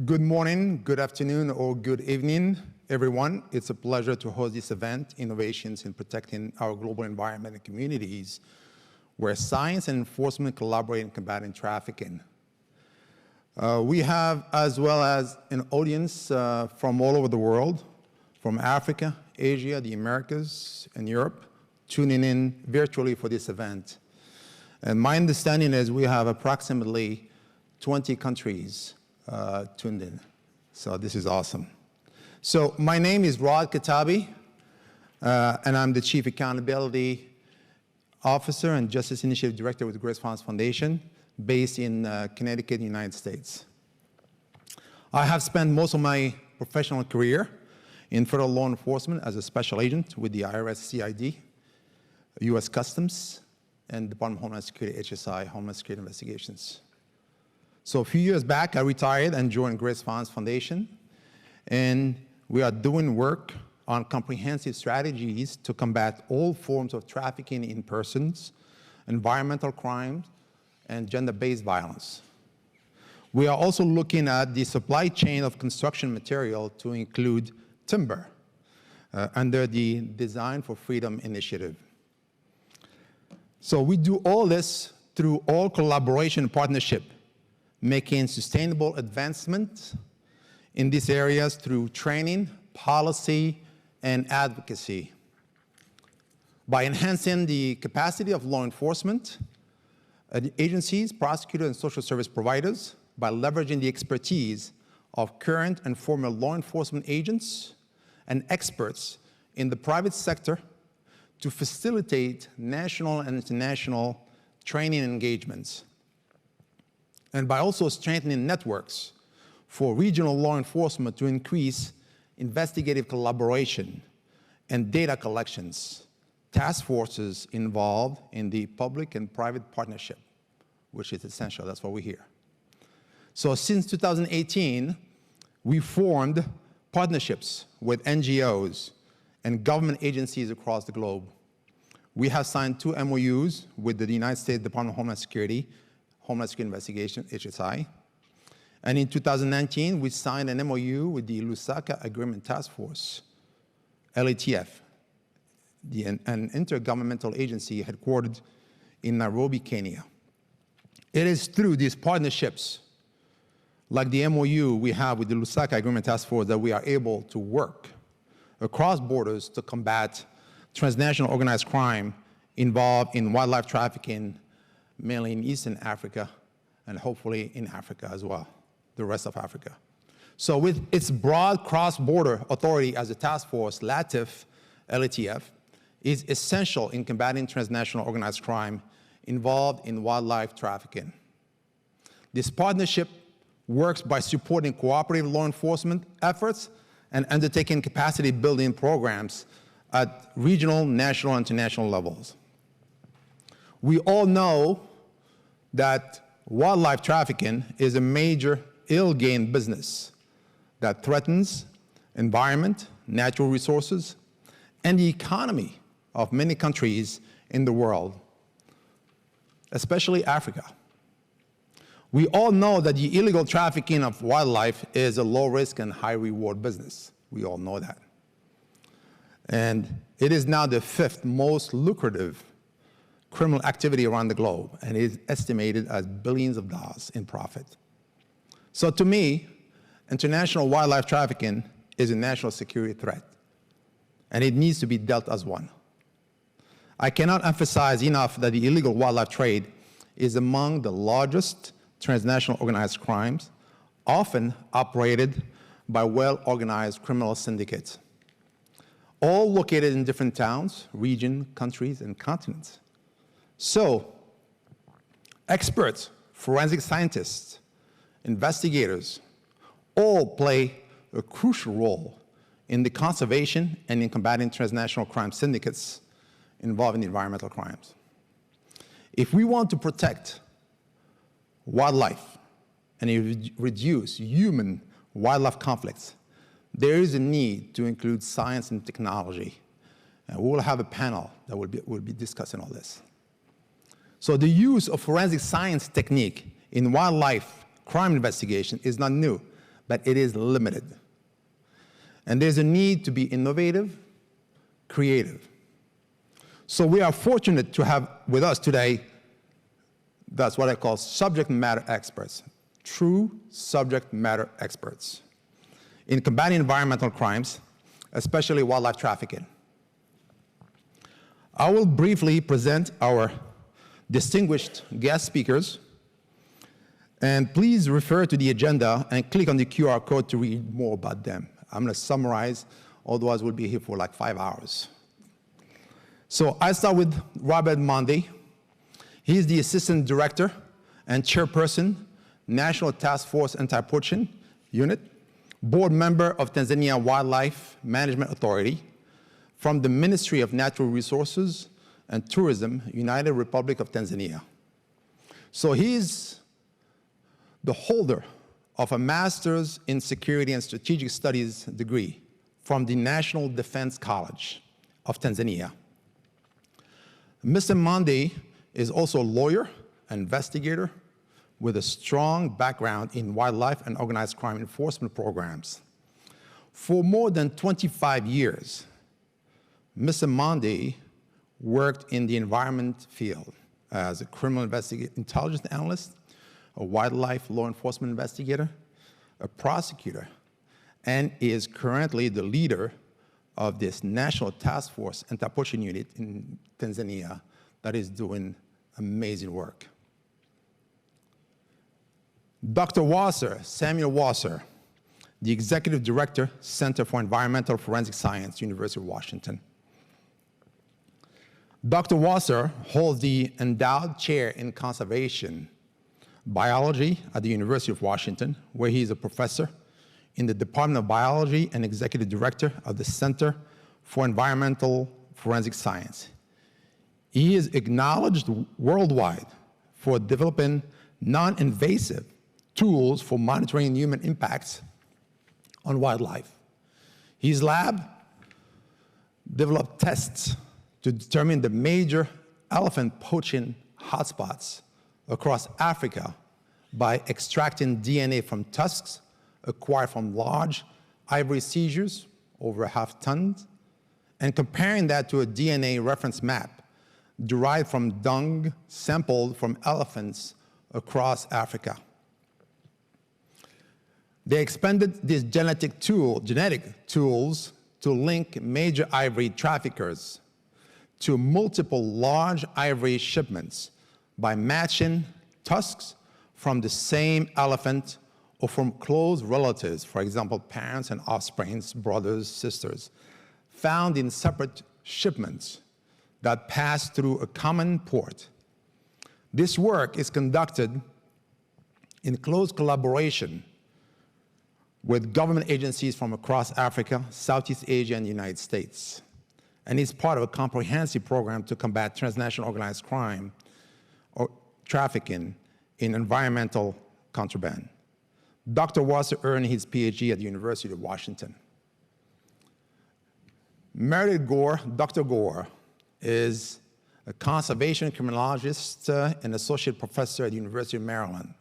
Good morning, good afternoon, or good evening, everyone. It's a pleasure to host this event, Innovations in Protecting Our Global Environment and Communities, where science and enforcement collaborate in combating trafficking. We have, as well as an audience from all over the world, from Africa, Asia, the Americas, and Europe, tuning in virtually for this event. And my understanding is we have approximately 20 countries tuned in. So this is awesome. So my name is Khattabi, and I'm the Chief Accountability Officer and Justice Initiative Director with the Grace Funds Foundation, based in Connecticut, United States. I have spent most of my professional career in federal law enforcement as a special agent with the IRS CID, US Customs, and Department of Homeland Security, HSI, Homeland Security Investigations. So a few years back, I retired and joined Grace Funds Foundation, and we are doing work on comprehensive strategies to combat all forms of trafficking in persons, environmental crimes, and gender-based violence. We are also looking at the supply chain of construction material to include timber under the Design for Freedom initiative. So we do all this through all collaboration and partnership, making sustainable advancement in these areas through training, policy, and advocacy. By enhancing the capacity of law enforcement agencies, prosecutors, and social service providers, by leveraging the expertise of current and former law enforcement agents and experts in the private sector to facilitate national and international training engagements, and by also strengthening networks for regional law enforcement to increase investigative collaboration and data collections, task forces involved in the public and private partnership, which is essential. That's why we're here. So since 2018, we formed partnerships with NGOs and government agencies across the globe. We have signed 2 MOUs with the United States Department of Homeland Security, Homeland Security Investigation, HSI. And in 2019, we signed an MOU with the Lusaka Agreement Task Force, LATF, an intergovernmental agency headquartered in Nairobi, Kenya. It is through these partnerships, like the MOU we have with the Lusaka Agreement Task Force, that we are able to work across borders to combat transnational organized crime involved in wildlife trafficking, mainly in Eastern Africa, and hopefully in Africa as well, the rest of Africa. So with its broad cross-border authority as a task force, LATF, LATF, is essential in combating transnational organized crime involved in wildlife trafficking. This partnership works by supporting cooperative law enforcement efforts and undertaking capacity building programs at regional, national, and international levels. We all know that wildlife trafficking is a major ill-gain business that threatens environment, natural resources, and the economy of many countries in the world, especially Africa. We all know that the illegal trafficking of wildlife is a low-risk and high-reward business. We all know that. And it is now the 5th most lucrative criminal activity around the globe, and is estimated as billions of dollars in profit. So to me, international wildlife trafficking is a national security threat, and it needs to be dealt as one. I cannot emphasize enough that the illegal wildlife trade is among the largest transnational organized crimes, often operated by well-organized criminal syndicates, all located in different towns, regions, countries, and continents. So, experts, forensic scientists, investigators, all play a crucial role in the conservation and in combating transnational crime syndicates involving environmental crimes. If we want to protect wildlife and reduce human-wildlife conflicts, there is a need to include science and technology. And we will have a panel that will be discussing all this. So the use of forensic science technique in wildlife crime investigation is not new, but it is limited. And there's a need to be innovative, creative. So we are fortunate to have with us today, that's what I call subject matter experts, true subject matter experts in combating environmental crimes, especially wildlife trafficking. I will briefly present our distinguished guest speakers, and please refer to the agenda and click on the QR code to read more about them. I'm going to summarize, otherwise we'll be here for like 5 hours. So I start with Robert Mande. He's the Assistant Director and Chairperson, National Task Force Anti-Poaching Unit, Board Member of Tanzania Wildlife Management Authority, from the Ministry of Natural Resources and Tourism, United Republic of Tanzania. So he's the holder of a Master's in Security and Strategic Studies degree from the National Defense College of Tanzania. Mr. Mande is also a lawyer, investigator, with a strong background in wildlife and organized crime enforcement programs. For more than 25 years, Mr. Mande worked in the environment field as a criminal intelligence analyst, a wildlife law enforcement investigator, a prosecutor, and is currently the leader of this National Task Force Anti-Poaching Unit in Tanzania that is doing amazing work. Dr. Wasser, Samuel Wasser, the Executive Director, Center for Environmental Forensic Science, University of Washington. Dr. Wasser holds the endowed chair in conservation biology at the University of Washington, where he is a professor in the Department of Biology and Executive Director of the Center for Environmental Forensic Science. He is acknowledged worldwide for developing non-invasive tools for monitoring human impacts on wildlife. His lab developed tests to determine the major elephant poaching hotspots across Africa by extracting DNA from tusks acquired from large ivory seizures, over ½ ton, and comparing that to a DNA reference map derived from dung sampled from elephants across Africa. They expanded these genetic tools to link major ivory traffickers to multiple large ivory shipments by matching tusks from the same elephant or from close relatives, for example, parents and offspring, brothers, sisters, found in separate shipments that pass through a common port. This work is conducted in close collaboration with government agencies from across Africa, Southeast Asia, and the United States, and is part of a comprehensive program to combat transnational organized crime or trafficking in environmental contraband. Dr. Wasser earned his PhD at the University of Washington. Meredith Gore, Dr. Gore, is a conservation criminologist and associate professor at the University of Maryland.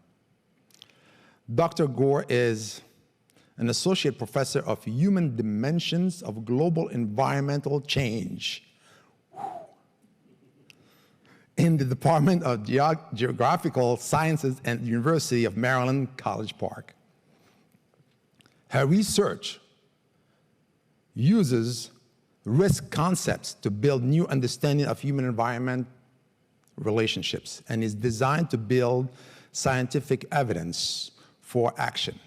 Dr. Gore is an associate professor of human dimensions of global environmental change in the Department of Geographical Sciences at the University of Maryland, College Park. Her research uses risk concepts to build new understanding of human-environment relationships and is designed to build scientific evidence for action.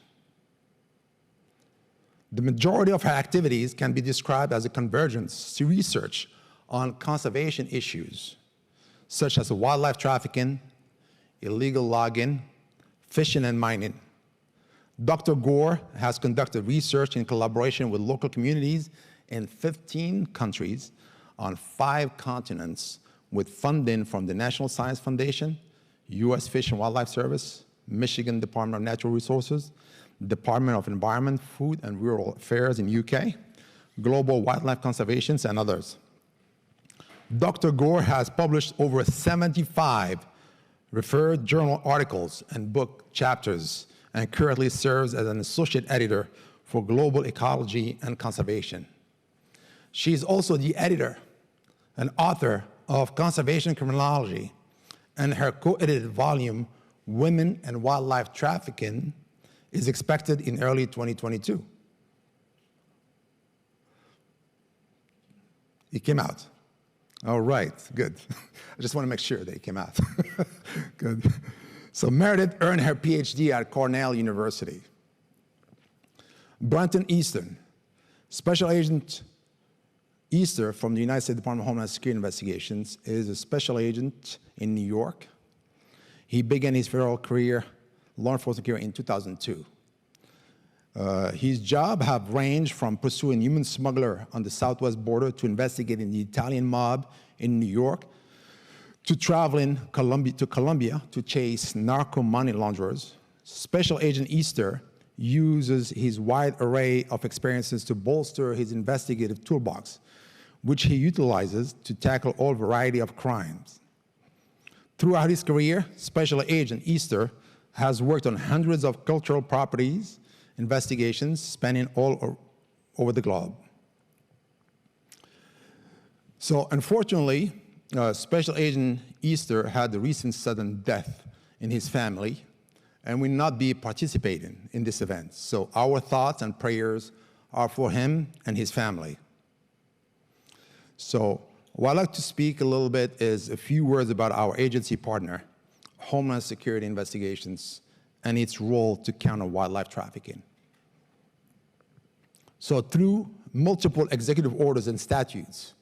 The majority of her activities can be described as a convergence to research on conservation issues, such as wildlife trafficking, illegal logging, fishing and mining. Dr. Gore has conducted research in collaboration with local communities in 15 countries on 5 continents with funding from the National Science Foundation, U.S. Fish and Wildlife Service, Michigan Department of Natural Resources, Department of Environment, Food and Rural Affairs in UK, Global Wildlife Conservation, and others. Dr. Gore has published over 75 referred journal articles and book chapters and currently serves as an associate editor for Global Ecology and Conservation. She is also the editor and author of Conservation Criminology, and her co-edited volume, Women and Wildlife Trafficking, is expected in early 2022. It came out. All right, good. I just want to make sure they came out. Good. So Meredith earned her PhD at Cornell University. Brenton Easton, Special Agent Easter from the United States Department of Homeland Security Investigations, is a special agent in New York. He began his federal career, law enforcement career, in 2002. His jobs have ranged from pursuing human smuggler on the southwest border to investigating the Italian mob in New York, to traveling to Colombia to chase narco money launderers. Special Agent Easter uses his wide array of experiences to bolster his investigative toolbox, which he utilizes to tackle all variety of crimes. Throughout his career, Special Agent Easter has worked on hundreds of cultural properties investigations spanning all over the globe. So unfortunately, Special Agent Easter had the recent sudden death in his family and will not be participating in this event. So our thoughts and prayers are for him and his family. So what I'd like to speak a little bit is a few words about our agency partner, Homeland Security Investigations, and its role to counter wildlife trafficking. So through multiple executive orders and statutes,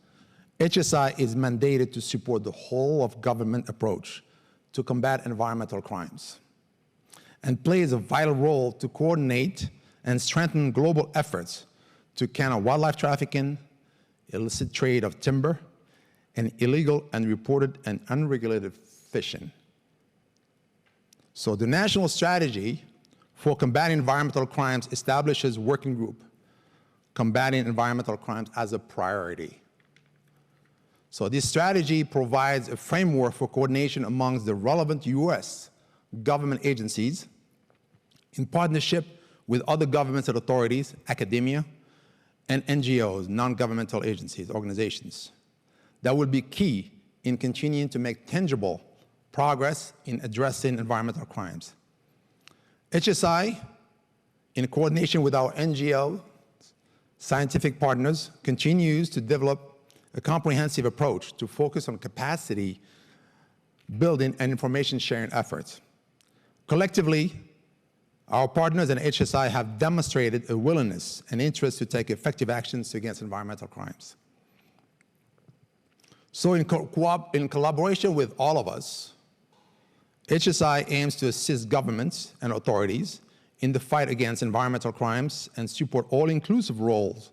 HSI is mandated to support the whole of government approach to combat environmental crimes, and plays a vital role to coordinate and strengthen global efforts to counter wildlife trafficking, illicit trade of timber, and illegal, unreported, and unregulated fishing. So the national strategy for combating environmental crimes establishes working group combating environmental crimes as a priority. So this strategy provides a framework for coordination amongst the relevant US government agencies in partnership with other governments and authorities, academia, and NGOs, non-governmental agencies, organizations. That will be key in continuing to make tangible progress in addressing environmental crimes. HSI, in coordination with our NGO scientific partners, continues to develop a comprehensive approach to focus on capacity building and information sharing efforts. Collectively, our partners and HSI have demonstrated a willingness and interest to take effective actions against environmental crimes. So in collaboration with all of us, HSI aims to assist governments and authorities in the fight against environmental crimes and support all-inclusive roles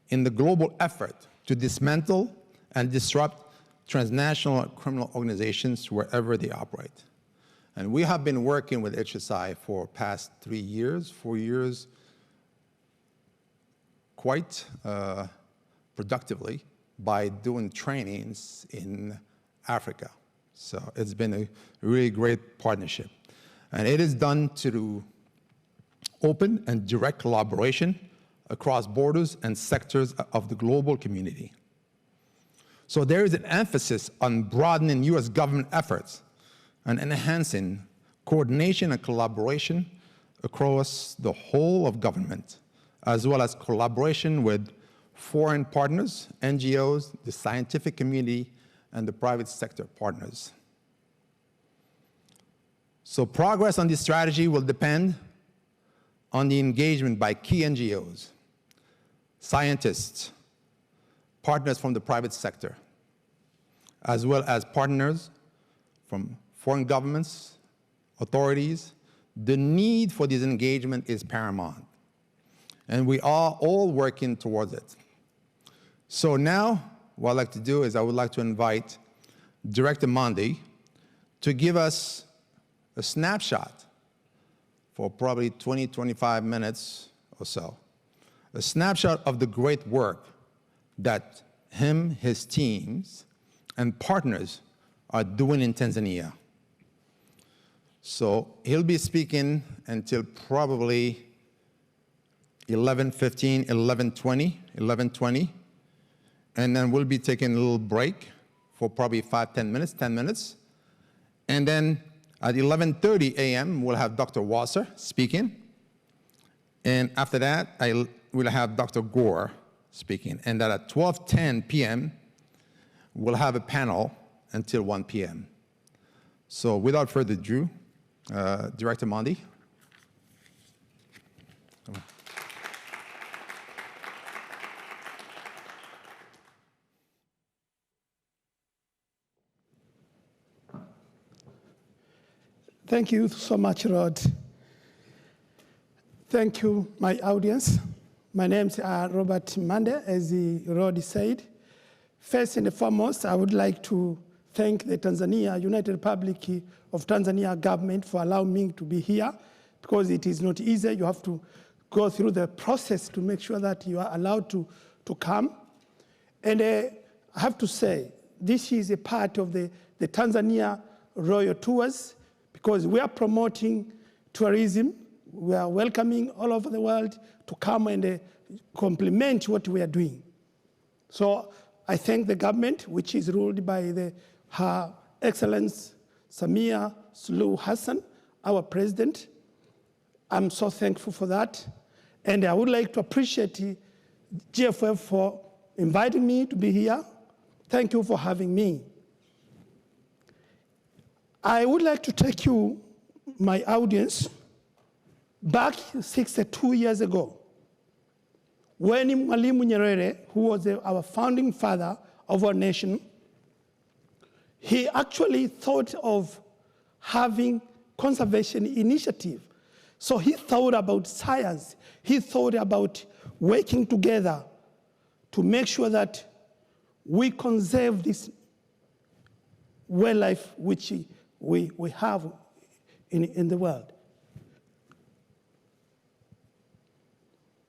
in the global effort to dismantle and disrupt transnational criminal organizations wherever they operate. And we have been working with HSI for past 3 years, 4 years, quite productively by doing trainings in Africa. So it's been a really great partnership. And it is done through open and direct collaboration across borders and sectors of the global community. So there is an emphasis on broadening US government efforts and enhancing coordination and collaboration across the whole of government, as well as collaboration with foreign partners, NGOs, the scientific community, and the private sector partners. So progress on this strategy will depend on the engagement by key NGOs, scientists, partners from the private sector, as well as partners from foreign governments, authorities. The need for this engagement is paramount, and we are all working towards it. So now, what I'd like to do is I would like to invite Director Mande to give us a snapshot for probably 20, 25 minutes or so, a snapshot of the great work that him, his teams, and partners are doing in Tanzania. So he'll be speaking until probably 11:15, 11:20, and then we'll be taking a little break for probably 10 minutes. And then at 11:30 a.m., we'll have Dr. Wasser speaking. And after that, we'll have Dr. Gore speaking. And then at 12:10 p.m., we'll have a panel until 1 p.m. So without further ado, Director Mande. Thank you so much, Rod. Thank you, my audience. My name is Robert Mande, as Rod said. First and foremost, I would like to thank the United Republic of Tanzania government for allowing me to be here, because it is not easy. You have to go through the process to make sure that you are allowed to come. And I have to say, this is a part of the Tanzania Royal Tours, because we are promoting tourism. We are welcoming all over the world to come and complement what we are doing. So I thank the government, which is ruled by Her Excellency Samia Suluhu Hassan, our president. I'm so thankful for that. And I would like to appreciate GFF for inviting me to be here. Thank you for having me. I would like to take you, my audience, back 62 years ago, when Mwalimu Nyerere, who was our founding father of our nation, he actually thought of having conservation initiative. So he thought about science. He thought about working together to make sure that we conserve this wildlife which we have in the world.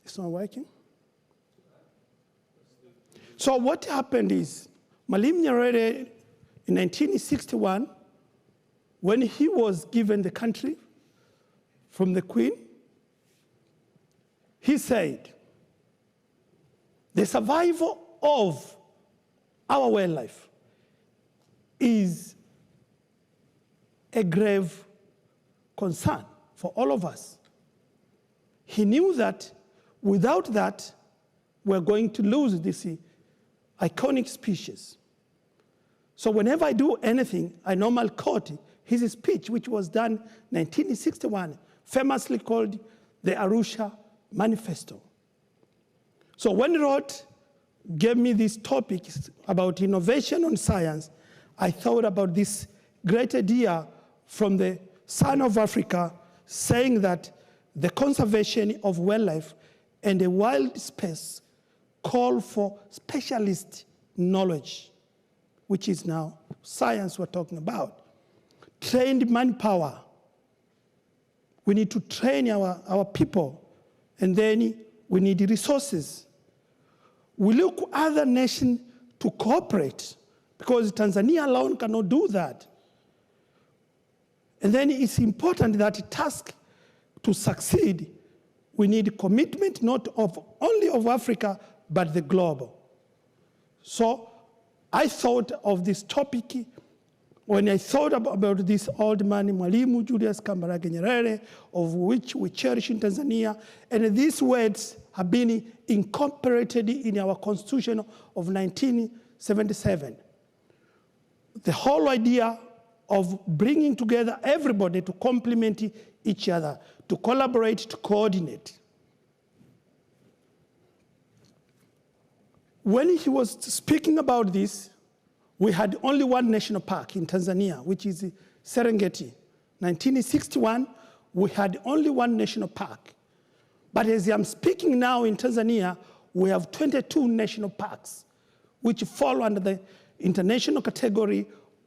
It's not working? So what happened is, Mwalimu Nyerere, in 1961, when he was given the country from the Queen, he said, the survival of our wildlife is a grave concern for all of us. He knew that without that, we're going to lose this iconic species. So whenever I do anything, I normally quote his speech, which was done in 1961, famously called the Arusha Manifesto. So when Rod gave me these topics about innovation on science, I thought about this great idea from the Son of Africa, saying that the conservation of wildlife and the wild space call for specialist knowledge, which is now science we're talking about. Trained manpower. We need to train our people, and then we need resources. We look to other nations to cooperate, because Tanzania alone cannot do that. And then it's important that task to succeed, we need commitment not only of Africa, but the global. So I thought of this topic when I thought about this old man, Mwalimu Julius Kambarage Nyerere, of which we cherish in Tanzania. And these words have been incorporated in our Constitution of 1977. The whole idea of bringing together everybody to complement each other, to collaborate, to coordinate. When he was speaking about this, we had only one national park in Tanzania, which is Serengeti. 1961, we had only one national park. But as I'm speaking now in Tanzania, we have 22 national parks, which fall under the international category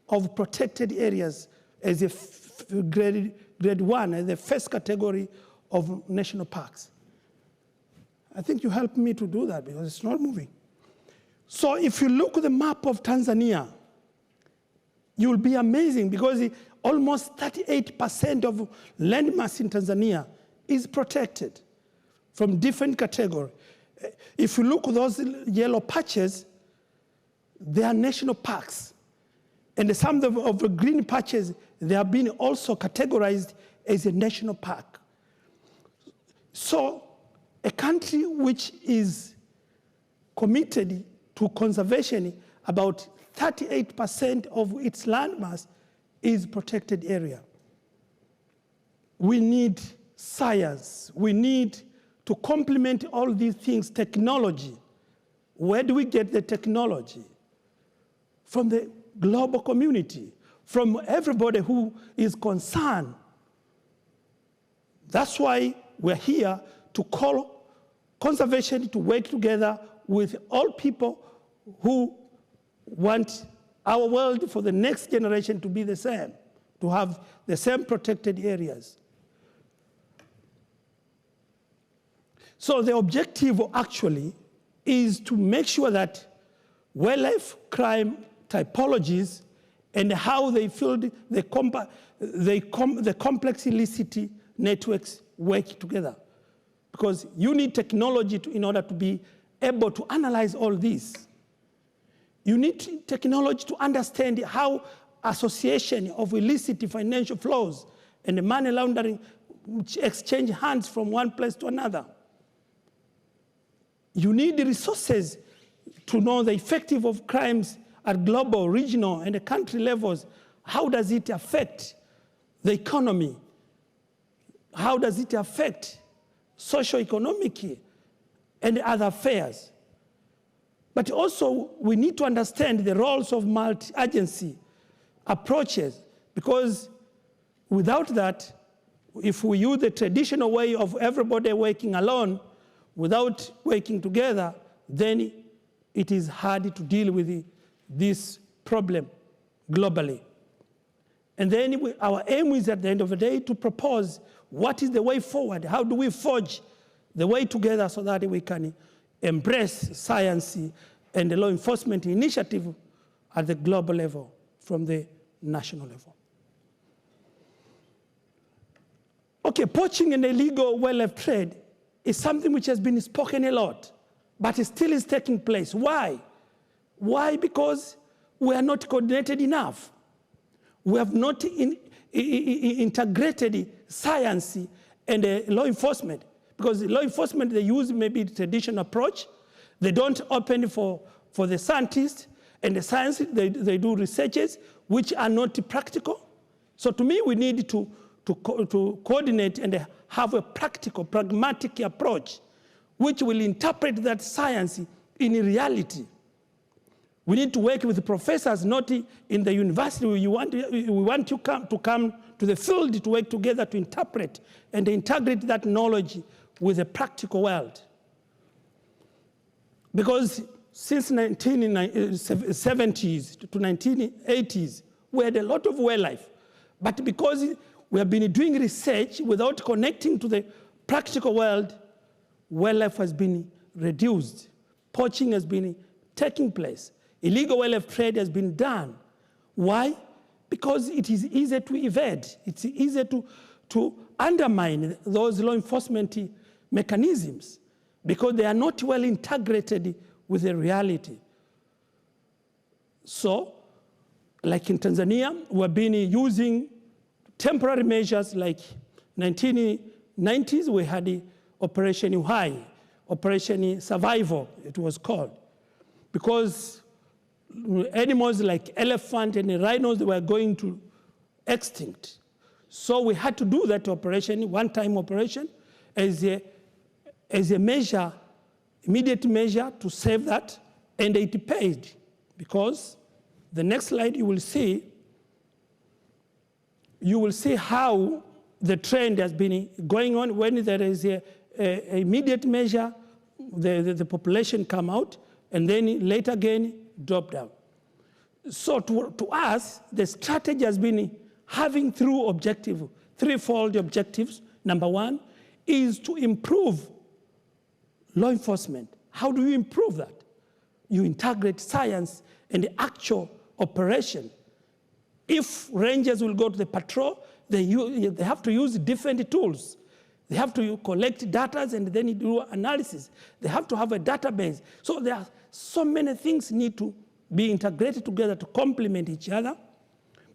of protected areas as a grade 1, as the first category of national parks. I think you helped me to do that because it's not moving. So if you look at the map of Tanzania, you'll be amazing, because almost 38% of landmass in Tanzania is protected from different categories. If you look at those yellow patches, they are national parks. And some of the green patches, they have been also categorized as a national park. So a country which is committed to conservation, about 38% of its landmass is protected area. We need science. We need to complement all these things, technology. Where do we get the technology? From the global community, from everybody who is concerned. That's why we're here to call conservation to work together with all people who want our world for the next generation to be the same, to have the same protected areas. So the objective actually is to make sure that wildlife crime typologies and how they fill the complex illicit networks work together. Because you need technology in order to be able to analyze all this. You need technology to understand how association of illicit financial flows and the money laundering exchange hands from one place to another. You need the resources to know the effective of crimes at global, regional, and the country levels. How does it affect the economy? How does it affect socio-economic and other affairs? But also, we need to understand the roles of multi-agency approaches, because without that, if we use the traditional way of everybody working alone without working together, then it is hard to deal with this problem globally. And then our aim is at the end of the day to propose what is the way forward. How do we forge the way together so that we can embrace science and the law enforcement initiative at the global level from the national level. Okay, poaching and illegal wildlife trade is something which has been spoken a lot, but it still is taking place. Why? Why? Because we are not coordinated enough. We have not integrated science and law enforcement. Because law enforcement, they use maybe the traditional approach. They don't open for the scientists, and the science, they do researches which are not practical. So to me, we need to coordinate and have a practical, pragmatic approach which will interpret that science in reality. We need to work with the professors, not in the university. We want you to come to the field to work together to interpret and integrate that knowledge with the practical world. Because since 1970s to 1980s, we had a lot of wildlife. But because we have been doing research without connecting to the practical world, wildlife has been reduced. Poaching has been taking place. Illegal wildlife trade has been done. Why? Because it is easy to evade. It's easy to undermine those law enforcement mechanisms because they are not well integrated with the reality. So, like in Tanzania, we've been using temporary measures like 1990s, we had the Operation Uhai, Operation Survival, it was called. Because animals like elephant and rhinos, they were going to extinct. So we had to do that operation, one-time operation, as a measure, immediate measure to save that, and it paid. Because the next slide you will see how the trend has been going on. When there is a immediate measure, the population come out, and then later again drop down. So to us, the strategy has been having threefold objectives. Number one is to improve law enforcement. How do you improve that? You integrate science and the actual operation If rangers will go to the patrol, they have to use different tools. They have to collect data and then do analysis. They have to have a database. So there are so many things need to be integrated together to complement each other.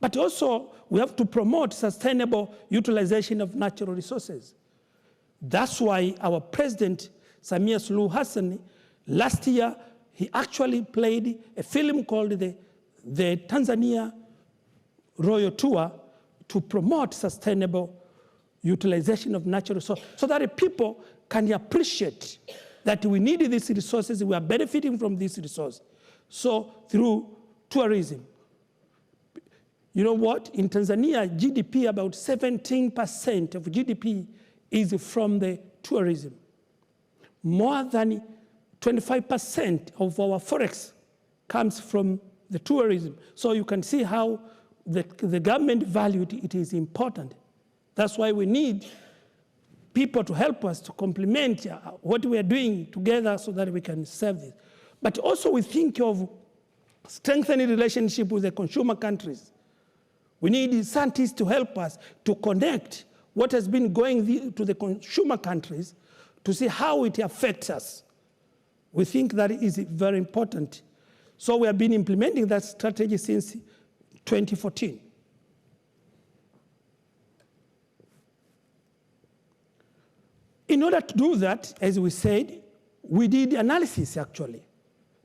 But also, we have to promote sustainable utilization of natural resources. That's why our president, Samia Suluhu Hassan, last year, he actually played a film called the Tanzania Royal Tour to promote sustainable utilization of natural resources so that the people can appreciate that we need these resources, we are benefiting from these resources. So through tourism. You know what? In Tanzania, GDP, about 17% of GDP is from the tourism. More than 25% of our forex comes from the tourism. So you can see how the government valued it is important. That's why we need people to help us to complement what we are doing together so that we can serve this. But also we think of strengthening relationship with the consumer countries. We need scientists to help us to connect what has been going to the consumer countries to see how it affects us. We think that is very important. So we have been implementing that strategy since 2014. In order to do that, as we said, we did analysis actually.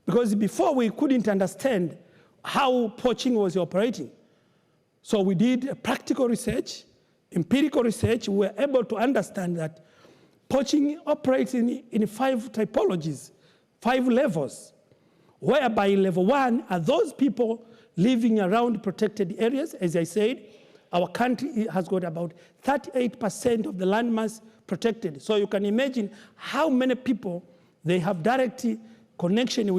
Because before we couldn't understand how poaching was operating. So we did practical research, empirical research. We were able to understand that poaching operates in 5 typologies, 5 levels, whereby level 1 are those people living around protected areas. As I said, our country has got about 38% of the landmass protected. So you can imagine how many people they have direct connection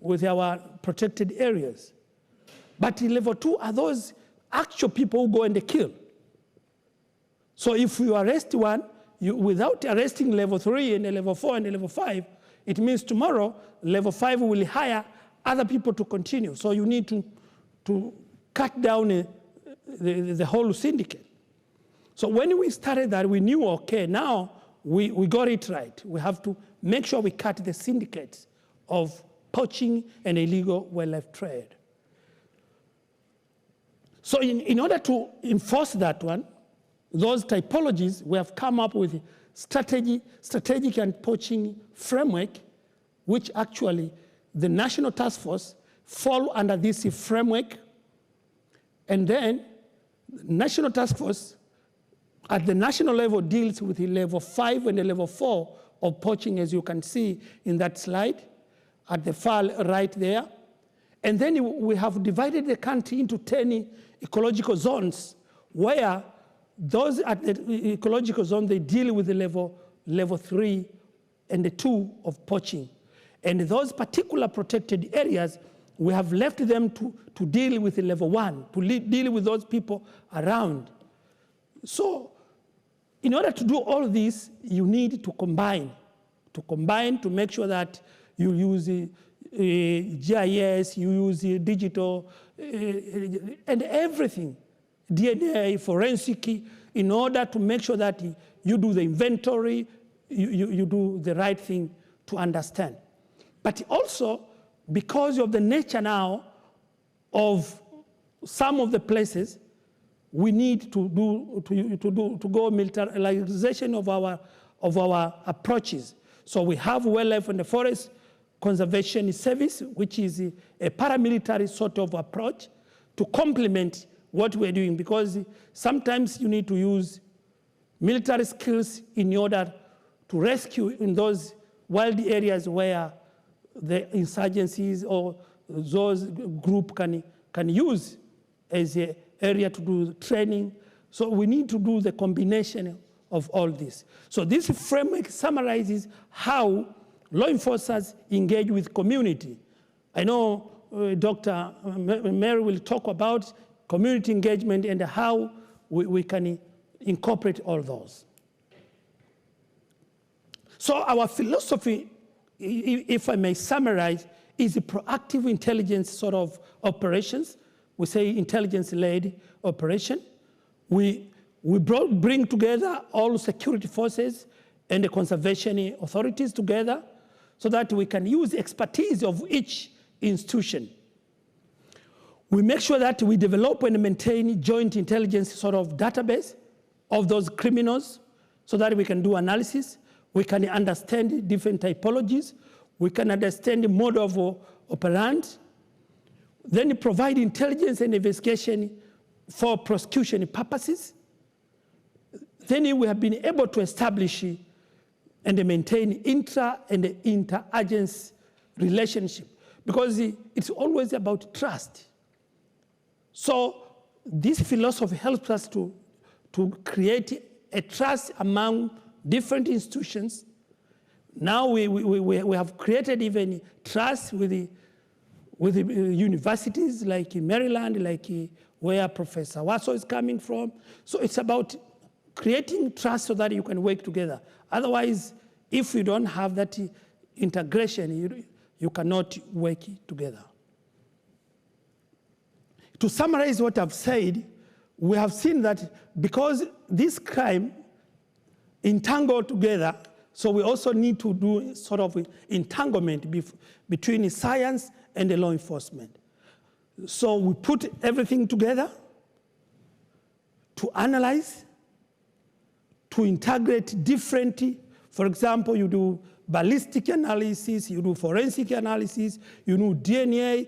with our protected areas. But in level 2 are those actual people who go and they kill. So if you arrest one, without arresting level 3 and level 4 and level 5, it means tomorrow level 5 will hire other people to continue. So you need to cut down the whole syndicate. So when we started that, we knew, okay, now we got it right. We have to make sure we cut the syndicates of poaching and illegal wildlife trade. So in order to enforce that one, those typologies, we have come up with strategic and poaching framework, which actually the National Task Force fall under this framework. And then the National Task Force at the national level deals with the level 5 and the level 4 of poaching, as you can see in that slide at the far right there. And then we have divided the country into 10 ecological zones, where those at the ecological zone, they deal with the level 3 and the 2 of poaching. And those particular protected areas, we have left them to deal with the level 1, to deal with those people around. So in order to do all this, you need to combine to make sure that you use GIS, you use digital, and everything, DNA, forensic, in order to make sure that you do the inventory, you do the right thing to understand. But also, because of the nature now of some of the places, we need to go militarization of our approaches. So we have Wildlife and the Forest Conservation Service, which is a paramilitary sort of approach to complement what we're doing, because sometimes you need to use military skills in order to rescue in those wild areas where the insurgencies or those group can use as an area to do training. So we need to do the combination of all this. So this framework summarizes how law enforcers engage with community. I know Dr. Mary will talk about community engagement and how we can incorporate all those. So our philosophy, if I may summarize, is a proactive intelligence sort of operations we say intelligence-led operation. We bring together all security forces and the conservation authorities together so that we can use the expertise of each institution. We make sure that we develop and maintain joint intelligence sort of database of those criminals so that we can do analysis. We can understand different typologies. We can understand the mode of operandi. Then provide intelligence and investigation for prosecution purposes. Then we have been able to establish and maintain intra- and inter-agency relationship because it's always about trust. So this philosophy helps us to create a trust among different institutions. Now we have created even trust with the universities like in Maryland, like where Professor Wasso is coming from. So it's about creating trust so that you can work together. Otherwise, if you don't have that integration, you cannot work together. To summarize what I've said, we have seen that because this crime entangled together, so we also need to do sort of entanglement between science and the law enforcement. So we put everything together to analyze, to integrate different, for example, you do ballistic analysis, you do forensic analysis, you do DNA.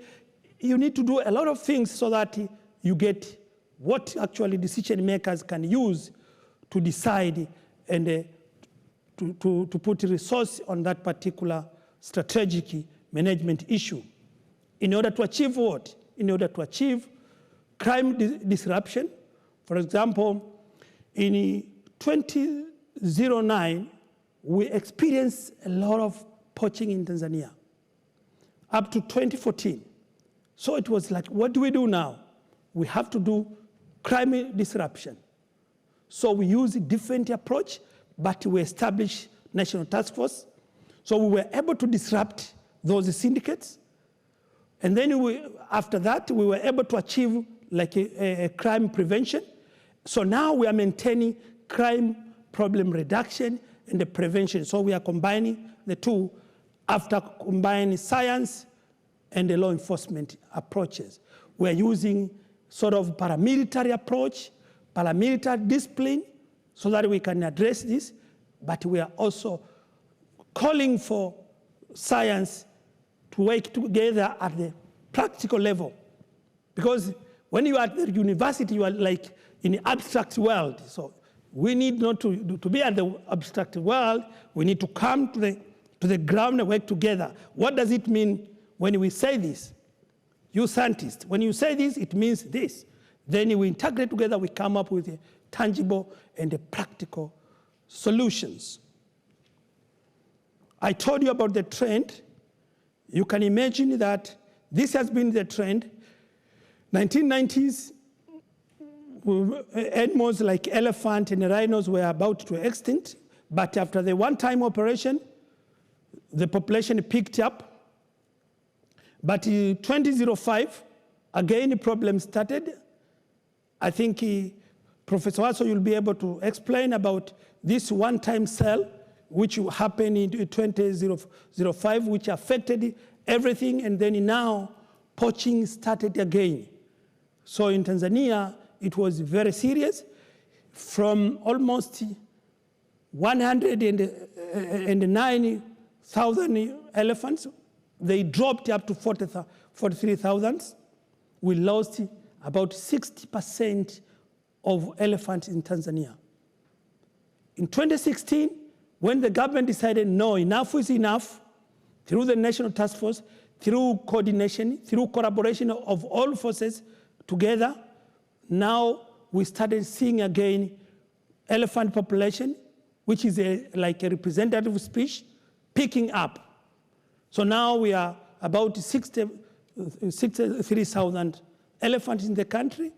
You need to do a lot of things so that you get what actually decision makers can use to decide and to put resource on that particular strategic management issue. In order to achieve what? In order to achieve crime disruption. For example, in 2009, we experienced a lot of poaching in Tanzania, up to 2014. So it was like, what do we do now? We have to do crime disruption. So we use a different approach, but we established national task force. So we were able to disrupt those syndicates. And then after that, we were able to achieve like a crime prevention. So now we are maintaining crime problem reduction and the prevention. So we are combining the two after combining science and the law enforcement approaches. We're using sort of paramilitary approach, paramilitary discipline, so that we can address this, but we are also calling for science to work together at the practical level. Because when you are at the university, you are like in the abstract world. So we need not to be at the abstract world, we need to come to the ground and work together. What does it mean when we say this? You scientists, when you say this, it means this. Then we integrate together, we come up with a tangible and a practical solutions. I told you about the trend. You can imagine that this has been the trend. 1990s, animals like elephant and rhinos were about to extinct, but after the one-time operation, the population picked up. But in 2005, again, the problem started. I think Professor Wasso will be able to explain about this one-time cell, which happened in 2005, which affected everything, and then now poaching started again. So in Tanzania, it was very serious. From almost 109,000 elephants, they dropped up to 43,000. We lost about 60% of elephants in Tanzania. In 2016, when the government decided, no, enough is enough, through the National Task Force, through coordination, through collaboration of all forces together, now we started seeing again elephant population, which is like a representative species, picking up. So now we are about 63,000 elephants in the country,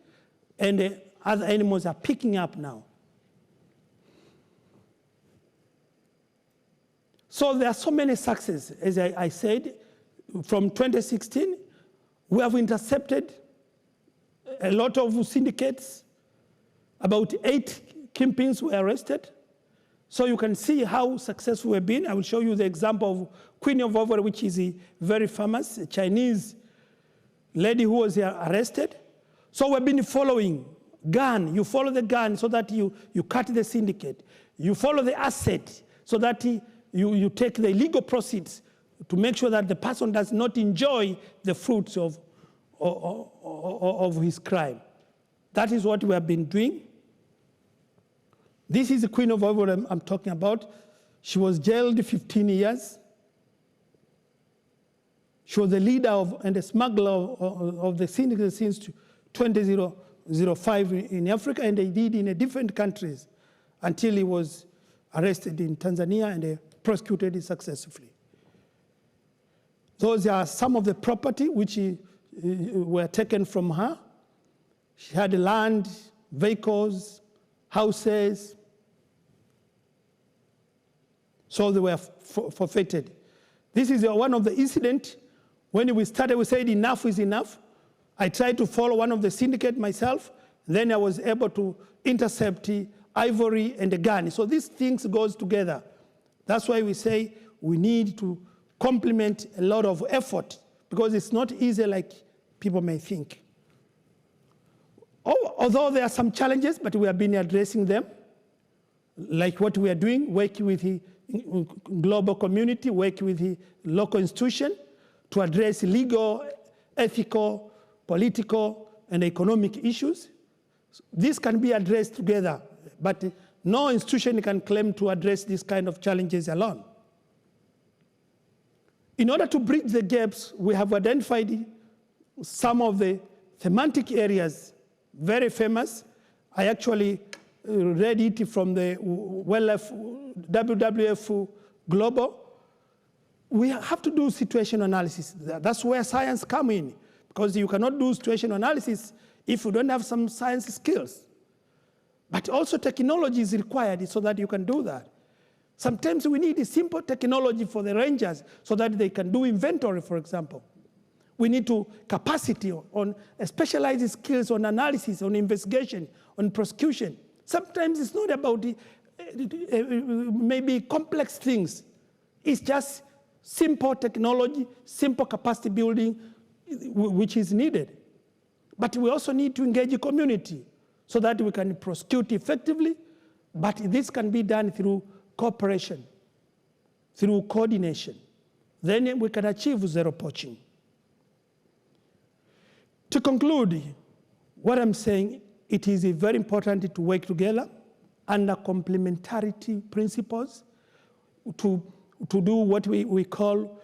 and other animals are picking up now. So there are so many successes. As I said, from 2016, we have intercepted a lot of syndicates. About 8 kingpins were arrested. So you can see how successful we've been. I will show you the example of Queen of Ivory, which is very famous, a Chinese lady who was arrested. So we've been following gun. You follow the gun so that you cut the syndicate. You follow the asset so that you take the legal proceeds to make sure that the person does not enjoy the fruits of his crime. That is what we have been doing. This is the Queen of Ivory I'm talking about. She was jailed 15 years. She was the leader and the smuggler of the syndicate since 2005 in Africa, and they did in different countries until he was arrested in Tanzania and they prosecuted successfully. Those are some of the property which were taken from her. She had land, vehicles, houses. So they were forfeited. This is one of the incidents. When we started, we said enough is enough. I tried to follow one of the syndicate myself. Then I was able to intercept ivory and the gun. So these things goes together. That's why we say we need to complement a lot of effort, because it's not easy like people may think. Although there are some challenges, but we have been addressing them, like what we are doing, working with the global community, working with the local institution to address legal, ethical, political, and economic issues. This can be addressed together, but no institution can claim to address these kind of challenges alone. In order to bridge the gaps, we have identified some of the thematic areas, very famous. I actually read it from the WWF Global. We have to do situation analysis. That's where science comes in, because you cannot do situation analysis if you don't have some science skills. But also technology is required so that you can do that. Sometimes we need a simple technology for the rangers so that they can do inventory, for example. We need to capacity on specialized skills on analysis, on investigation, on prosecution. Sometimes it's not about maybe complex things. It's just simple technology, simple capacity building, which is needed. But we also need to engage the community so that we can prosecute effectively. But this can be done through cooperation, through coordination. Then we can achieve zero poaching. To conclude, what I'm saying, it is very important to work together under complementarity principles to do what we call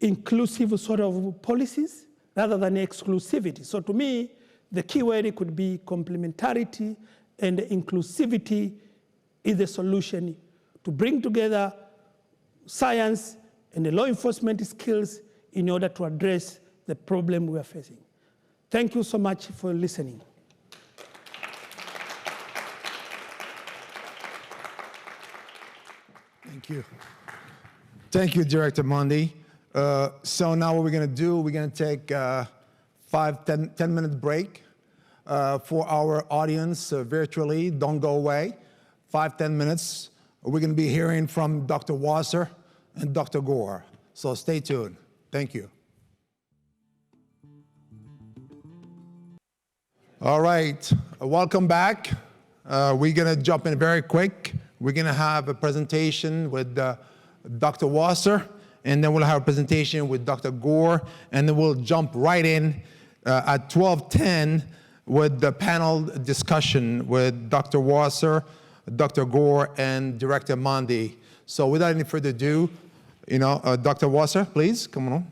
inclusive sort of policies rather than exclusivity. So to me, the key word could be complementarity, and inclusivity is the solution to bring together science and the law enforcement skills in order to address the problem we are facing. Thank you so much for listening. Thank you. Thank you, Director Mande. So now what we're going to do, we're going to take a 10-minute break for our audience virtually. Don't go away. 5-10 minutes. We're going to be hearing from Dr. Wasser and Dr. Gore. So stay tuned. Thank you. All right, welcome back. We're going to jump in very quick. We're going to have a presentation with Dr. Wasser, and then we'll have a presentation with Dr. Gore, and then we'll jump right in at 12:10 with the panel discussion with Dr. Wasser, Dr. Gore, and Director Mande. So without any further ado, Dr. Wasser, please, come on.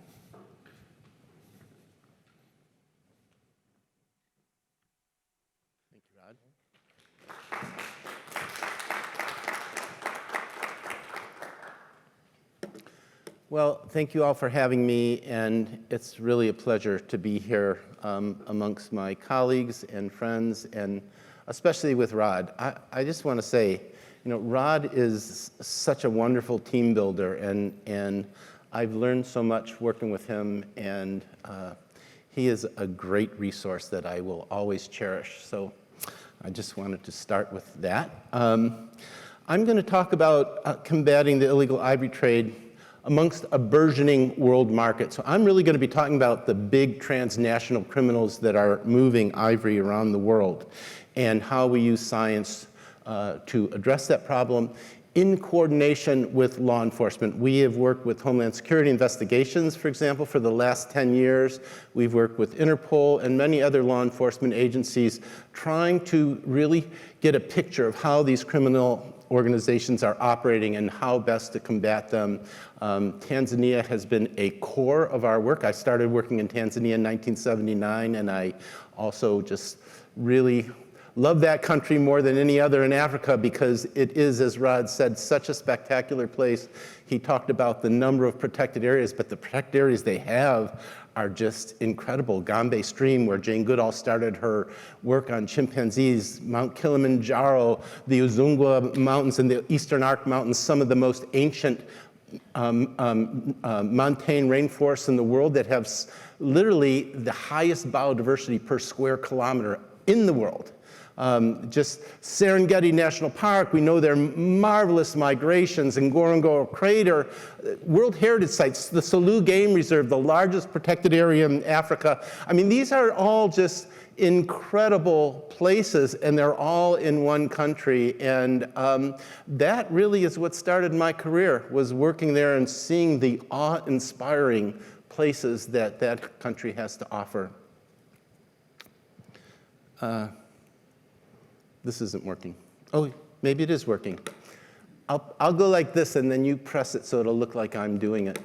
Well, thank you all for having me, and it's really a pleasure to be here amongst my colleagues and friends, and especially with Rod. I just want to say, Rod is such a wonderful team builder, and I've learned so much working with him, and He is a great resource that I will always cherish. So I just wanted to start with that. I'm going to talk about combating the illegal ivory trade amongst a burgeoning world market. So I'm really going to be talking about the big transnational criminals that are moving ivory around the world and how we use science to address that problem in coordination with law enforcement. We have worked with Homeland Security investigations, for example, for the last 10 years. We've worked with Interpol and many other law enforcement agencies trying to really get a picture of how these criminal organizations are operating and how best to combat them. Tanzania has been a core of our work. I started working in Tanzania in 1979, and I also just really love that country more than any other in Africa because it is, as Rod said, such a spectacular place. He talked about the number of protected areas, but the protected areas they have are just incredible. Gombe Stream, where Jane Goodall started her work on chimpanzees, Mount Kilimanjaro, the Uzungwa Mountains and the Eastern Arc Mountains, some of the most ancient montane rainforests in the world that have literally the highest biodiversity per square kilometer in the world. Just Serengeti National Park, we know their marvelous migrations, and Ngorongoro Crater, World Heritage Sites, the Selous Game Reserve, the largest protected area in Africa. I mean, these are all just incredible places, and they're all in one country. And that really is what started my career, was working there and seeing the awe-inspiring places that that country has to offer. This isn't working. Oh, maybe it is working. I'll go like this, and then you press it so it'll look like I'm doing it.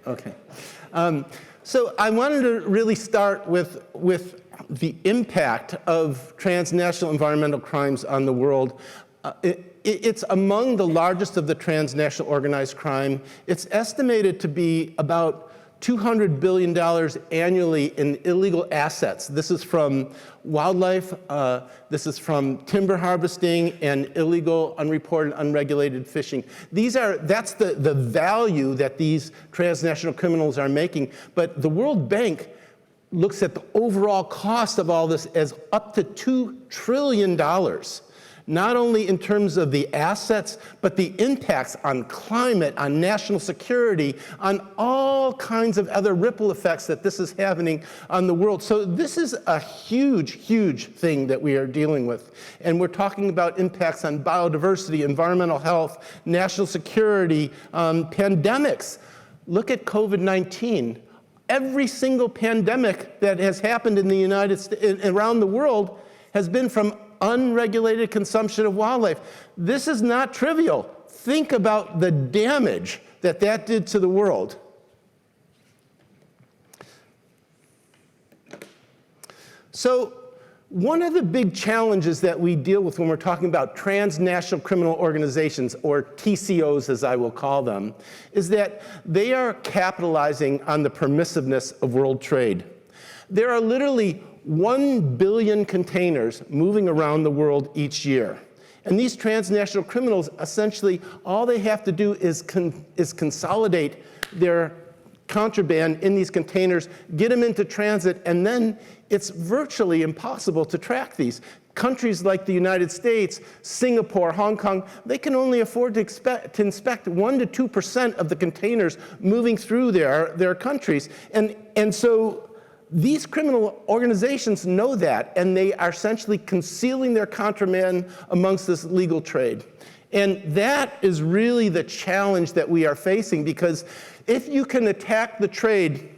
Okay. So I wanted to really start with the impact of transnational environmental crimes on the world. It's among the largest of the transnational organized crime. It's estimated to be about $200 billion annually in illegal assets. This is from wildlife, this is from timber harvesting and illegal, unreported, unregulated fishing. That's the value that these transnational criminals are making. But the World Bank looks at the overall cost of all this as up to $2 trillion. Not only in terms of the assets, but the impacts on climate, on national security, on all kinds of other ripple effects that this is happening on the world. So this is a huge, huge thing that we are dealing with. And we're talking about impacts on biodiversity, environmental health, national security, pandemics. Look at COVID-19. Every single pandemic that has happened in the United States, around the world, has been from unregulated consumption of wildlife. This is not trivial. Think about the damage that that did to the world. So one of the big challenges that we deal with when we're talking about transnational criminal organizations, or TCOs as I will call them, is that they are capitalizing on the permissiveness of world trade. There are literally 1 billion containers moving around the world each year. And these transnational criminals, essentially, all they have to do is consolidate their contraband in these containers, get them into transit, and then it's virtually impossible to track these. Countries like the United States, Singapore, Hong Kong, they can only afford to inspect 1% to 2% of the containers moving through their countries. And so these criminal organizations know that, and they are essentially concealing their contraband amongst this legal trade. And that is really the challenge that we are facing, because if you can attack the trade,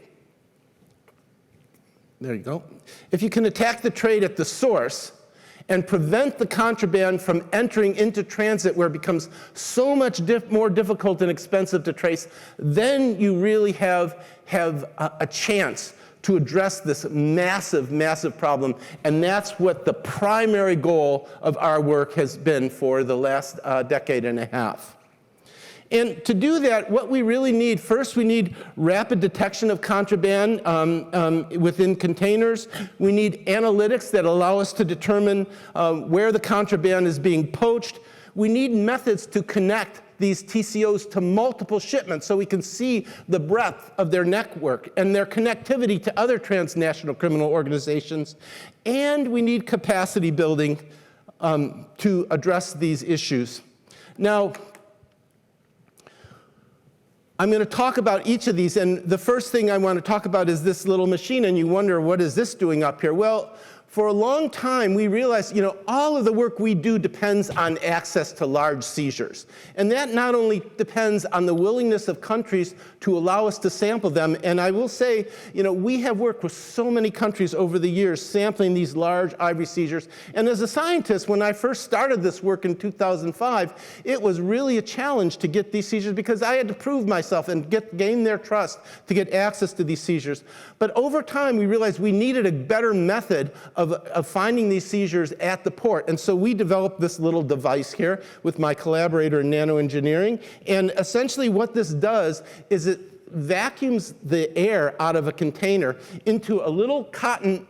there you go. If you can attack the trade at the source and prevent the contraband from entering into transit where it becomes so much more difficult and expensive to trace, then you really have a chance to address this massive, massive problem. And that's what the primary goal of our work has been for the last decade and a half. And to do that, what we really need, first we need rapid detection of contraband within containers. We need analytics that allow us to determine where the contraband is being poached. we need methods to connect these TCOs to multiple shipments so we can see the breadth of their network and their connectivity to other transnational criminal organizations. And we need capacity building to address these issues. Now, I'm going to talk about each of these, and the first thing I want to talk about is this little machine, and you wonder, what is this doing up here? Well, for a long time, we realized, all of the work we do depends on access to large seizures. And that not only depends on the willingness of countries to allow us to sample them, and I will say, we have worked with so many countries over the years sampling these large ivory seizures. And as a scientist, when I first started this work in 2005, it was really a challenge to get these seizures because I had to prove myself and gain their trust to get access to these seizures. But over time, we realized we needed a better method of finding these seizures at the port. And so we developed this little device here with my collaborator in nanoengineering. And essentially what this does is it vacuums the air out of a container into a little cotton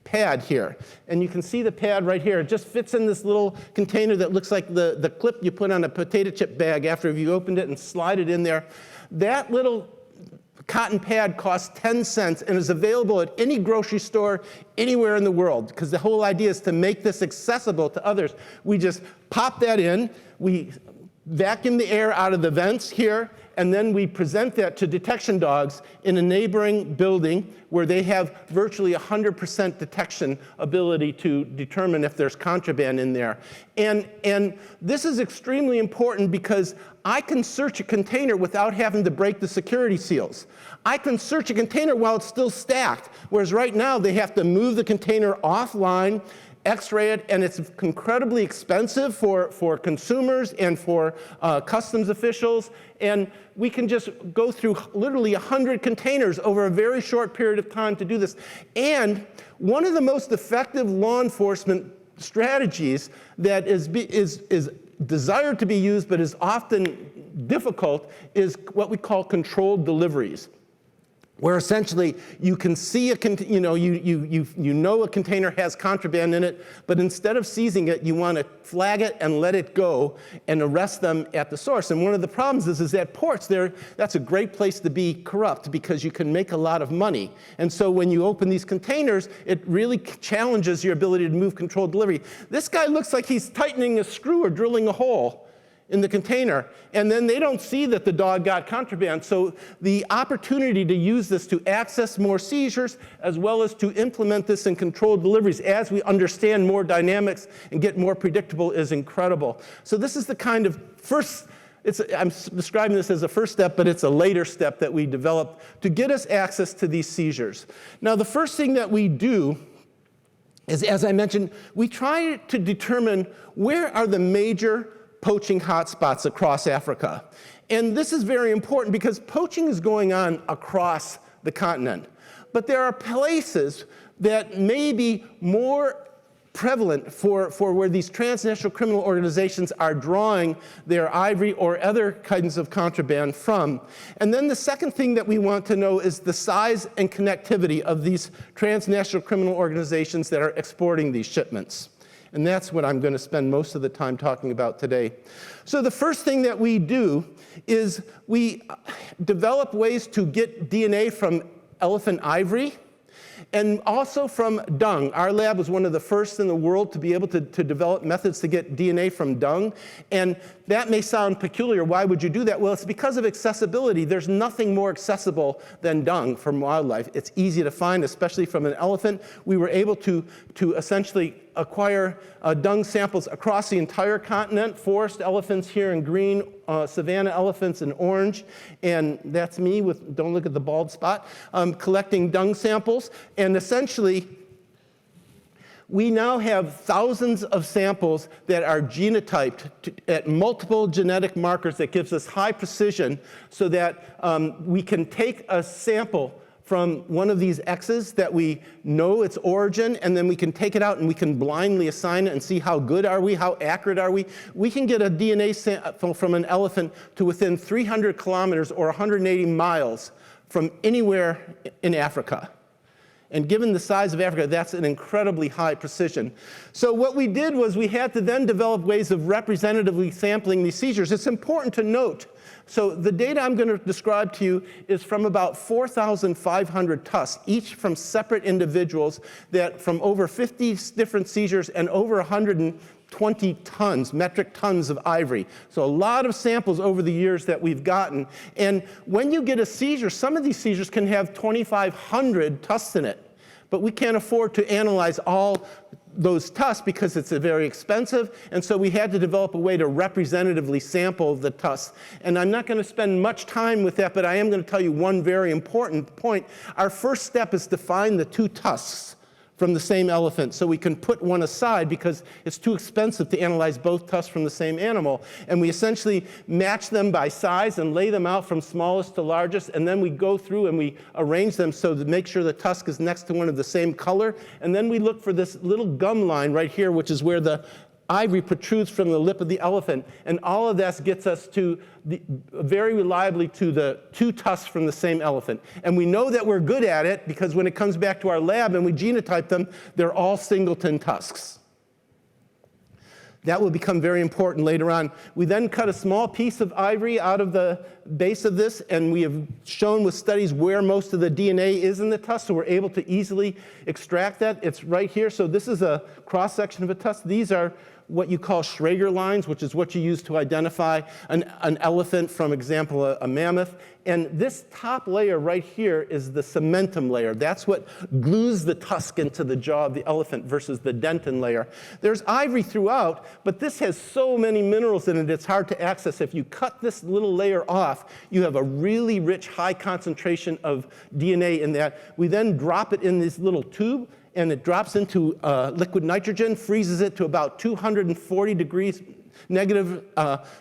pad here. And you can see the pad right here. It just fits in this little container that looks like the clip you put on a potato chip bag after you opened it and slide it in there. That little cotton pad costs 10 cents and is available at any grocery store anywhere in the world, because the whole idea is to make this accessible to others. We just pop that in, we vacuum the air out of the vents here, and then we present that to detection dogs in a neighboring building where they have virtually 100% detection ability to determine if there's contraband in there. And this is extremely important because I can search a container without having to break the security seals. I can search a container while it's still stacked, whereas right now they have to move the container offline, X-ray it, and it's incredibly expensive for consumers and for customs officials. And we can just go through literally 100 containers over a very short period of time to do this. And one of the most effective law enforcement strategies that is desired to be used but is often difficult is what we call controlled deliveries, where essentially you can see a a container has contraband in it, but instead of seizing it, you want to flag it and let it go and arrest them at the source. And one of the problems is at ports, that's a great place to be corrupt because you can make a lot of money. And so when you open these containers, it really challenges your ability to move controlled delivery. This guy looks like he's tightening a screw or drilling a hole in the container, and then they don't see that the dog got contraband. So the opportunity to use this to access more seizures, as well as to implement this in controlled deliveries as we understand more dynamics and get more predictable, is incredible. So this is the kind of first, I'm describing this as a first step, but it's a later step that we developed to get us access to these seizures. Now, the first thing that we do is, as I mentioned, we try to determine where are the major poaching hotspots across Africa. And this is very important because poaching is going on across the continent. But there are places that may be more prevalent for where these transnational criminal organizations are drawing their ivory or other kinds of contraband from. And then the second thing that we want to know is the size and connectivity of these transnational criminal organizations that are exporting these shipments. And that's what I'm going to spend most of the time talking about today. So the first thing that we do is we develop ways to get DNA from elephant ivory and also from dung. Our lab was one of the first in the world to be able to develop methods to get DNA from dung. And that may sound peculiar. Why would you do that? Well, it's because of accessibility. There's nothing more accessible than dung from wildlife. It's easy to find, especially from an elephant. We were able to essentially acquire dung samples across the entire continent, forest elephants here in green, savanna elephants in orange, and that's me with, don't look at the bald spot, collecting dung samples. And essentially, we now have thousands of samples that are genotyped at multiple genetic markers that gives us high precision so that we can take a sample from one of these X's that we know its origin, and then we can take it out and we can blindly assign it and see how good are we, how accurate are we. We can get a DNA sample from an elephant to within 300 kilometers or 180 miles from anywhere in Africa. And given the size of Africa, that's an incredibly high precision. So what we did was we had to then develop ways of representatively sampling these seizures. It's important to note, so the data I'm going to describe to you is from about 4,500 tusks, each from separate individuals that from over 50 different seizures and over 120 tons, metric tons of ivory. So a lot of samples over the years that we've gotten. And when you get a seizure, some of these seizures can have 2,500 tusks in it. But we can't afford to analyze all those tusks because it's very expensive, and so we had to develop a way to representatively sample the tusks. And I'm not going to spend much time with that, but I am going to tell you one very important point. Our first step is to find the two tusks from the same elephant so we can put one aside because it's too expensive to analyze both tusks from the same animal. And we essentially match them by size and lay them out from smallest to largest, and then we go through and we arrange them so to make sure the tusk is next to one of the same color. And then we look for this little gum line right here, which is where the ivory protrudes from the lip of the elephant. And all of that gets us to very reliably to the two tusks from the same elephant. And we know that we're good at it because when it comes back to our lab and we genotype them, they're all singleton tusks. That will become very important later on. We then cut a small piece of ivory out of the base of this, and we have shown with studies where most of the DNA is in the tusk, so we're able to easily extract that. It's right here. So this is a cross-section of a tusk. These are what you call Schrager lines, which is what you use to identify an elephant from, example, a mammoth. And this top layer right here is the cementum layer. That's what glues the tusk into the jaw of the elephant versus the dentin layer. There's ivory throughout, but this has so many minerals in it, it's hard to access. If you cut this little layer off, you have a really rich, high concentration of DNA in that. We then drop it in this little tube, and it drops into liquid nitrogen, freezes it to about 240 degrees negative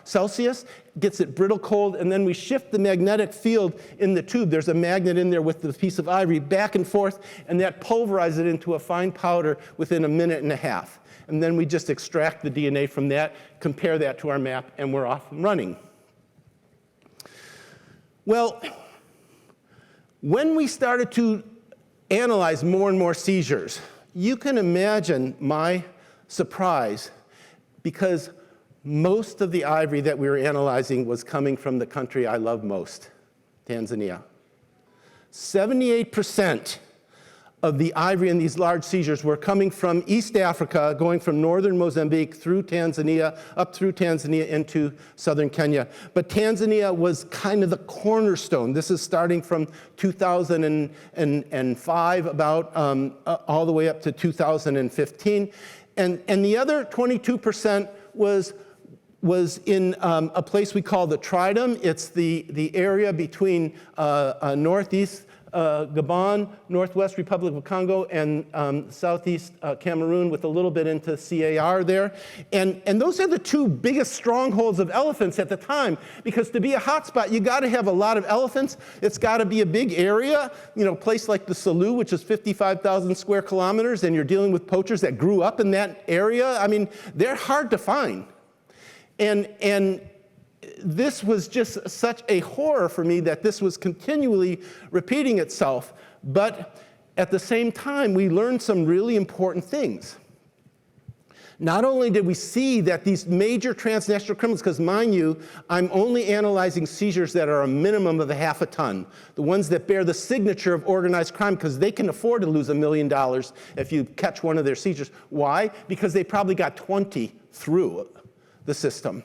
Celsius, gets it brittle cold, and then we shift the magnetic field in the tube. There's a magnet in there with the piece of ivory back and forth, and that pulverizes it into a fine powder within a minute and a half. And then we just extract the DNA from that, compare that to our map, and we're off and running. Well, when we started to analyze more and more seizures, you can imagine my surprise because most of the ivory that we were analyzing was coming from the country I love most, Tanzania. 78% of the ivory in these large seizures were coming from East Africa, going from northern Mozambique through Tanzania, up through Tanzania into southern Kenya. But Tanzania was kind of the cornerstone. This is starting from 2005 about all the way up to 2015. And the other 22% was in a place we call the Tridom. It's the area between northeast Gabon, Northwest Republic of Congo, and Southeast Cameroon with a little bit into CAR there. And those are the two biggest strongholds of elephants at the time, because to be a hotspot, you got to have a lot of elephants. It's got to be a big area, a place like the Salou, which is 55,000 square kilometers, and you're dealing with poachers that grew up in that area. I mean, they're hard to find. And this was just such a horror for me that this was continually repeating itself. But at the same time, we learned some really important things. Not only did we see that these major transnational criminals, because mind you, I'm only analyzing seizures that are a minimum of half a ton, the ones that bear the signature of organized crime, because they can afford to lose $1 million if you catch one of their seizures. Why? Because they probably got 20 through the system.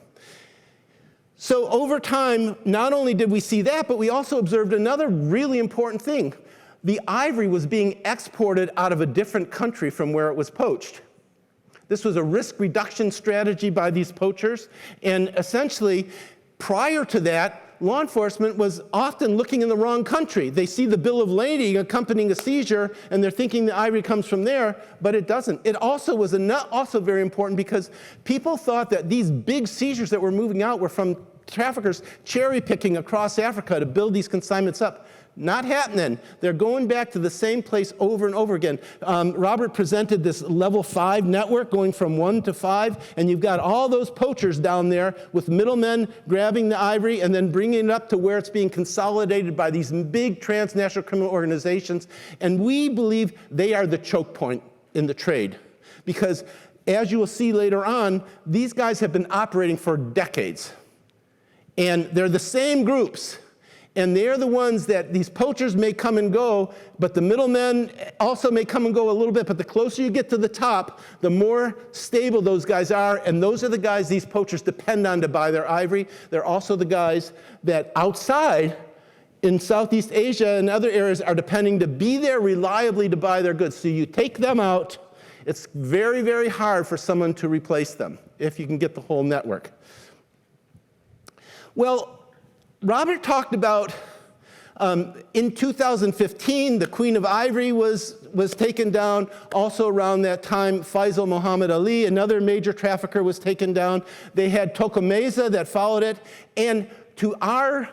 So over time, not only did we see that, but we also observed another really important thing. The ivory was being exported out of a different country from where it was poached. This was a risk reduction strategy by these poachers, and essentially, prior to that, law enforcement was often looking in the wrong country. They see the bill of lading accompanying a seizure, and they're thinking the ivory comes from there, but it doesn't. It also was also very important because people thought that these big seizures that were moving out were from traffickers cherry-picking across Africa to build these consignments up. Not happening. They're going back to the same place over and over again. Robert presented this level 5 network going from 1 to 5, and you've got all those poachers down there with middlemen grabbing the ivory and then bringing it up to where it's being consolidated by these big transnational criminal organizations. And we believe they are the choke point in the trade. Because as you will see later on, these guys have been operating for decades. And they're the same groups. And they're the ones that these poachers may come and go, but the middlemen also may come and go a little bit, but the closer you get to the top, the more stable those guys are, and those are the guys these poachers depend on to buy their ivory. They're also the guys that outside in Southeast Asia and other areas are depending to be there reliably to buy their goods. So you take them out, it's very, very hard for someone to replace them if you can get the whole network. Well, Robert talked about in 2015, the Queen of Ivory was taken down. Also around that time, Faisal Muhammad Ali, another major trafficker, was taken down. They had Tokomeza that followed it. And to our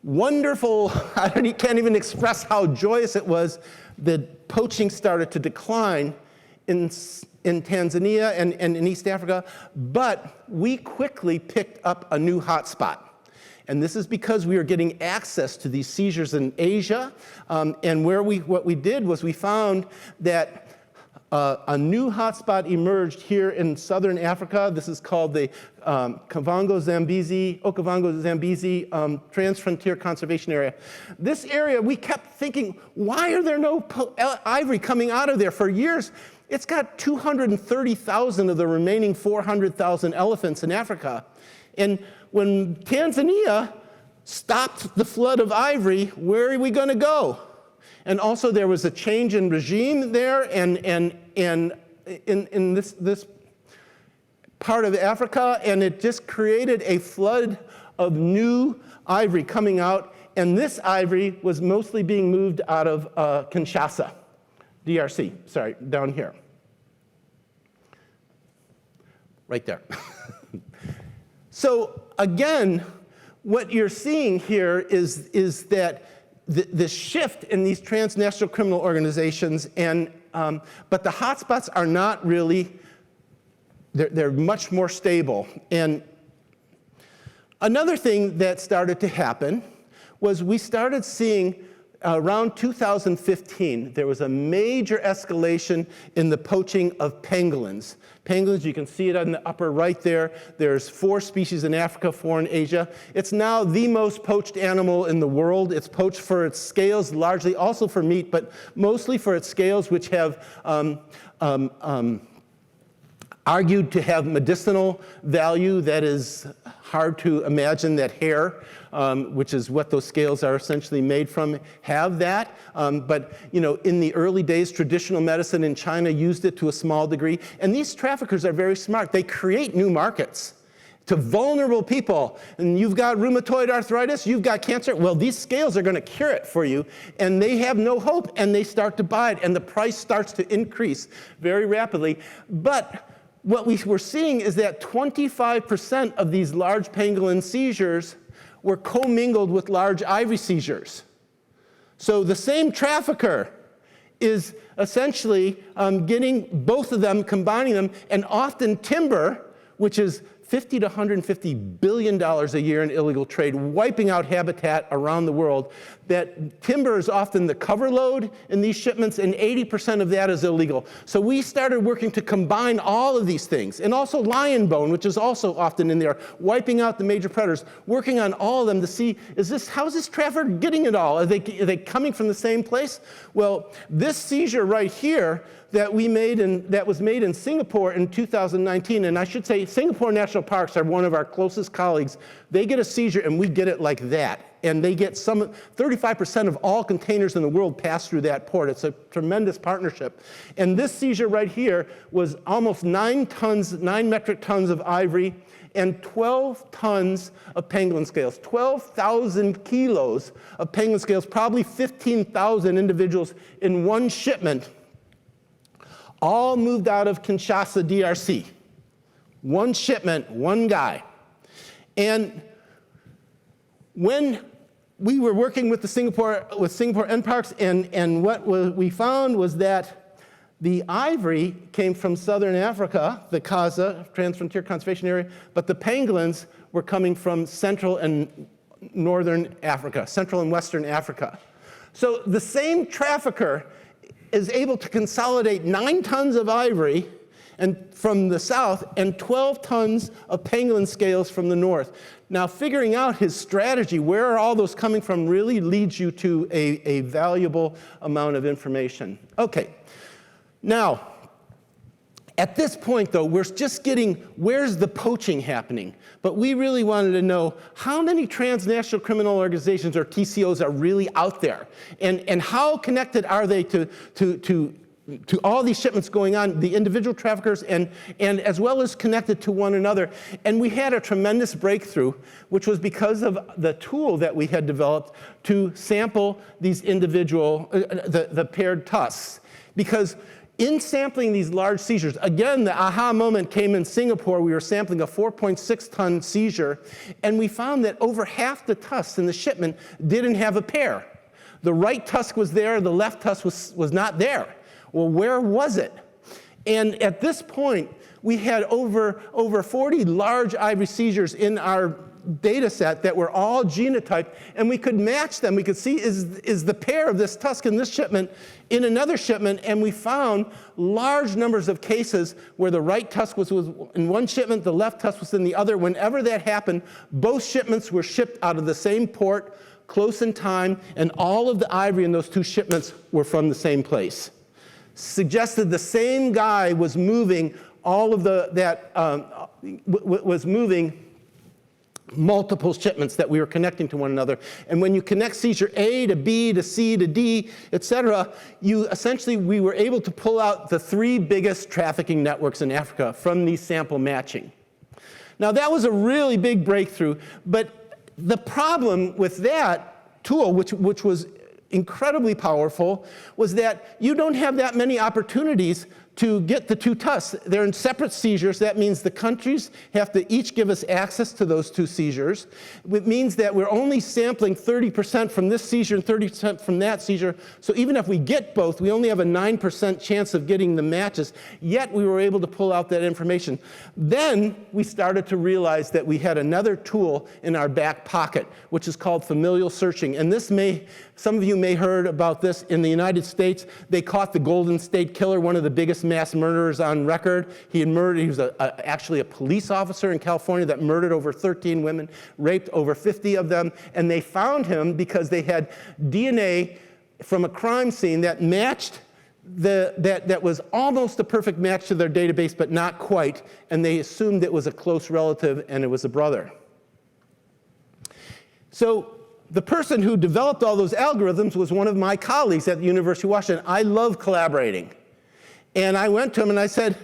wonderful, I can't even express how joyous it was, that poaching started to decline in Tanzania and in East Africa. But we quickly picked up a new hotspot. And this is because we were getting access to these seizures in Asia. And what we did was we found that a new hotspot emerged here in southern Africa. This is called the Okavango-Zambezi Transfrontier Conservation Area. This area, we kept thinking, why are there no ivory coming out of there? For years, it's got 230,000 of the remaining 400,000 elephants in Africa. And when Tanzania stopped the flood of ivory, where are we going to go? And also there was a change in regime there, and in this part of Africa, and it just created a flood of new ivory coming out. And this ivory was mostly being moved out of Kinshasa, DRC, sorry, down here. Right there. So again, what you're seeing here is that the shift in these transnational criminal organizations, but the hotspots are not really, they're much more stable. And another thing that started to happen was we started seeing around 2015, there was a major escalation in the poaching of pangolins. Pangolins, you can see it on the upper right there. There's 4 species in Africa, 4 in Asia. It's now the most poached animal in the world. It's poached for its scales, largely also for meat, but mostly for its scales, which have argued to have medicinal value. That is hard to imagine that hair, which is what those scales are essentially made from, have that. But in the early days, traditional medicine in China used it to a small degree. And these traffickers are very smart. They create new markets to vulnerable people. And you've got rheumatoid arthritis, you've got cancer. Well, these scales are going to cure it for you. And they have no hope, and they start to buy it. And the price starts to increase very rapidly. But what we were seeing is that 25% of these large pangolin seizures were commingled with large ivory seizures. So the same trafficker is essentially getting both of them, combining them, and often timber, which is $50 to $150 billion a year in illegal trade, wiping out habitat around the world. That timber is often the cover load in these shipments, and 80% of that is illegal. So we started working to combine all of these things, and also lion bone, which is also often in there, wiping out the major predators, working on all of them to see, how is this trafficker getting it all? Are they coming from the same place? Well, this seizure right here that was made in Singapore in 2019, and I should say Singapore National Parks are one of our closest colleagues. They get a seizure and we get it like that. And they get 35% of all containers in the world pass through that port. It's a tremendous partnership. And this seizure right here was almost 9 metric tons of ivory and 12 tons of pangolin scales, 12,000 kilos of pangolin scales, probably 15,000 individuals in one shipment, all moved out of Kinshasa, DRC. One shipment, one guy. And when we were working with Singapore NParks, and what we found was that the ivory came from southern Africa, the Kaza, Transfrontier Conservation Area, but the pangolins were coming from central and northern Africa, central and western Africa. So the same trafficker is able to consolidate 9 tons of ivory and from the south and 12 tons of pangolin scales from the north. Now, figuring out his strategy, where are all those coming from, really leads you to a valuable amount of information. Okay, now, at this point, though, we're just getting, where's the poaching happening? But we really wanted to know how many transnational criminal organizations, or TCOs, are really out there, and how connected are they to all these shipments going on, the individual traffickers, and as well as connected to one another. And we had a tremendous breakthrough, which was because of the tool that we had developed to sample these individual, the paired tusks. Because in sampling these large seizures, again, the aha moment came in Singapore. We were sampling a 4.6-ton seizure, and we found that over half the tusks in the shipment didn't have a pair. The right tusk was there, the left tusk was not there. Well, where was it? And at this point, we had over 40 large ivory seizures in our data set that were all genotyped, and we could match them. We could see, is the pair of this tusk in this shipment in another shipment, and we found large numbers of cases where the right tusk was in one shipment, the left tusk was in the other. Whenever that happened, both shipments were shipped out of the same port, close in time, and all of the ivory in those 2 shipments were from the same place. Suggested the same guy was moving all of was moving multiple shipments that we were connecting to one another. And when you connect seizure A to B to C to D, et cetera, we were able to pull out the 3 biggest trafficking networks in Africa from these sample matching. Now, that was a really big breakthrough, but the problem with that tool, which was incredibly powerful, was that you don't have that many opportunities to get the 2 tusks. They're in separate seizures. That means the countries have to each give us access to those 2 seizures. It means that we're only sampling 30% from this seizure and 30% from that seizure. So even if we get both, we only have a 9% chance of getting the matches. Yet we were able to pull out that information. Then we started to realize that we had another tool in our back pocket, which is called familial searching. And some of you may have heard about this in the United States. They caught the Golden State Killer, one of the biggest mass murderers on record. He was actually a police officer in California that murdered over 13 women, raped over 50 of them, and they found him because they had DNA from a crime scene that matched that was almost a perfect match to their database, but not quite, and they assumed it was a close relative and it was a brother. So the person who developed all those algorithms was one of my colleagues at the University of Washington. I love collaborating. And I went to him and I said,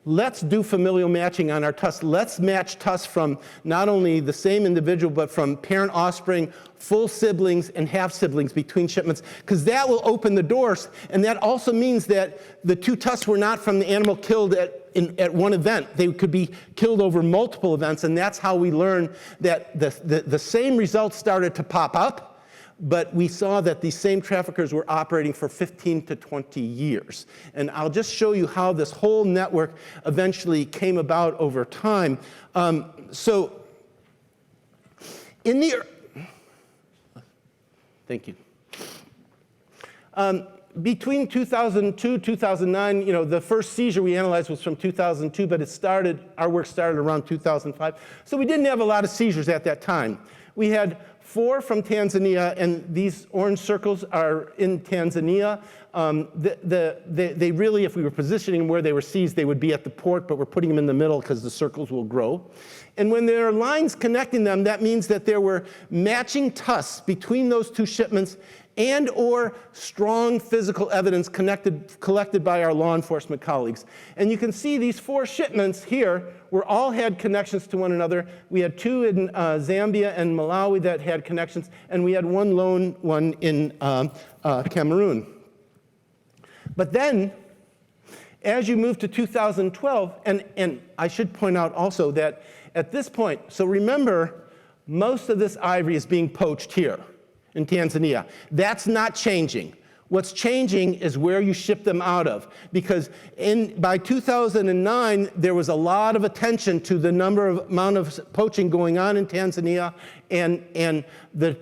let's do familial matching on our tusks. Let's match tusks from not only the same individual, but from parent offspring, full siblings, and half siblings between shipments, because that will open the doors. And that also means that the 2 tusks were not from the animal killed at one event. They could be killed over multiple events, and that's how we learned that the same results started to pop up. But we saw that these same traffickers were operating for 15 to 20 years. And I'll just show you how this whole network eventually came about over time. Thank you. Between 2002, 2009, the first seizure we analyzed was from 2002, but our work started around 2005. So we didn't have a lot of seizures at that time. We had 4 from Tanzania, and these orange circles are in Tanzania. They really, if we were positioning them where they were seized, they would be at the port, but we're putting them in the middle because the circles will grow. And when there are lines connecting them, that means that there were matching tusks between those 2 shipments and or strong physical evidence collected by our law enforcement colleagues. And you can see these 4 shipments here all had connections to one another. We had 2 in Zambia and Malawi that had connections, and we had 1 lone one in Cameroon. But then, as you move to 2012, and I should point out also that at this point, so remember, most of this ivory is being poached here. in Tanzania. That's not changing. What's changing is where you ship them out of, because by 2009, there was a lot of attention to the amount of poaching going on in Tanzania, and the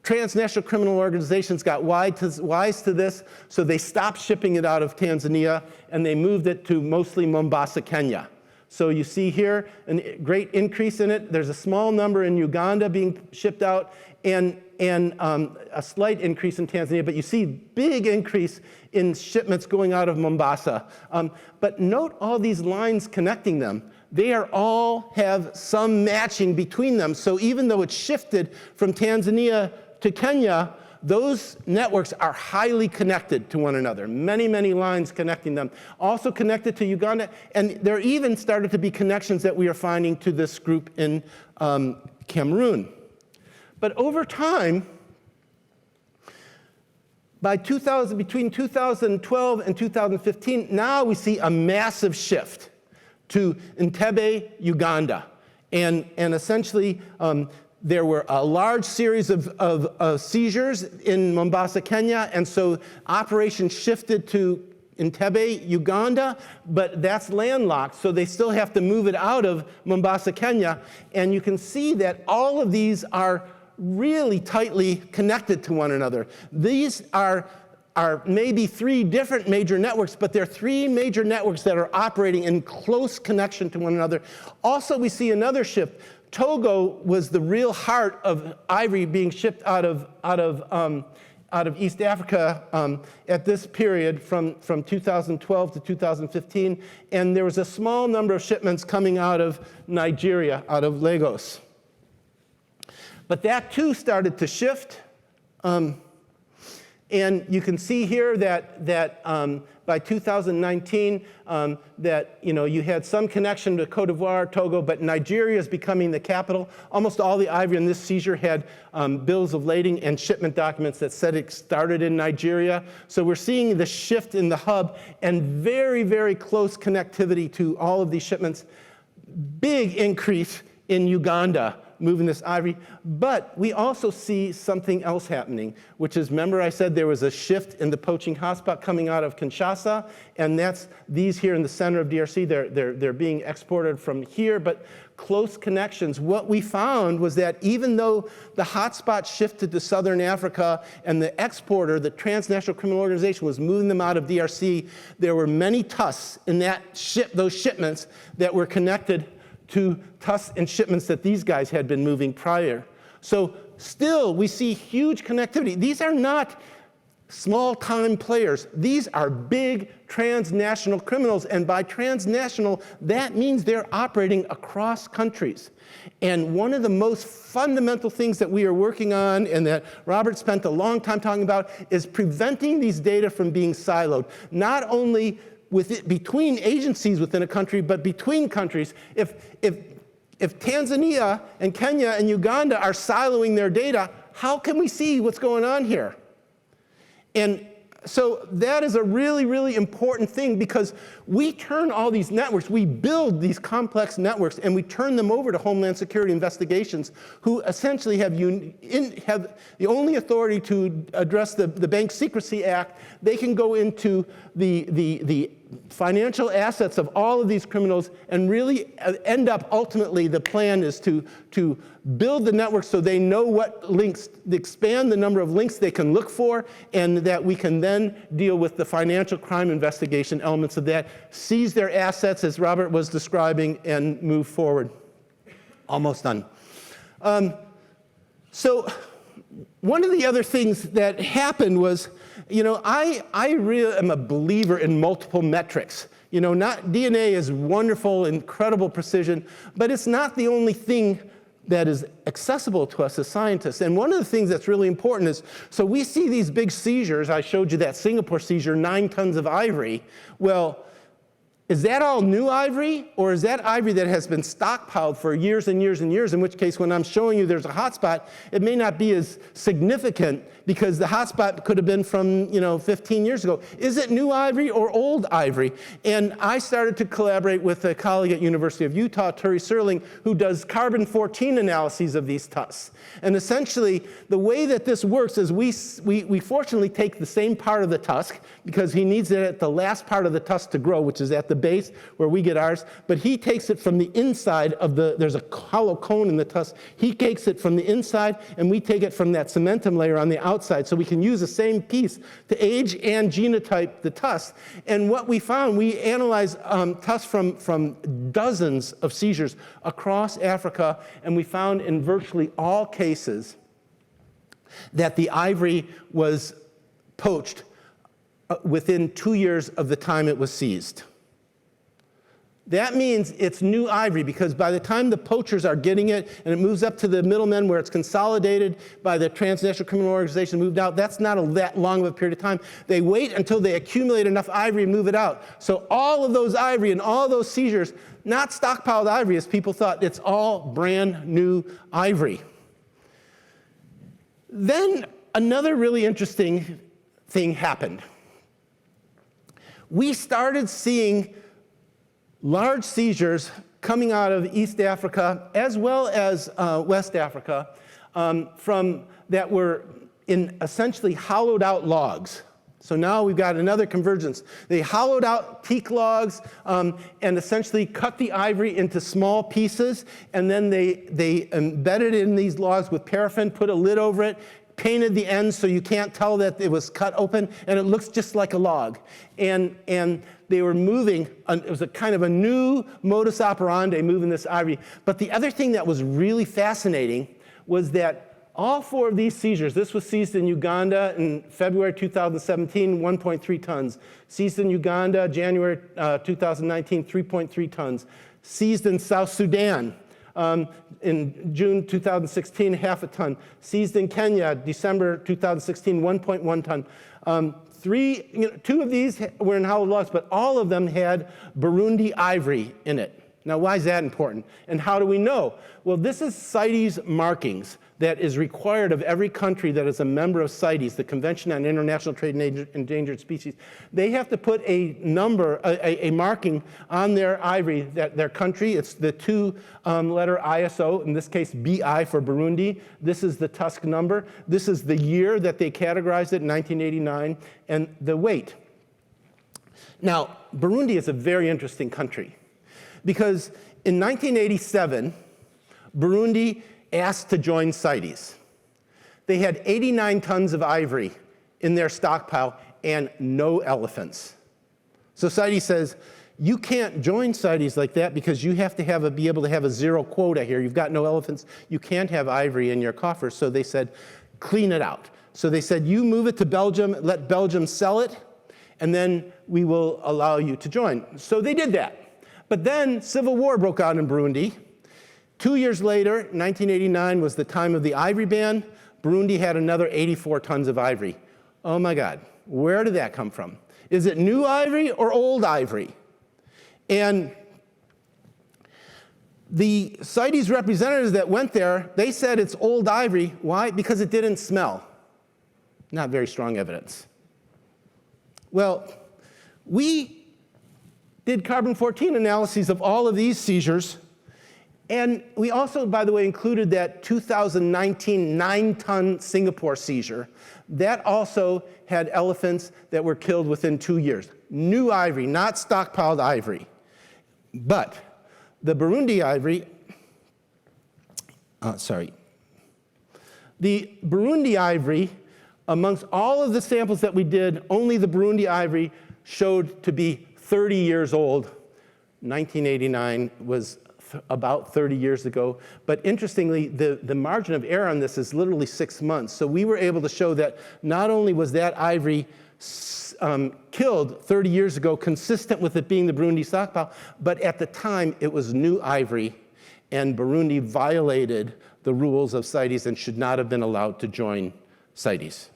transnational criminal organizations got wise to this, so they stopped shipping it out of Tanzania, and they moved it to mostly Mombasa, Kenya. So you see here a great increase in it. There's a small number in Uganda being shipped out, and a slight increase in Tanzania, but you see big increase in shipments going out of Mombasa. But note all these lines connecting them. They all have some matching between them. So even though it's shifted from Tanzania to Kenya, those networks are highly connected to one another. Many, many lines connecting them. Also connected to Uganda, and there even started to be connections that we are finding to this group in Cameroon. But over time, between 2012 and 2015, now we see a massive shift to Entebbe, Uganda. And essentially, there were a large series of seizures in Mombasa, Kenya, and so operations shifted to Entebbe, Uganda, but that's landlocked, so they still have to move it out of Mombasa, Kenya. And you can see that all of these are really tightly connected to one another. These are maybe three different major networks, but they're three major networks that are operating in close connection to one another. Also, we see another shift. Togo was the real heart of ivory being shipped out of East Africa at this period from 2012 to 2015, and there was a small number of shipments coming out of Nigeria, out of Lagos. But that too started to shift. And you can see here that by 2019, that you had some connection to Cote d'Ivoire, Togo, but Nigeria is becoming the capital. Almost all the ivory in this seizure had bills of lading and shipment documents that said it started in Nigeria. So we're seeing the shift in the hub and very, very close connectivity to all of these shipments. Big increase in Uganda, moving this ivory, but we also see something else happening, which is, remember I said there was a shift in the poaching hotspot coming out of Kinshasa, and that's these here in the center of DRC, they're being exported from here, but close connections. What we found was that even though the hotspot shifted to Southern Africa and the exporter, the transnational criminal organization, was moving them out of DRC, there were many tusks in those shipments that were connected to tusks and shipments that these guys had been moving prior. So still, we see huge connectivity. These are not small-time players. These are big transnational criminals, and by transnational, that means they're operating across countries. And one of the most fundamental things that we are working on, and that Robert spent a long time talking about, is preventing these data from being siloed. Not only between agencies within a country, but between countries. If Tanzania and Kenya and Uganda are siloing their data, how can we see what's going on here? And so that is a really, really important thing, because we turn all these networks, we build these complex networks, and we turn them over to Homeland Security investigations, who essentially have the only authority to address the Bank Secrecy Act. They can go into the financial assets of all of these criminals and really end up, ultimately, the plan is to build the network so they know what links, expand the number of links they can look for, and that we can then deal with the financial crime investigation elements of that, seize their assets, as Robert was describing, and move forward. Almost done. So one of the other things that happened was, I really am a believer in multiple metrics. Not DNA is wonderful, incredible precision, but it's not the only thing that is accessible to us as scientists. And one of the things that's really important is, so we see these big seizures. I showed you that Singapore seizure, 9 tons of ivory. Well, is that all new ivory, or is that ivory that has been stockpiled for years and years and years, in which case when I'm showing you there's a hotspot, it may not be as significant because the hotspot could have been from 15 years ago. Is it new ivory or old ivory? And I started to collaborate with a colleague at University of Utah, Turi Serling, who does carbon-14 analyses of these tusks. And essentially, the way that this works is we fortunately take the same part of the tusk, because he needs it at the last part of the tusk to grow, which is at the base where we get ours, but he takes it from the inside of there's a hollow cone in the tusk. He takes it from the inside, and we take it from that cementum layer on the outside, so we can use the same piece to age and genotype the tusk. And what we found, we analyzed tusks from dozens of seizures across Africa, and we found in virtually all cases that the ivory was poached within 2 years of the time it was seized. That means it's new ivory, because by the time the poachers are getting it and it moves up to the middlemen where it's consolidated by the transnational criminal organization, moved out, that's not that long of a period of time. They wait until they accumulate enough ivory and move it out. So all of those ivory and all those seizures, not stockpiled ivory as people thought, it's all brand new ivory. Then another really interesting thing happened. We started seeing large seizures coming out of East Africa as well as West Africa that were in essentially hollowed out logs. So now we've got another convergence. They hollowed out teak logs and essentially cut the ivory into small pieces, and then they embedded it in these logs with paraffin, put a lid over it, painted the ends so you can't tell that it was cut open, and it looks just like a log. And they were moving, it was a kind of a new modus operandi, moving this ivory. But the other thing that was really fascinating was that all 4 of these seizures, this was seized in Uganda in February 2017, 1.3 tons. Seized in Uganda, January 2019, 3.3 tons. Seized in South Sudan, in June 2016, half a ton. Seized in Kenya, December 2016, 1.1 ton. 2 of these were in hollow logs, but all of them had Burundi ivory in it. Now, why is that important? And how do we know? Well, this is CITES markings that is required of every country that is a member of CITES, the Convention on International Trade in Endangered Species. They have to put a number, a marking on their ivory, their country. It's the 2-letter ISO, in this case BI for Burundi. This is the tusk number. This is the year that they categorized it, 1989, and the weight. Now, Burundi is a very interesting country, because in 1987, Burundi asked to join CITES. They had 89 tons of ivory in their stockpile and no elephants. So CITES says, you can't join CITES like that because you have to be able to have a 0 quota here. You've got no elephants. You can't have ivory in your coffers. So they said, clean it out. So they said, you move it to Belgium, let Belgium sell it, and then we will allow you to join. So they did that. But then civil war broke out in Burundi. 2 years later, 1989 was the time of the ivory ban. Burundi had another 84 tons of ivory. Oh my God, where did that come from? Is it new ivory or old ivory? And the CITES representatives that went there, they said it's old ivory. Why? Because it didn't smell. Not very strong evidence. Well, we did carbon-14 analyses of all of these seizures. And we also, by the way, included that 2019 9-ton Singapore seizure. That also had elephants that were killed within 2 years. New ivory, not stockpiled ivory. But the Burundi ivory, the Burundi ivory, amongst all of the samples that we did, only the Burundi ivory showed to be 30 years old. 1989 was about 30 years ago. But interestingly, the margin of error on this is literally 6 months. So we were able to show that not only was that ivory killed 30 years ago, consistent with it being the Burundi stockpile, but at the time it was new ivory, and Burundi violated the rules of CITES and should not have been allowed to join CITES.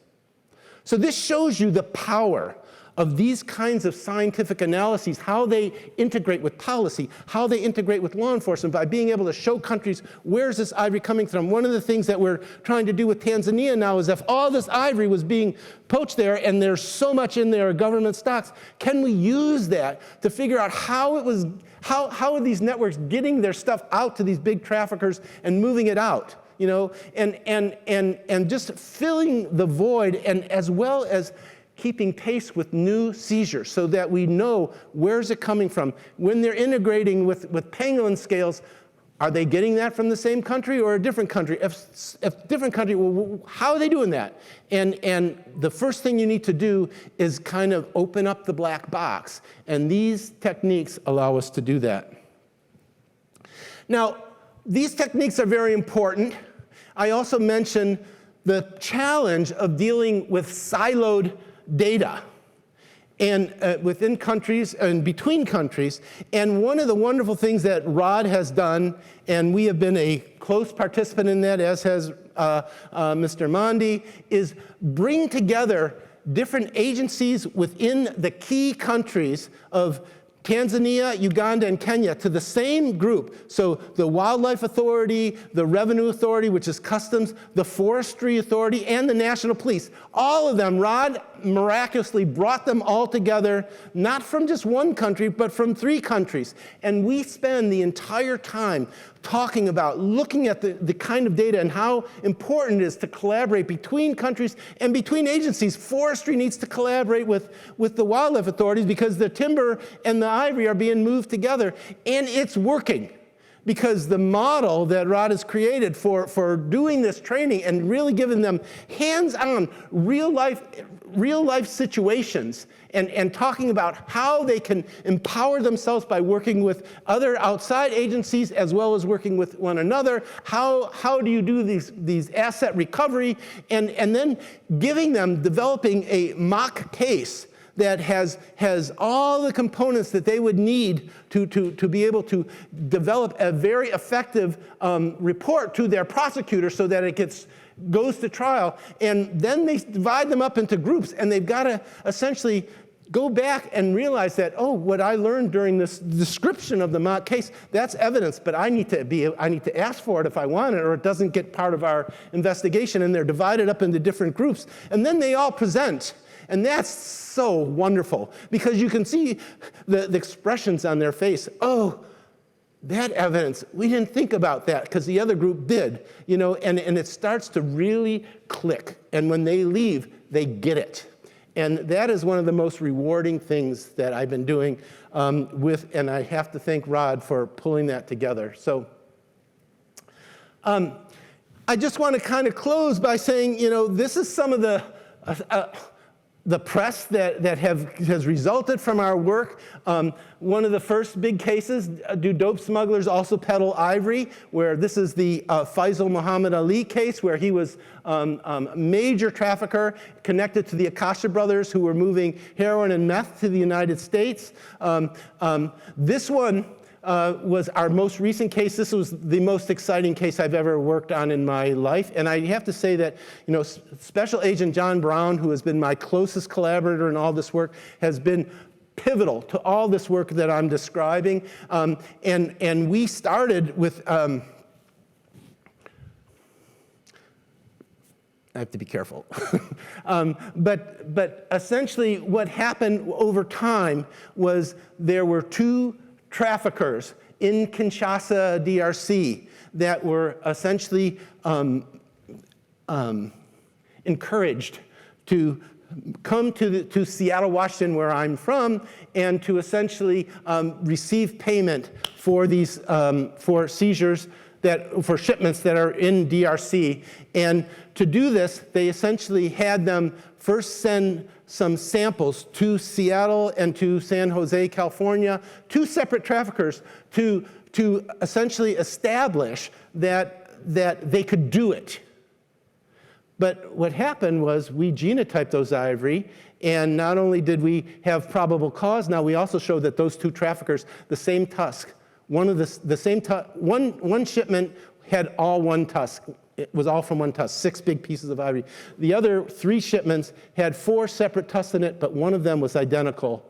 So this shows you the power of these kinds of scientific analyses, how they integrate with policy, how they integrate with law enforcement, by being able to show countries, where's this ivory coming from? One of the things that we're trying to do with Tanzania now is, if all this ivory was being poached there and there's so much in there government stocks, can we use that to figure out how are these networks getting their stuff out to these big traffickers and moving it out? You know, and just filling the void, and as well as keeping pace with new seizures so that we know where's it coming from. When they're integrating with pangolin scales, are they getting that from the same country or a different country? If different country, well, how are they doing that? And the first thing you need to do is kind of open up the black box. And these techniques allow us to do that. Now, these techniques are very important. I also mentioned the challenge of dealing with siloed data and within countries and between countries. And one of the wonderful things that Rod has done, and we have been a close participant in that, as has Mr. Mande, is bring together different agencies within the key countries of Tanzania, Uganda, and Kenya to the same group. So the Wildlife Authority, the Revenue Authority, which is Customs, the Forestry Authority, and the National Police. All of them, Rod miraculously brought them all together, not from just one country, but from 3 countries. And we spend the entire time talking about, looking at the kind of data and how important it is to collaborate between countries and between agencies. Forestry needs to collaborate with the wildlife authorities because the timber and the ivory are being moved together, and it's working. Because the model that Rod has created for doing this training and really giving them hands-on, real-life situations and talking about how they can empower themselves by working with other outside agencies as well as working with one another. How do you do these asset recovery? And then developing a mock case that has all the components that they would need to be able to develop a very effective report to their prosecutor so that it goes to trial. And then they divide them up into groups, and they've got to essentially go back and realize that, oh, what I learned during this description of the mock case, that's evidence, but I need to ask for it if I want it, or it doesn't get part of our investigation. And they're divided up into different groups. And then they all present. And that's so wonderful because you can see the expressions on their face. Oh, that evidence, we didn't think about that because the other group did, you know, and it starts to really click. And when they leave, they get it. And that is one of the most rewarding things that I've been doing and I have to thank Rod for pulling that together. So I just want to kind of close by saying, you know, this is some of the press that has resulted from our work. One of the first big cases, do dope smugglers also peddle ivory? Where this is the Faisal Muhammad Ali case, where he was a major trafficker connected to the Akasha brothers who were moving heroin and meth to the United States. This one was our most recent case. This was the most exciting case I've ever worked on in my life. And I have to say that, you know, Special Agent John Brown, who has been my closest collaborator in all this work, has been pivotal to all this work that I'm describing. And we started with, I have to be careful. But essentially what happened over time was there were 2 traffickers in Kinshasa, DRC, that were essentially encouraged to come to Seattle, Washington, where I'm from, and to essentially receive payment for these for seizures for shipments that are in DRC. And to do this, they essentially had them first send some samples to Seattle and to San Jose, California, 2 separate traffickers to essentially establish that they could do it. But what happened was we genotyped those ivory, and not only did we have probable cause, now we also showed that those 2 traffickers, the same tusk, one shipment had all one tusk It was all from one tusk, 6 big pieces of ivory. The other 3 shipments had 4 separate tusks in it, but one of them was identical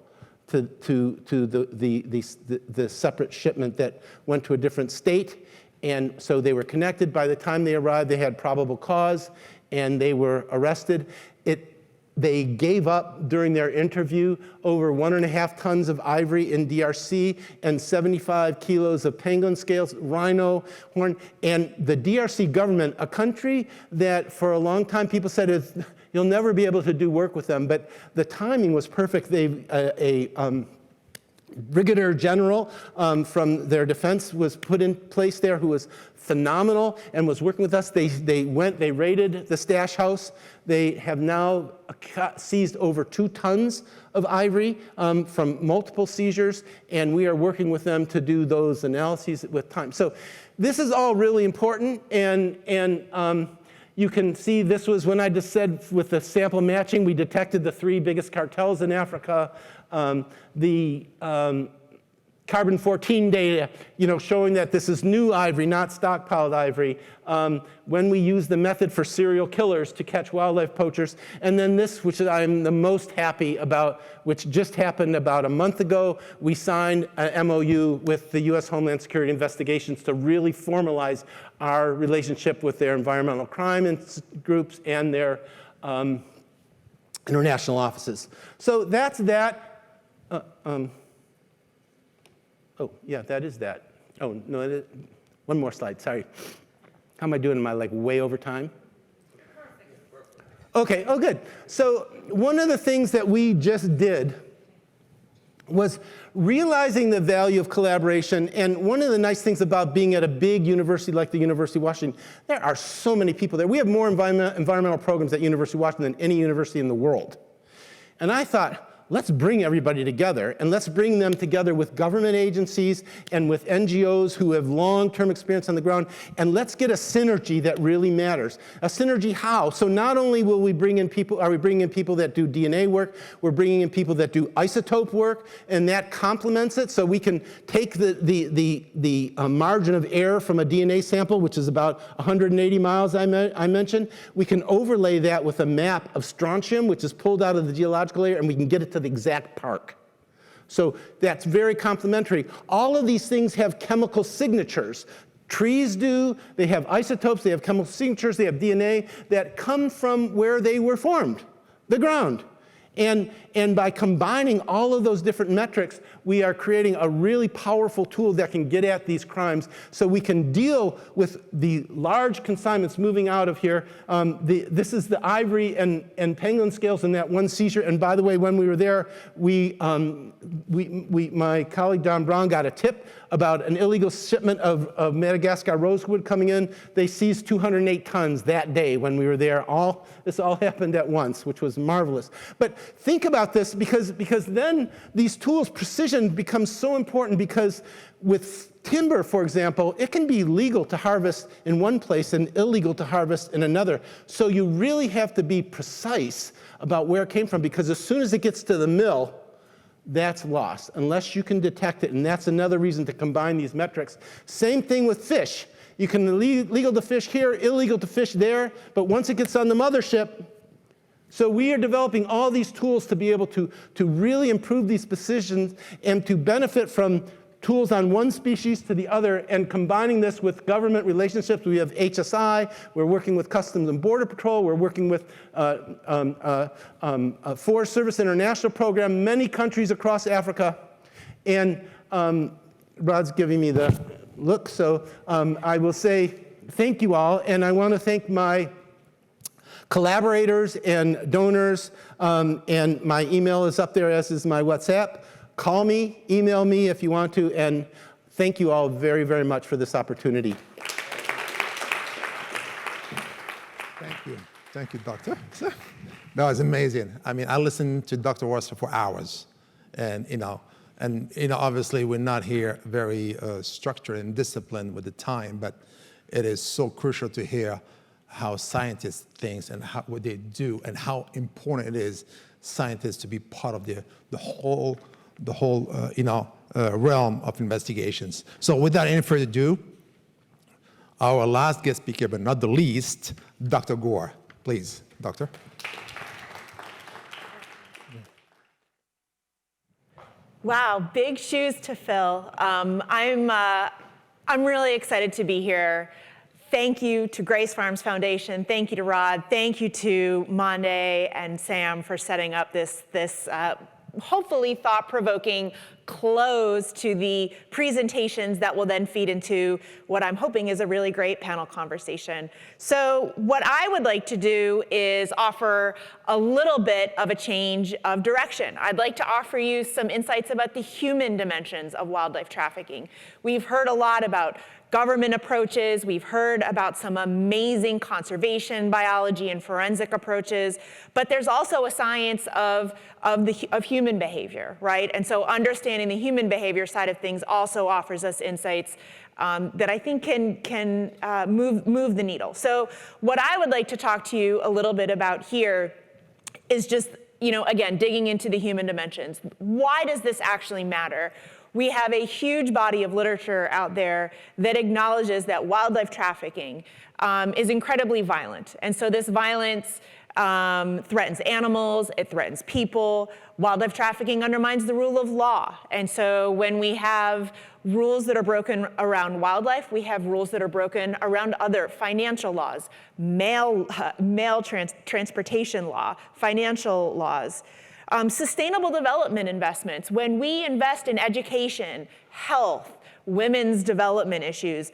to the separate shipment that went to a different state. And so they were connected. By the time they arrived, they had probable cause, and they were arrested. They gave up during their interview over 1.5 tons of ivory in DRC and 75 kilos of penguin scales, rhino horn. And the DRC government, a country that for a long time people said, you'll never be able to do work with them, but the timing was perfect. Brigadier General from their defense was put in place there, who was phenomenal and was working with us. They raided the stash house. They have now seized over 2 tons of ivory from multiple seizures, and we are working with them to do those analyses with time. So this is all really important, and you can see this was when I just said with the sample matching, we detected the 3 biggest cartels in Africa. The carbon-14 data, showing that this is new ivory, not stockpiled ivory. When we use the method for serial killers to catch wildlife poachers. And then this, which I'm the most happy about, which just happened about a month ago, we signed an MOU with the U.S. Homeland Security Investigations to really formalize our relationship with their environmental crime groups and their international offices. So that's that. Oh, yeah, that is that. Oh, no, one more slide, sorry. How am I doing? Am I like way over time? Okay, oh good. So one of the things that we just did was realizing the value of collaboration. And one of the nice things about being at a big university like the University of Washington, there are so many people there. We have more environmental programs at University of Washington than any university in the world. And I thought, let's bring everybody together, and let's bring them together with government agencies and with NGOs who have long-term experience on the ground, and let's get a synergy that really matters. A synergy how? So not only will we bring in people, are we bringing in people that do DNA work, we're bringing in people that do isotope work, and that complements it, so we can take the margin of error from a DNA sample, which is about 180 miles I mentioned. We can overlay that with a map of strontium, which is pulled out of the geological layer, and we can get it to the exact park. So that's very complementary. All of these things have chemical signatures. Trees do, they have isotopes, they have chemical signatures, they have DNA that come from where they were formed, the ground. And by combining all of those different metrics, we are creating a really powerful tool that can get at these crimes so we can deal with the large consignments moving out of here. This is the ivory and penguin scales in that one seizure. And by the way, when we were there, my colleague Don Brown got a tip about an illegal shipment of Madagascar rosewood coming in. They seized 208 tons that day when we were there. This all happened at once, which was marvelous. But think about this, because then these tools, precision becomes so important, because with timber, for example, it can be legal to harvest in one place and illegal to harvest in another. So you really have to be precise about where it came from, because as soon as it gets to the mill, that's lost, unless you can detect it. And that's another reason to combine these metrics. Same thing with fish. You can legal to fish here, illegal to fish there, but once it gets on the mothership, so we are developing all these tools to be able to really improve these precisions and to benefit from tools on one species to the other, and combining this with government relationships. We have HSI, we're working with Customs and Border Patrol, we're working with Forest Service International Program, many countries across Africa. And Rod's giving me the look, so I will say thank you all, and I want to thank my collaborators and donors, and my email is up there, as is my WhatsApp. Call me, email me if you want to, and thank you all very, very much for this opportunity. Thank you. Thank you, Doctor. That was amazing. I mean, I listened to Dr. Worcester for hours, and obviously we're not here very structured and disciplined with the time, but it is so crucial to hear how scientists think and what they do, and how important it is scientists to be part of the whole realm of investigations. So without any further ado, our last guest speaker, but not the least, Dr. Gore. Please, doctor. Wow, big shoes to fill. I'm really excited to be here. Thank you to Grace Farms Foundation. Thank you to Rod. Thank you to Mande and Sam for setting up this hopefully thought-provoking close to the presentations that will then feed into what I'm hoping is a really great panel conversation. So what I would like to do is offer a little bit of a change of direction. I'd like to offer you some insights about the human dimensions of wildlife trafficking. We've heard a lot about government approaches. We've heard about some amazing conservation biology and forensic approaches, but there's also a science of human behavior, right? And so understanding the human behavior side of things also offers us insights that I think can move the needle. So what I would like to talk to you a little bit about here is just, again, digging into the human dimensions. Why does this actually matter? We have a huge body of literature out there that acknowledges that wildlife trafficking is incredibly violent. And so this violence threatens animals, it threatens people. Wildlife trafficking undermines the rule of law. And so when we have rules that are broken around wildlife, we have rules that are broken around other financial laws, mail transportation law, financial laws. Sustainable development investments. When we invest in education, health, women's development issues,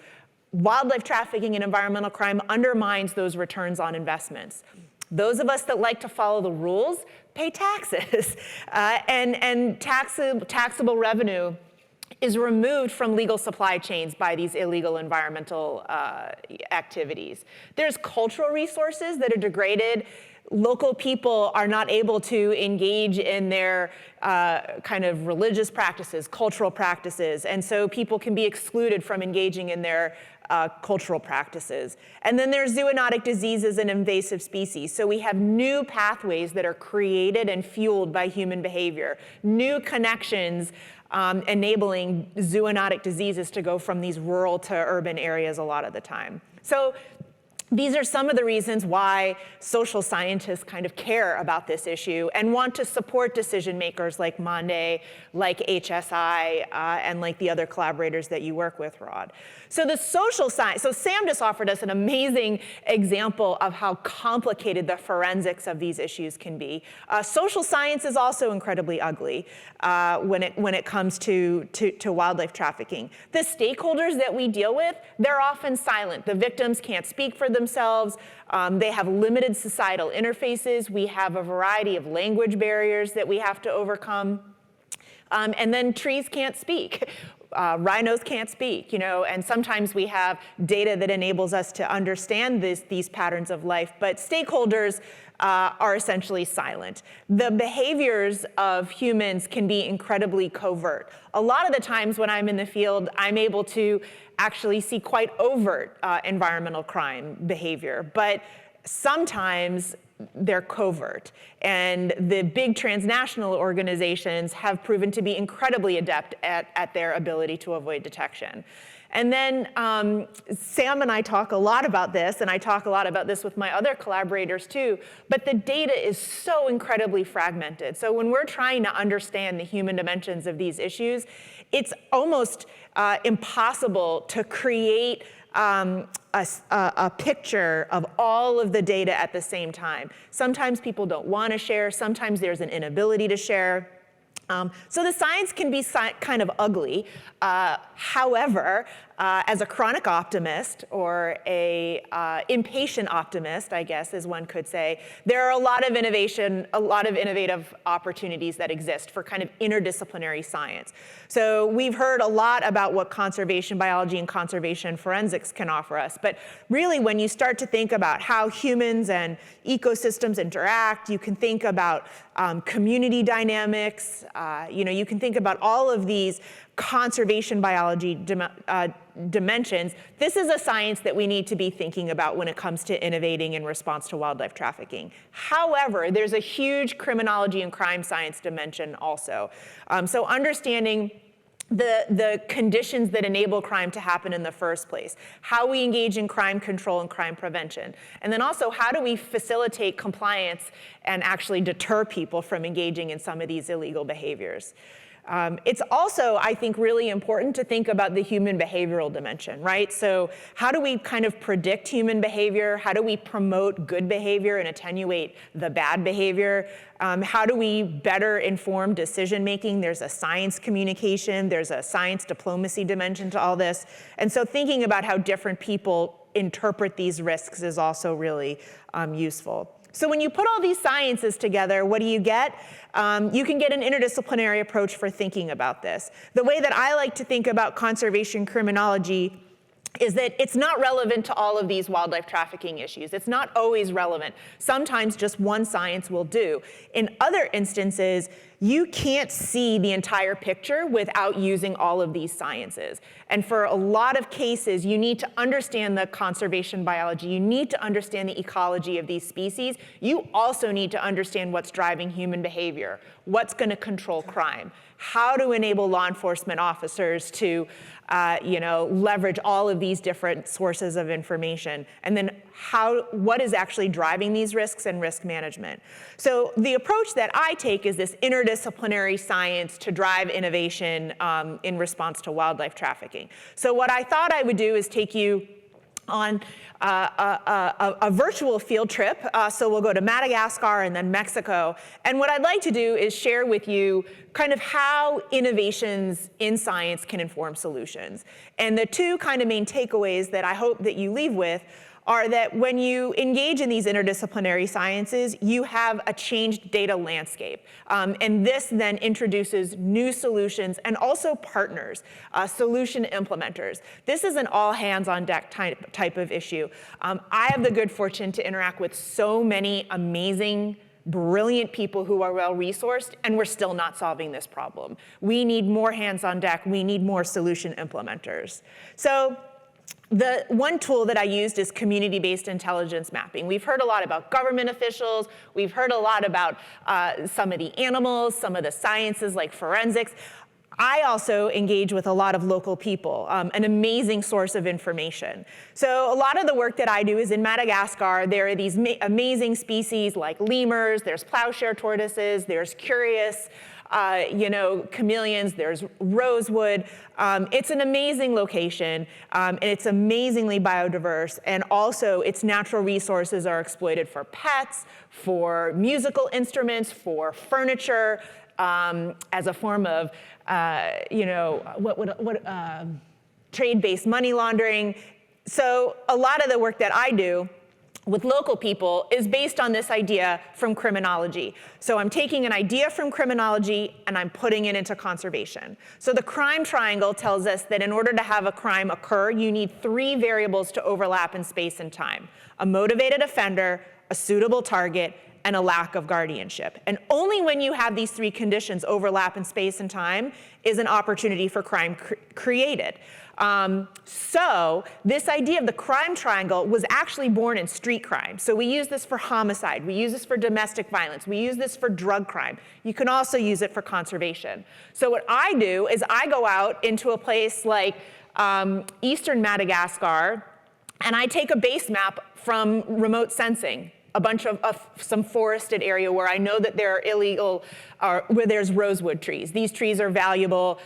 wildlife trafficking and environmental crime undermines those returns on investments. Those of us that like to follow the rules pay taxes, and taxable revenue is removed from legal supply chains by these illegal environmental activities. There's cultural resources that are degraded. Local people are not able to engage in their kind of religious practices, cultural practices, and so people can be excluded from engaging in their cultural practices. And then there's zoonotic diseases and invasive species. So we have new pathways that are created and fueled by human behavior, new connections enabling zoonotic diseases to go from these rural to urban areas a lot of the time. So these are some of the reasons why social scientists kind of care about this issue and want to support decision makers like Mande, like HSI, and like the other collaborators that you work with, Rod. So the social science, so Sam just offered us an amazing example of how complicated the forensics of these issues can be. Social science is also incredibly ugly when it comes to wildlife trafficking. The stakeholders that we deal with, they're often silent. The victims can't speak for themselves. They have limited societal interfaces. We have a variety of language barriers that we have to overcome. And then trees can't speak. Rhinos can't speak, and sometimes we have data that enables us to understand these patterns of life, but stakeholders are essentially silent. The behaviors of humans can be incredibly covert. A lot of the times when I'm in the field, I'm able to actually see quite overt environmental crime behavior, but sometimes they're covert. And the big transnational organizations have proven to be incredibly adept at their ability to avoid detection. And then Sam and I talk a lot about this, and I talk a lot about this with my other collaborators too, but the data is so incredibly fragmented. So when we're trying to understand the human dimensions of these issues, it's almost impossible to create a picture of all of the data at the same time. Sometimes people don't want to share. Sometimes there's an inability to share. So the science can be kind of ugly. However, as a chronic optimist or a impatient optimist, I guess, as one could say, there are a lot of innovative opportunities that exist for kind of interdisciplinary science. So we've heard a lot about what conservation biology and conservation forensics can offer us, but really when you start to think about how humans and ecosystems interact, you can think about community dynamics, you can think about all of these conservation biology dimensions. This is a science that we need to be thinking about when it comes to innovating in response to wildlife trafficking. However, there's a huge criminology and crime science dimension also. So understanding the conditions that enable crime to happen in the first place, how we engage in crime control and crime prevention, and then also how do we facilitate compliance and actually deter people from engaging in some of these illegal behaviors. It's also, I think, really important to think about the human behavioral dimension, right? So how do we kind of predict human behavior? How do we promote good behavior and attenuate the bad behavior? How do we better inform decision making? There's a science communication, there's a science diplomacy dimension to all this. And so thinking about how different people interpret these risks is also really useful. So when you put all these sciences together, what do you get? You can get an interdisciplinary approach for thinking about this. The way that I like to think about conservation criminology is that it's not relevant to all of these wildlife trafficking issues. It's not always relevant. Sometimes just one science will do. In other instances, you can't see the entire picture without using all of these sciences. And for a lot of cases, you need to understand the conservation biology. You need to understand the ecology of these species. You also need to understand what's driving human behavior, what's going to control crime, how to enable law enforcement officers to leverage all of these different sources of information, and then what is actually driving these risks and risk management. So the approach that I take is this interdisciplinary science to drive innovation in response to wildlife trafficking. So what I thought I would do is take you on a virtual field trip. So we'll go to Madagascar and then Mexico. And what I'd like to do is share with you kind of how innovations in science can inform solutions. And the two kind of main takeaways that I hope that you leave with are that when you engage in these interdisciplinary sciences, you have a changed data landscape. And this then introduces new solutions and also partners, solution implementers. This is an all hands on deck type of issue. I have the good fortune to interact with so many amazing, brilliant people who are well-resourced, and we're still not solving this problem. We need more hands on deck. We need more solution implementers. So the one tool that I used is community-based intelligence mapping. We've heard a lot about government officials. We've heard a lot about some of the animals, some of the sciences like forensics. I also engage with a lot of local people, an amazing source of information. So a lot of the work that I do is in Madagascar. There are these amazing species like lemurs, there's plowshare tortoises, there's curious, chameleons, there's rosewood. It's an amazing location, and it's amazingly biodiverse, and also its natural resources are exploited for pets, for musical instruments, for furniture, as a form of, trade-based money laundering. So a lot of the work that I do with local people is based on this idea from criminology. So I'm taking an idea from criminology and I'm putting it into conservation. So the crime triangle tells us that in order to have a crime occur, you need 3 variables to overlap in space and time: a motivated offender, a suitable target, and a lack of guardianship. And only when you have these 3 conditions overlap in space and time is an opportunity for crime created. So this idea of the crime triangle was actually born in street crime. So we use this for homicide, we use this for domestic violence, we use this for drug crime. You can also use it for conservation. So what I do is I go out into a place like eastern Madagascar, and I take a base map from remote sensing, a bunch of some forested area where I know that there are illegal, where there's rosewood trees. These trees are valuable.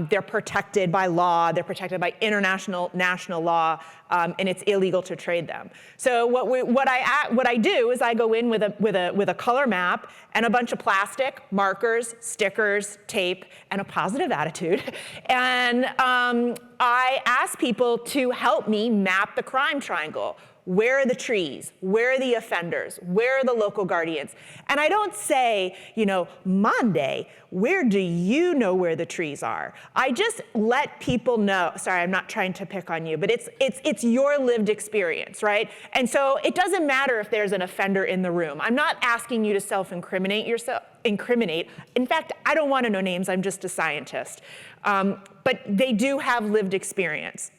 They're protected by law. They're protected by national law, and it's illegal to trade them. So what I do is I go in with a color map and a bunch of plastic, markers, stickers, tape, and a positive attitude, and I ask people to help me map the crime triangle. Where are the trees? Where are the offenders? Where are the local guardians? And I don't say, Mande, where do you know where the trees are? I just let people know. Sorry, I'm not trying to pick on you, but it's your lived experience, right? And so it doesn't matter if there's an offender in the room. I'm not asking you to self-incriminate yourself. In fact, I don't want to know names. I'm just a scientist. But they do have lived experience.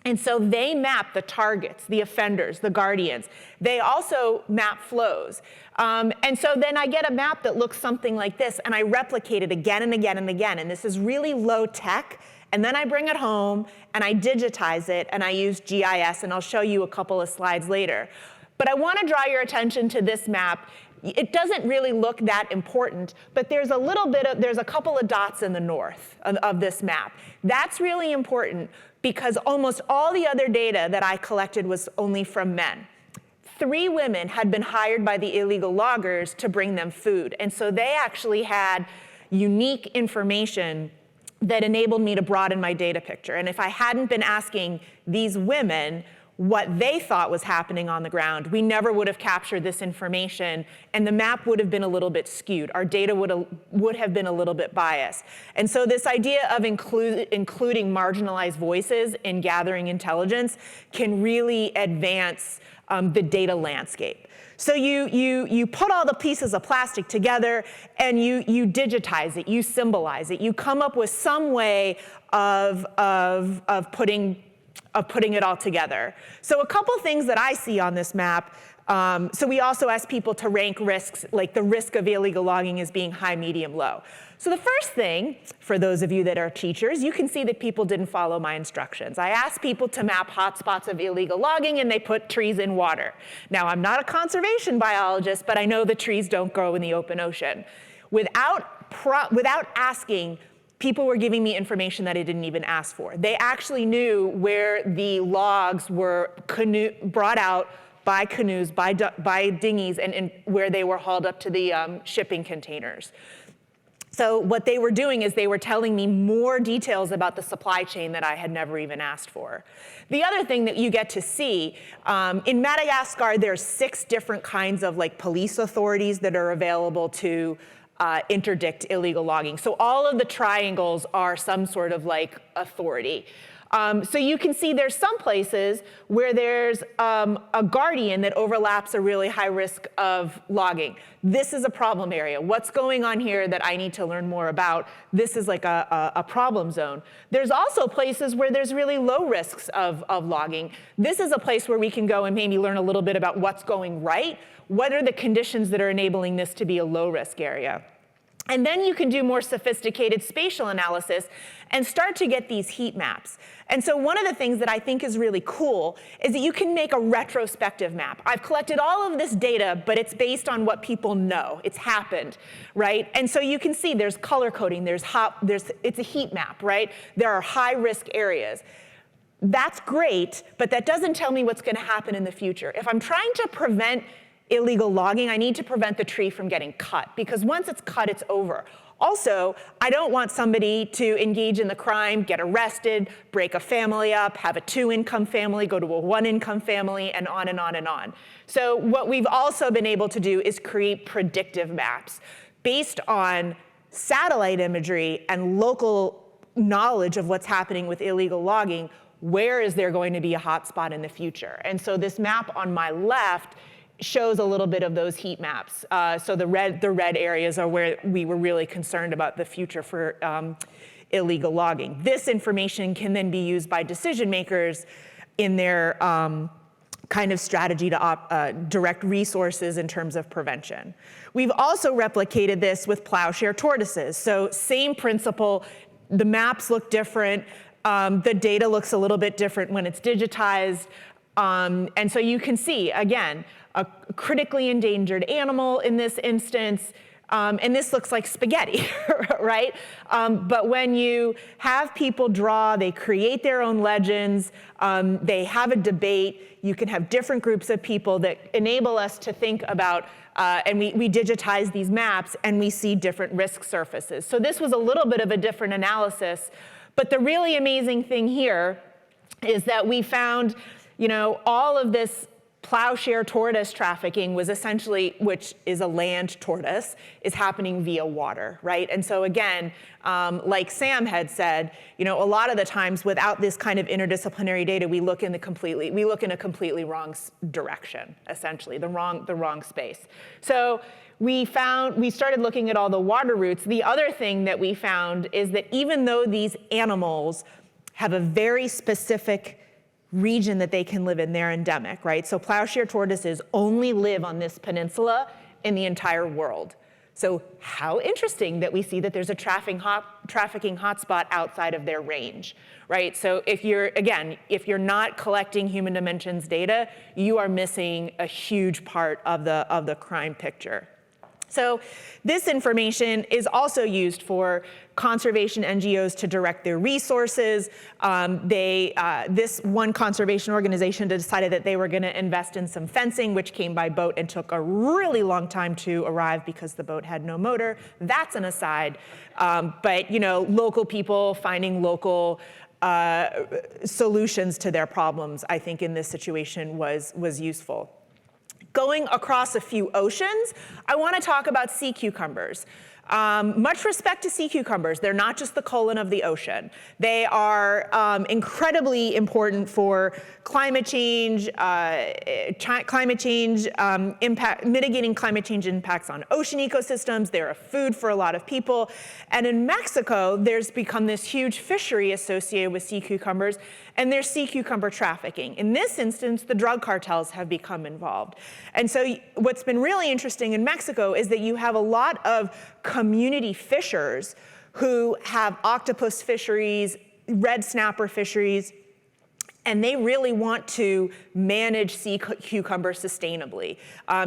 And so they map the targets, the offenders, the guardians. They also map flows. And so then I get a map that looks something like this, and I replicate it again and again and again. And this is really low tech. And then I bring it home, and I digitize it, and I use GIS, and I'll show you a couple of slides later. But I want to draw your attention to this map. It doesn't really look that important, but there's a couple of dots in the north of this map. That's really important because almost all the other data that I collected was only from men. 3 women had been hired by the illegal loggers to bring them food, and so they actually had unique information that enabled me to broaden my data picture. And if I hadn't been asking these women what they thought was happening on the ground, we never would have captured this information, and the map would have been a little bit skewed. Our data would have been a little bit biased. And so this idea of including marginalized voices in gathering intelligence can really advance the data landscape. So you put all the pieces of plastic together, and you digitize it, you symbolize it, you come up with some way of putting it all together. So a couple things that I see on this map. So we also ask people to rank risks, like the risk of illegal logging as being high, medium, low. So the first thing, for those of you that are teachers, you can see that people didn't follow my instructions. I asked people to map hotspots of illegal logging, and they put trees in water. Now, I'm not a conservation biologist, but I know the trees don't grow in the open ocean. Without asking, people were giving me information that I didn't even ask for. They actually knew where the logs were brought out by canoes, by dinghies, and where they were hauled up to the shipping containers. So what they were doing is they were telling me more details about the supply chain that I had never even asked for. The other thing that you get to see, in Madagascar, there's 6 different kinds of police authorities that are available to interdict illegal logging. So all of the triangles are some sort of authority. So you can see there's some places where there's a guardian that overlaps a really high risk of logging. This is a problem area. What's going on here that I need to learn more about? This is like a problem zone. There's also places where there's really low risks of logging. This is a place where we can go and maybe learn a little bit about what's going right. What are the conditions that are enabling this to be a low risk area? And then you can do more sophisticated spatial analysis and start to get these heat maps. And so one of the things that I think is really cool is that you can make a retrospective map. I've collected all of this data, but it's based on what people know. It's happened, right? And so you can see there's color coding, it's a heat map, right? There are high risk areas. That's great, but that doesn't tell me what's gonna happen in the future. If I'm trying to prevent illegal logging, I need to prevent the tree from getting cut, because once it's cut, it's over. Also, I don't want somebody to engage in the crime, get arrested, break a family up, have a 2-income family, go to a 1-income family, and on and on and on. So what we've also been able to do is create predictive maps based on satellite imagery and local knowledge of what's happening with illegal logging. Where is there going to be a hotspot in the future? And so this map on my left shows a little bit of those heat maps. So the red areas are where we were really concerned about the future for illegal logging. This information can then be used by decision makers in their kind of strategy to direct resources in terms of prevention. We've also replicated this with plowshare tortoises. So same principle, the maps look different, the data looks a little bit different when it's digitized. And so you can see, again, a critically endangered animal in this instance, and this looks like spaghetti, right? But when you have people draw, they create their own legends, they have a debate, you can have different groups of people that enable us to think about, and we digitize these maps and we see different risk surfaces. So this was a little bit of a different analysis, but the really amazing thing here is that we found, all of this plowshare tortoise trafficking was essentially, which is a land tortoise, is happening via water, right? And so again, like Sam had said, a lot of the times without this kind of interdisciplinary data, we look in a completely wrong direction, essentially, the wrong space. So we started looking at all the water routes. The other thing that we found is that even though these animals have a very specific region that they can live in. They're endemic, right? So plowshare tortoises only live on this peninsula in the entire world. So how interesting that we see that there's a trafficking hotspot outside of their range, right? So if you're not collecting human dimensions data, you are missing a huge part of the crime picture. So this information is also used for conservation NGOs to direct their resources. This one conservation organization decided that they were going to invest in some fencing, which came by boat and took a really long time to arrive because the boat had no motor. That's an aside. But local people finding local solutions to their problems, I think in this situation was useful. Going across a few oceans, I want to talk about sea cucumbers. Much respect to sea cucumbers. They're not just the colon of the ocean. They are incredibly important for climate change, mitigating climate change impacts on ocean ecosystems. They're a food for a lot of people. And in Mexico, there's become this huge fishery associated with sea cucumbers, and there's sea cucumber trafficking. In this instance, the drug cartels have become involved. And so what's been really interesting in Mexico is that you have a lot of community fishers who have octopus fisheries, red snapper fisheries, and they really want to manage sea cucumber sustainably.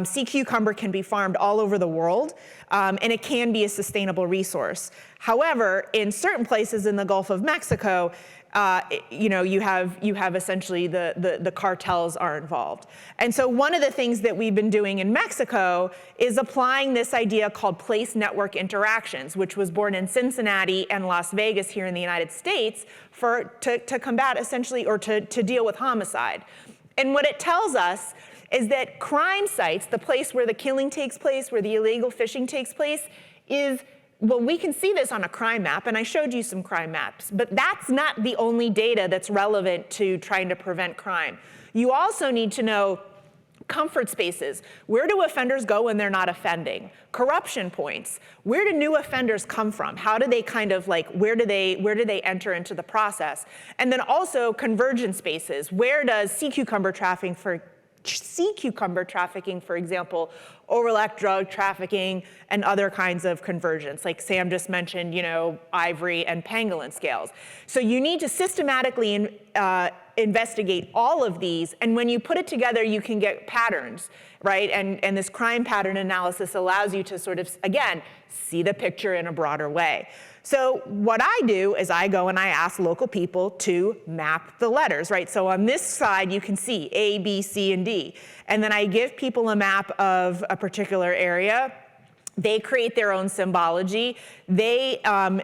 Sea cucumber can be farmed all over the world, and it can be a sustainable resource. However, in certain places in the Gulf of Mexico, you have essentially the cartels are involved. And so one of the things that we've been doing in Mexico is applying this idea called place network interactions, which was born in Cincinnati and Las Vegas here in the United States to combat essentially, or to deal with homicide. And what it tells us is that crime sites, the place where the killing takes place, where the illegal fishing takes place, well, we can see this on a crime map, and I showed you some crime maps, but that's not the only data that's relevant to trying to prevent crime. You also need to know comfort spaces. Where do offenders go when they're not offending? Corruption points. Where do new offenders come from? How do they where do they enter into the process? And then also convergence spaces. Where does sea cucumber trafficking, for example, overlap drug trafficking and other kinds of convergence, like Sam just mentioned, ivory and pangolin scales. So you need to systematically investigate all of these, and when you put it together, you can get patterns, right? And this crime pattern analysis allows you to sort of, again, see the picture in a broader way. So what I do is I go and I ask local people to map the letters, right? So on this side, you can see A, B, C, and D. And then I give people a map of a particular area. They create their own symbology. They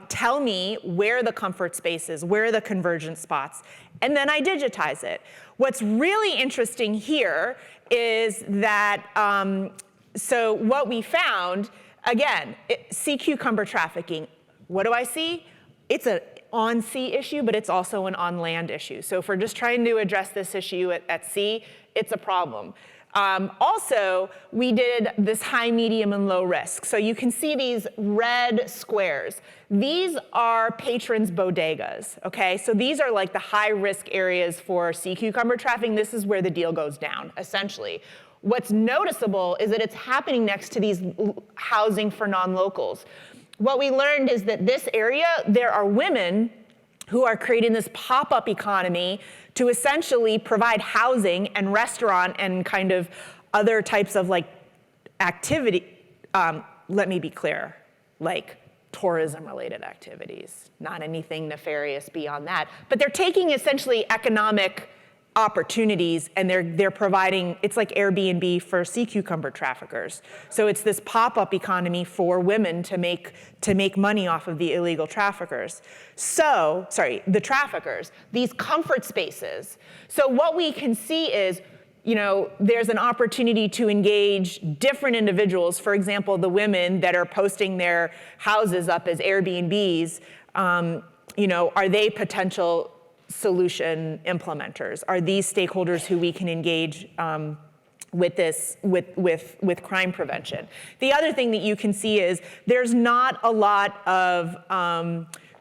tell me where the comfort space is, where the convergence spots, and then I digitize it. What's really interesting here is that, so what we found, again, sea cucumber trafficking. What do I see? It's an on-sea issue, but it's also an on-land issue. So if we're just trying to address this issue at sea, it's a problem. Also, we did this high, medium, and low risk. So you can see these red squares. These are patrons' bodegas, okay? So these are like the high-risk areas for sea cucumber trafficking. This is where the deal goes down, essentially. What's noticeable is that it's happening next to these housing for non-locals. What we learned is that this area, there are women who are creating this pop-up economy to essentially provide housing and restaurant and kind of other types of activity. Let me be clear, like tourism-related activities, not anything nefarious beyond that. But they're taking essentially economic opportunities, and they're providing, it's like Airbnb for sea cucumber traffickers. So it's this pop-up economy for women to make money off of the illegal traffickers. So, the traffickers, these comfort spaces. So what we can see is, there's an opportunity to engage different individuals. For example, the women that are posting their houses up as Airbnbs, are they potential solution implementers? Are these stakeholders who we can engage with crime prevention? The other thing that you can see is there's not a lot of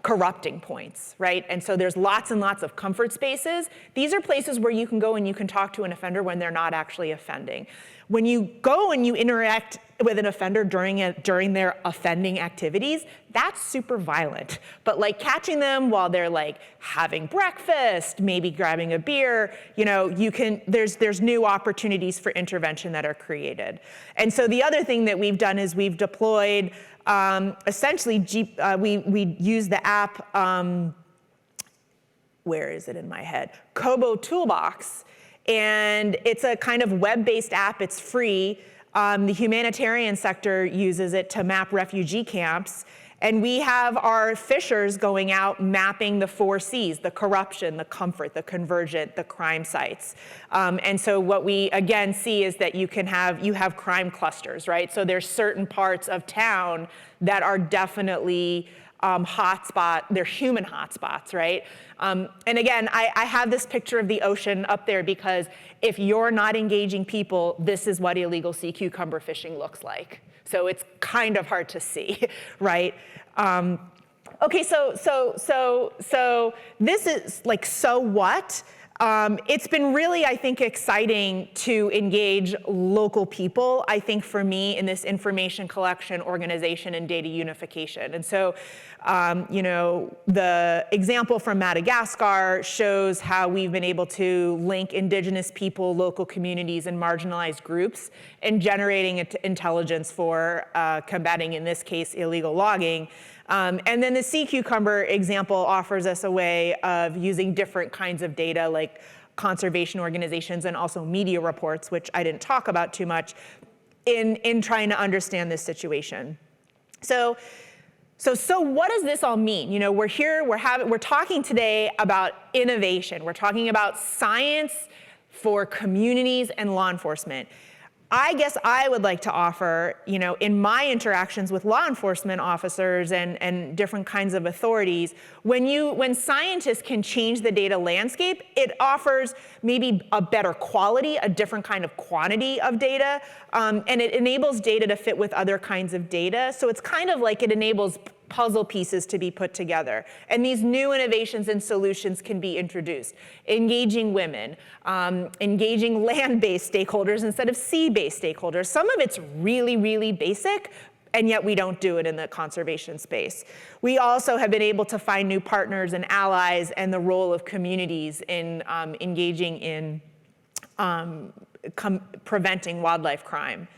corrupting points, right? And so there's lots and lots of comfort spaces. These are places where you can go and you can talk to an offender when they're not actually offending. When you go and you interact with an offender during their offending activities, that's super violent. But like catching them while they're like having breakfast, maybe grabbing a beer, you know, there's new opportunities for intervention that are created. And so the other thing that we've done is we've deployed essentially, we use the app, where is it in my head? Kobo Toolbox, and it's a kind of web-based app, it's free. The humanitarian sector uses it to map refugee camps, and we have our fishers going out mapping the 4 C's, the corruption, the comfort, the convergent, the crime sites. And so what we again see is that you have crime clusters, right? So there's certain parts of town that are definitely they're human hotspots, right? And again, I have this picture of the ocean up there because if you're not engaging people, this is what illegal sea cucumber fishing looks like. So it's kind of hard to see, right? Okay, so this is like, so what? It's been really, I think, exciting to engage local people, I think, for me, in this information collection, organization, and data unification. And so, you know, the example from Madagascar shows how we've been able to link indigenous people, local communities, and marginalized groups in generating intelligence for combating, in this case, illegal logging. And then the sea cucumber example offers us a way of using different kinds of data like conservation organizations and also media reports, which I didn't talk about too much, in trying to understand this situation. So what does this all mean? You know, we're here, we're talking today about innovation. We're talking about science for communities and law enforcement. I guess I would like to offer, you know, in my interactions with law enforcement officers and different kinds of authorities, when scientists can change the data landscape, it offers maybe a better quality, a different kind of quantity of data, and it enables data to fit with other kinds of data. So it's kind of like it enables puzzle pieces to be put together. And these new innovations and solutions can be introduced. Engaging women, engaging land-based stakeholders instead of sea-based stakeholders. Some of it's really, really basic, and yet we don't do it in the conservation space. We also have been able to find new partners and allies and the role of communities in engaging in preventing wildlife crime.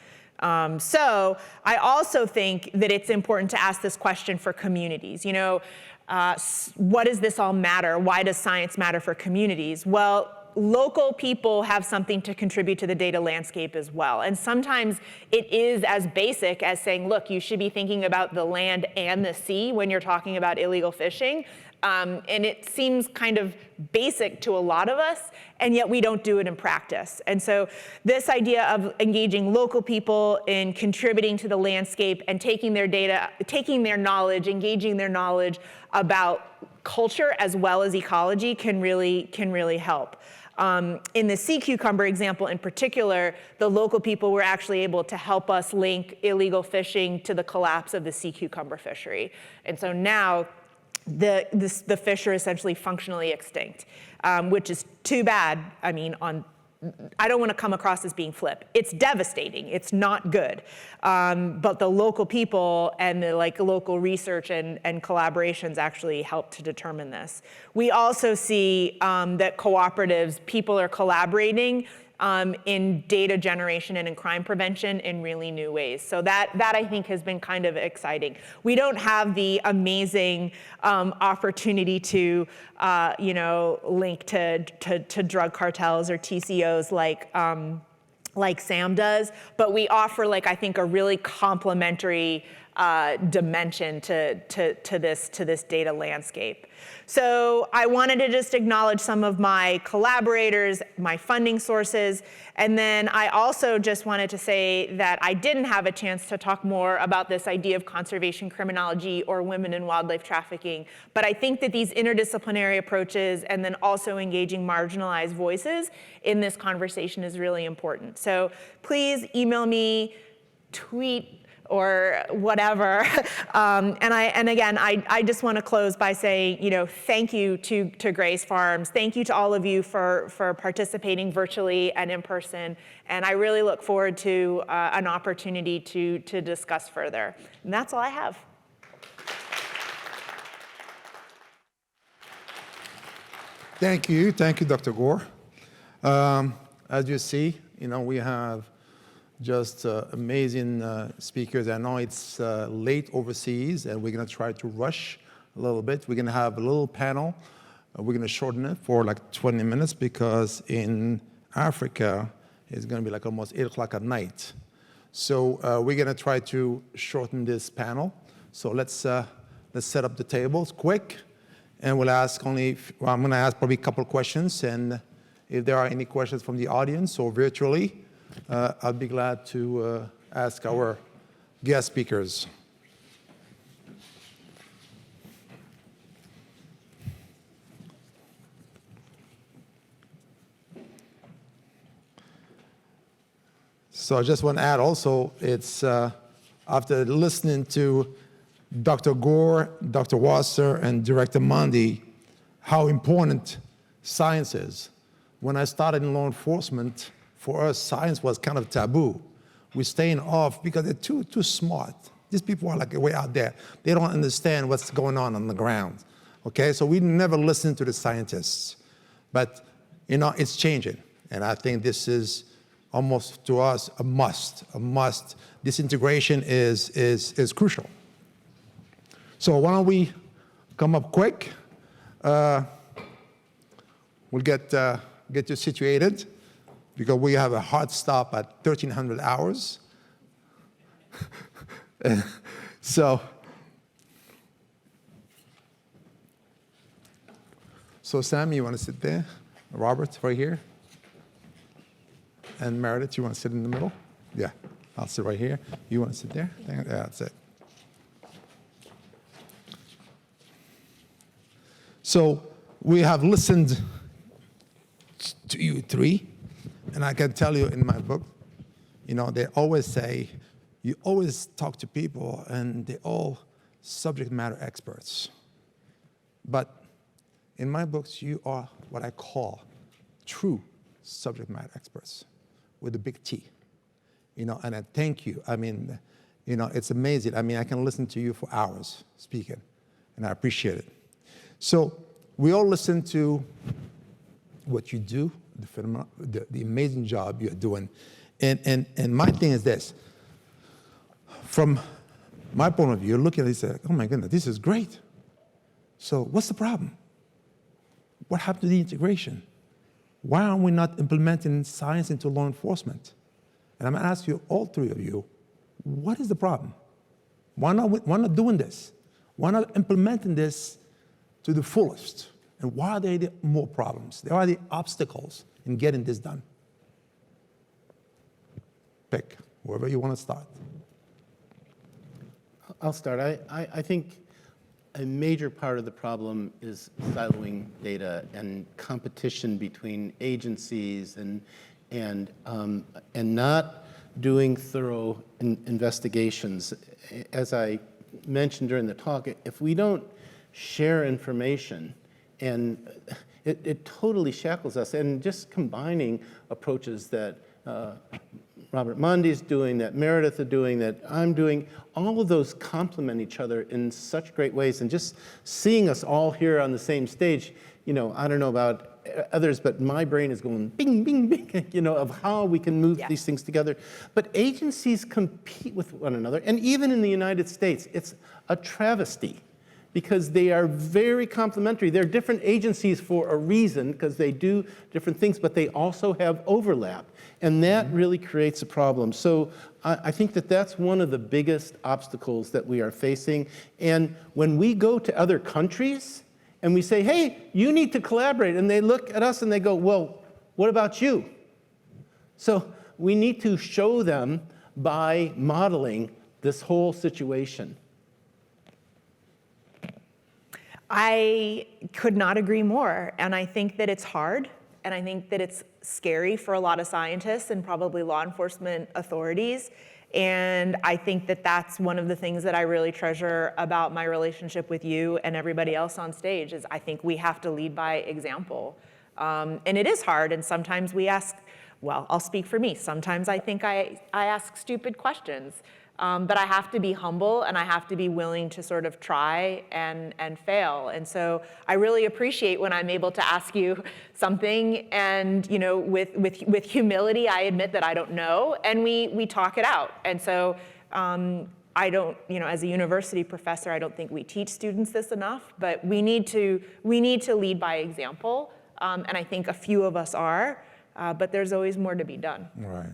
So I also think that it's important to ask this question for communities. You know, what does this all matter? Why does science matter for communities? Well, local people have something to contribute to the data landscape as well. And sometimes it is as basic as saying, look, you should be thinking about the land and the sea when you're talking about illegal fishing. And it seems kind of basic to a lot of us, and yet we don't do it in practice. And so this idea of engaging local people in contributing to the landscape and taking their data, taking their knowledge, engaging their knowledge about culture as well as ecology can really help. In the sea cucumber example in particular, the local people were actually able to help us link illegal fishing to the collapse of the sea cucumber fishery. And so now the fish are essentially functionally extinct, which is too bad. I mean, I don't want to come across as being flip. It's devastating. It's not good. But the local people and the local research and collaborations actually help to determine this. We also see that cooperatives, people are collaborating in data generation and in crime prevention in really new ways. So that I think has been kind of exciting. We don't have the amazing opportunity to link to drug cartels or TCOs like Sam does, but we offer I think a really complementary dimension to this data landscape. So I wanted to just acknowledge some of my collaborators, my funding sources, and then I also just wanted to say that I didn't have a chance to talk more about this idea of conservation criminology or women in wildlife trafficking, but I think that these interdisciplinary approaches and then also engaging marginalized voices in this conversation is really important. So please email me, tweet, or whatever. And again, I just want to close by saying, thank you to Grace Farms. Thank you to all of you for participating virtually and in person. And I really look forward to an opportunity to discuss further. And that's all I have. Thank you, Dr. Gore. As you see, we have just amazing speakers. I know it's late overseas, and we're going to try to rush a little bit. We're going to have a little panel. We're going to shorten it for like 20 minutes because in Africa, it's going to be like almost 8 o'clock at night. So we're going to try to shorten this panel. So let's set up the tables quick, and we'll ask I'm going to ask probably a couple of questions, and if there are any questions from the audience or virtually, I'll be glad to ask our guest speakers. So I just want to add also, it's after listening to Dr. Gore, Dr. Wasser, and Director Mande, how important science is. When I started in law enforcement, for us, science was kind of taboo. We're staying off because they're too smart. These people are like way out there. They don't understand what's going on the ground, okay? So we never listen to the scientists. But, it's changing. And I think this is almost, to us, a must. This integration is crucial. So why don't we come up quick? We'll get you situated because we have a hard stop at 1300 hours. So Sam, you want to sit there? Robert, right here? And Meredith, you want to sit in the middle? Yeah, I'll sit right here. You want to sit there? Yeah, that's it. So we have listened to you three, and I can tell you in my book, they always say, you always talk to people, and they're all subject matter experts. But in my books, you are what I call true subject matter experts with a big T. And I thank you. I mean, it's amazing. I mean, I can listen to you for hours speaking, and I appreciate it. So we all listen to what you do, the amazing job you're doing. And my thing is this. From my point of view, looking at it and say, oh my goodness, this is great. So what's the problem? What happened to the integration? Why are we not implementing science into law enforcement? And I'm going to ask you, all three of you, what is the problem? Why not doing this? Why not implementing this to the fullest? And why are there more problems? There are the obstacles in getting this done. Pick wherever you want to start. I'll start. I think a major part of the problem is siloing data and competition between agencies and not doing thorough investigations. As I mentioned during the talk, if we don't share information, and it totally shackles us, and just combining approaches that Robert Mande is doing, that Meredith is doing, that I'm doing, all of those complement each other in such great ways. And just seeing us all here on the same stage, I don't know about others, but my brain is going bing, bing, bing, of how we can move these things together. But agencies compete with one another. And even in the United States, it's a travesty because they are very complementary. They're different agencies for a reason because they do different things, but they also have overlap. And that really creates a problem. So I think that that's one of the biggest obstacles that we are facing. And when we go to other countries and we say, hey, you need to collaborate, and they look at us and they go, well, what about you? So we need to show them by modeling this whole situation. I could not agree more. And I think that it's hard. And I think that it's scary for a lot of scientists and probably law enforcement authorities. And I think that that's one of the things that I really treasure about my relationship with you and everybody else on stage is I think we have to lead by example. And it is hard, and sometimes we ask, well, I'll speak for me. Sometimes I think I ask stupid questions, but I have to be humble and I have to be willing to sort of try and fail. And so I really appreciate when I'm able to ask you something and, you know, with humility, I admit that I don't know, and we talk it out. And so I don't, you know, as a university professor, I don't think we teach students this enough, but we need to lead by example. And I think a few of us are, but there's always more to be done. Right.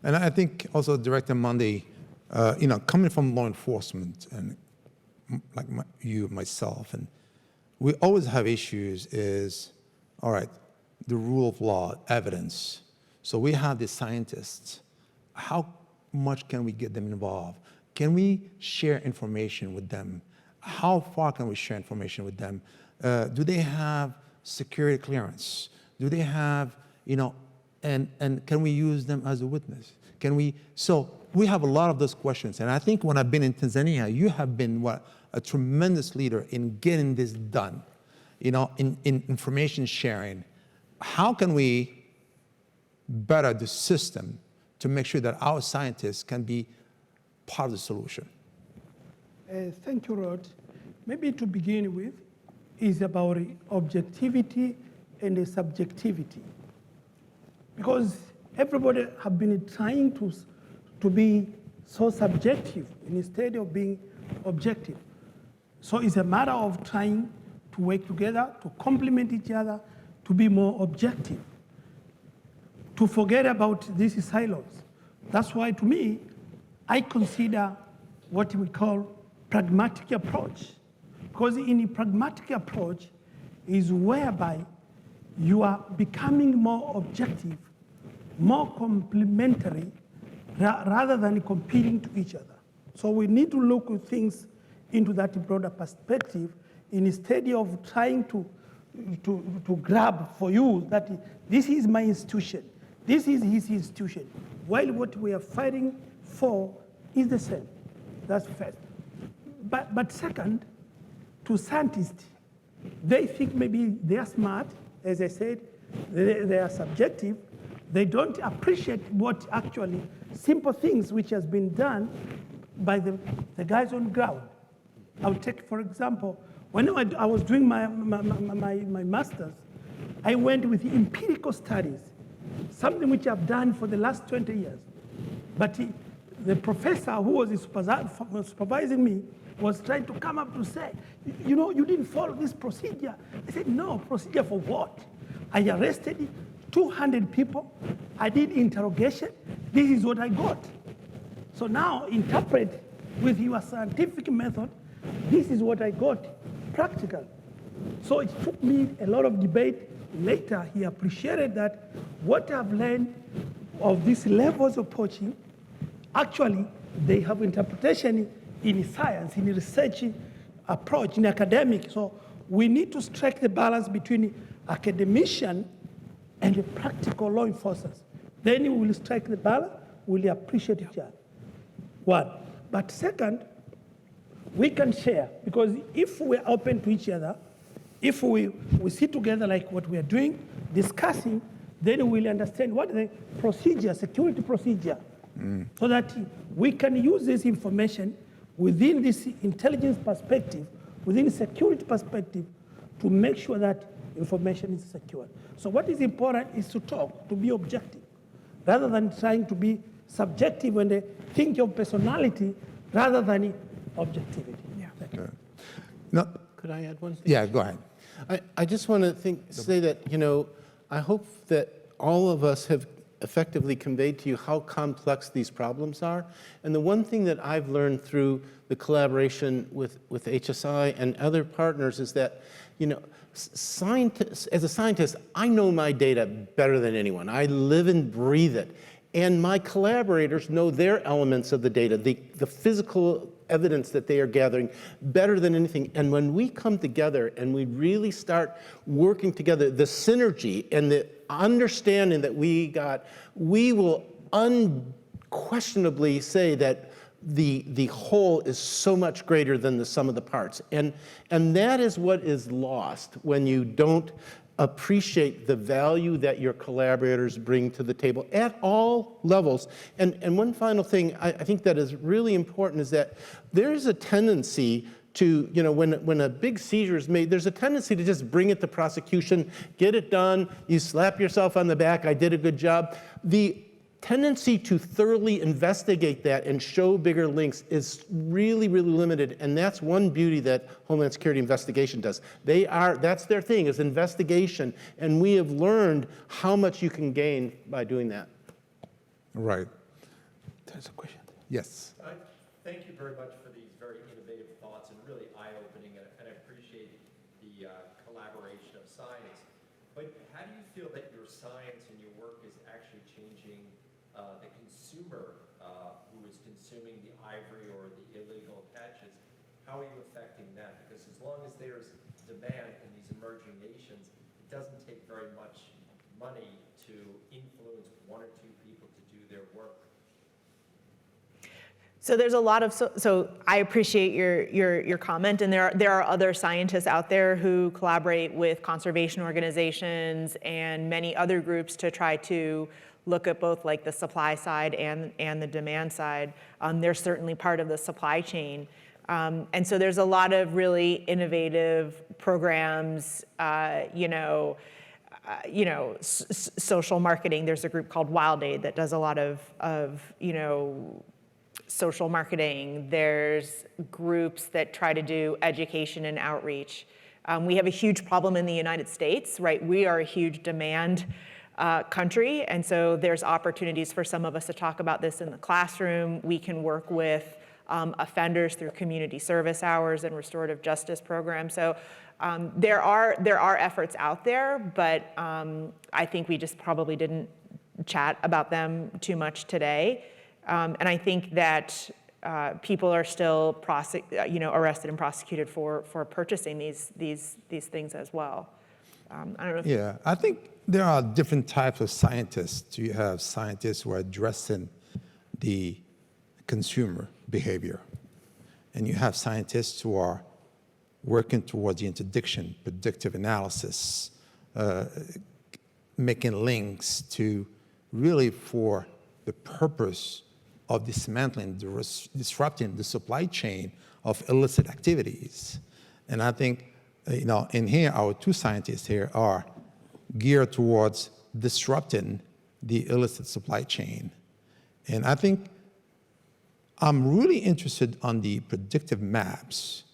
And I think also Director Mande, you know, coming from law enforcement and like you, myself, and we always have issues is, all right, the rule of law, evidence. So we have the scientists. How much can we get them involved? Can we share information with them? How far can we share information with them? Do they have security clearance? Do they have, you know, and can we use them as a witness? Can we, so we have a lot of those questions. And I think when I've been in Tanzania, you have been a tremendous leader in getting this done, you know, in information sharing. How can we better the system to make sure that our scientists can be part of the solution? Thank you, Rod. Maybe to begin with is about objectivity and subjectivity. Because everybody have been trying to be so subjective instead of being objective. So it's a matter of trying to work together, to complement each other, to be more objective, to forget about these silos. That's why, to me, I consider what we call pragmatic approach. Because in a pragmatic approach is whereby you are becoming more objective, more complementary, rather than competing to each other. So we need to look at things into that broader perspective instead of trying to grab for you that this is my institution, this is his institution, while what we are fighting for is the same. That's first. But second, to scientists, they think maybe they are smart, as I said, they are subjective. They don't appreciate what actually simple things which has been done by the guys on ground. I would take, for example, when I was doing my master's, I went with empirical studies, something which I've done for the last 20 years. But the professor who was supervising me was trying to come up to say, you know, you didn't follow this procedure. I said, no, procedure for what? I arrested 200 people. I did interrogation. This is what I got. So now interpret with your scientific method. This is what I got, practical. So it took me a lot of debate. Later, he appreciated that what I've learned of these levels of poaching, actually, they have interpretation in science, in research approach, in academic. So we need to strike the balance between academician and the practical law enforcers. Then we will strike the balance, we will appreciate each other. One. But second, we can share, because if we're open to each other, if we sit together like what we are doing, discussing, then we'll understand what the procedure, security procedure, so that we can use this information within this intelligence perspective, within security perspective, to make sure that information is secure. So what is important is to talk, to be objective, rather than trying to be subjective when they think of personality, rather than objectivity. Yeah. Thank you. No. Could I add one thing? Yeah, go ahead. I just want to say that, you know, I hope that all of us have effectively conveyed to you how complex these problems are. And the one thing that I've learned through the collaboration with HSI and other partners is that, you know, as a scientist, I know my data better than anyone. I live and breathe it. And my collaborators know their elements of the data, the physical evidence that they are gathering better than anything. And when we come together and we really start working together, the synergy and the understanding that we got, we will questionably say that the whole is so much greater than the sum of the parts. And that is what is lost when you don't appreciate the value that your collaborators bring to the table at all levels. And one final thing I think that is really important is that there is a tendency to, when a big seizure is made, there's a tendency to just bring it to prosecution, get it done, you slap yourself on the back, I did a good job. The tendency to thoroughly investigate that and show bigger links is really, really limited, and that's one beauty that Homeland Security investigation does. That's their thing, is investigation, and we have learned how much you can gain by doing that. Right. There's a question. Yes. Thank you very much for these very innovative thoughts and really eye-opening, and I appreciate the collaboration of science. But how do you feel that your science and your work is actually changing the consumer who is consuming the ivory or the illegal catches? How are you affecting them? Because as long as there's demand in these emerging nations, it doesn't take very much money to influence one or two people to do their work. So there's a lot of, so I appreciate your comment, and there are other scientists out there who collaborate with conservation organizations and many other groups to try to look at both like the supply side and the demand side. They're certainly part of the supply chain. And so there's a lot of really innovative programs, social marketing. There's a group called Wild Aid that does a lot of social marketing. There's groups that try to do education and outreach. We have a huge problem in the United States, right? We are a huge demand country, and so there's opportunities for some of us to talk about this in the classroom. We can work with offenders through community service hours and restorative justice programs. So there are efforts out there, but I think we just probably didn't chat about them too much today. And I think that people are still arrested and prosecuted for purchasing these things as well. I don't know if Yeah, I think there are different types of scientists. You have scientists who are addressing the consumer behavior, and you have scientists who are working towards the interdiction, predictive analysis, making links to really for the purpose of dismantling, disrupting the supply chain of illicit activities. And I think, in here, our two scientists here are geared towards disrupting the illicit supply chain. And I think I'm really interested on the predictive maps.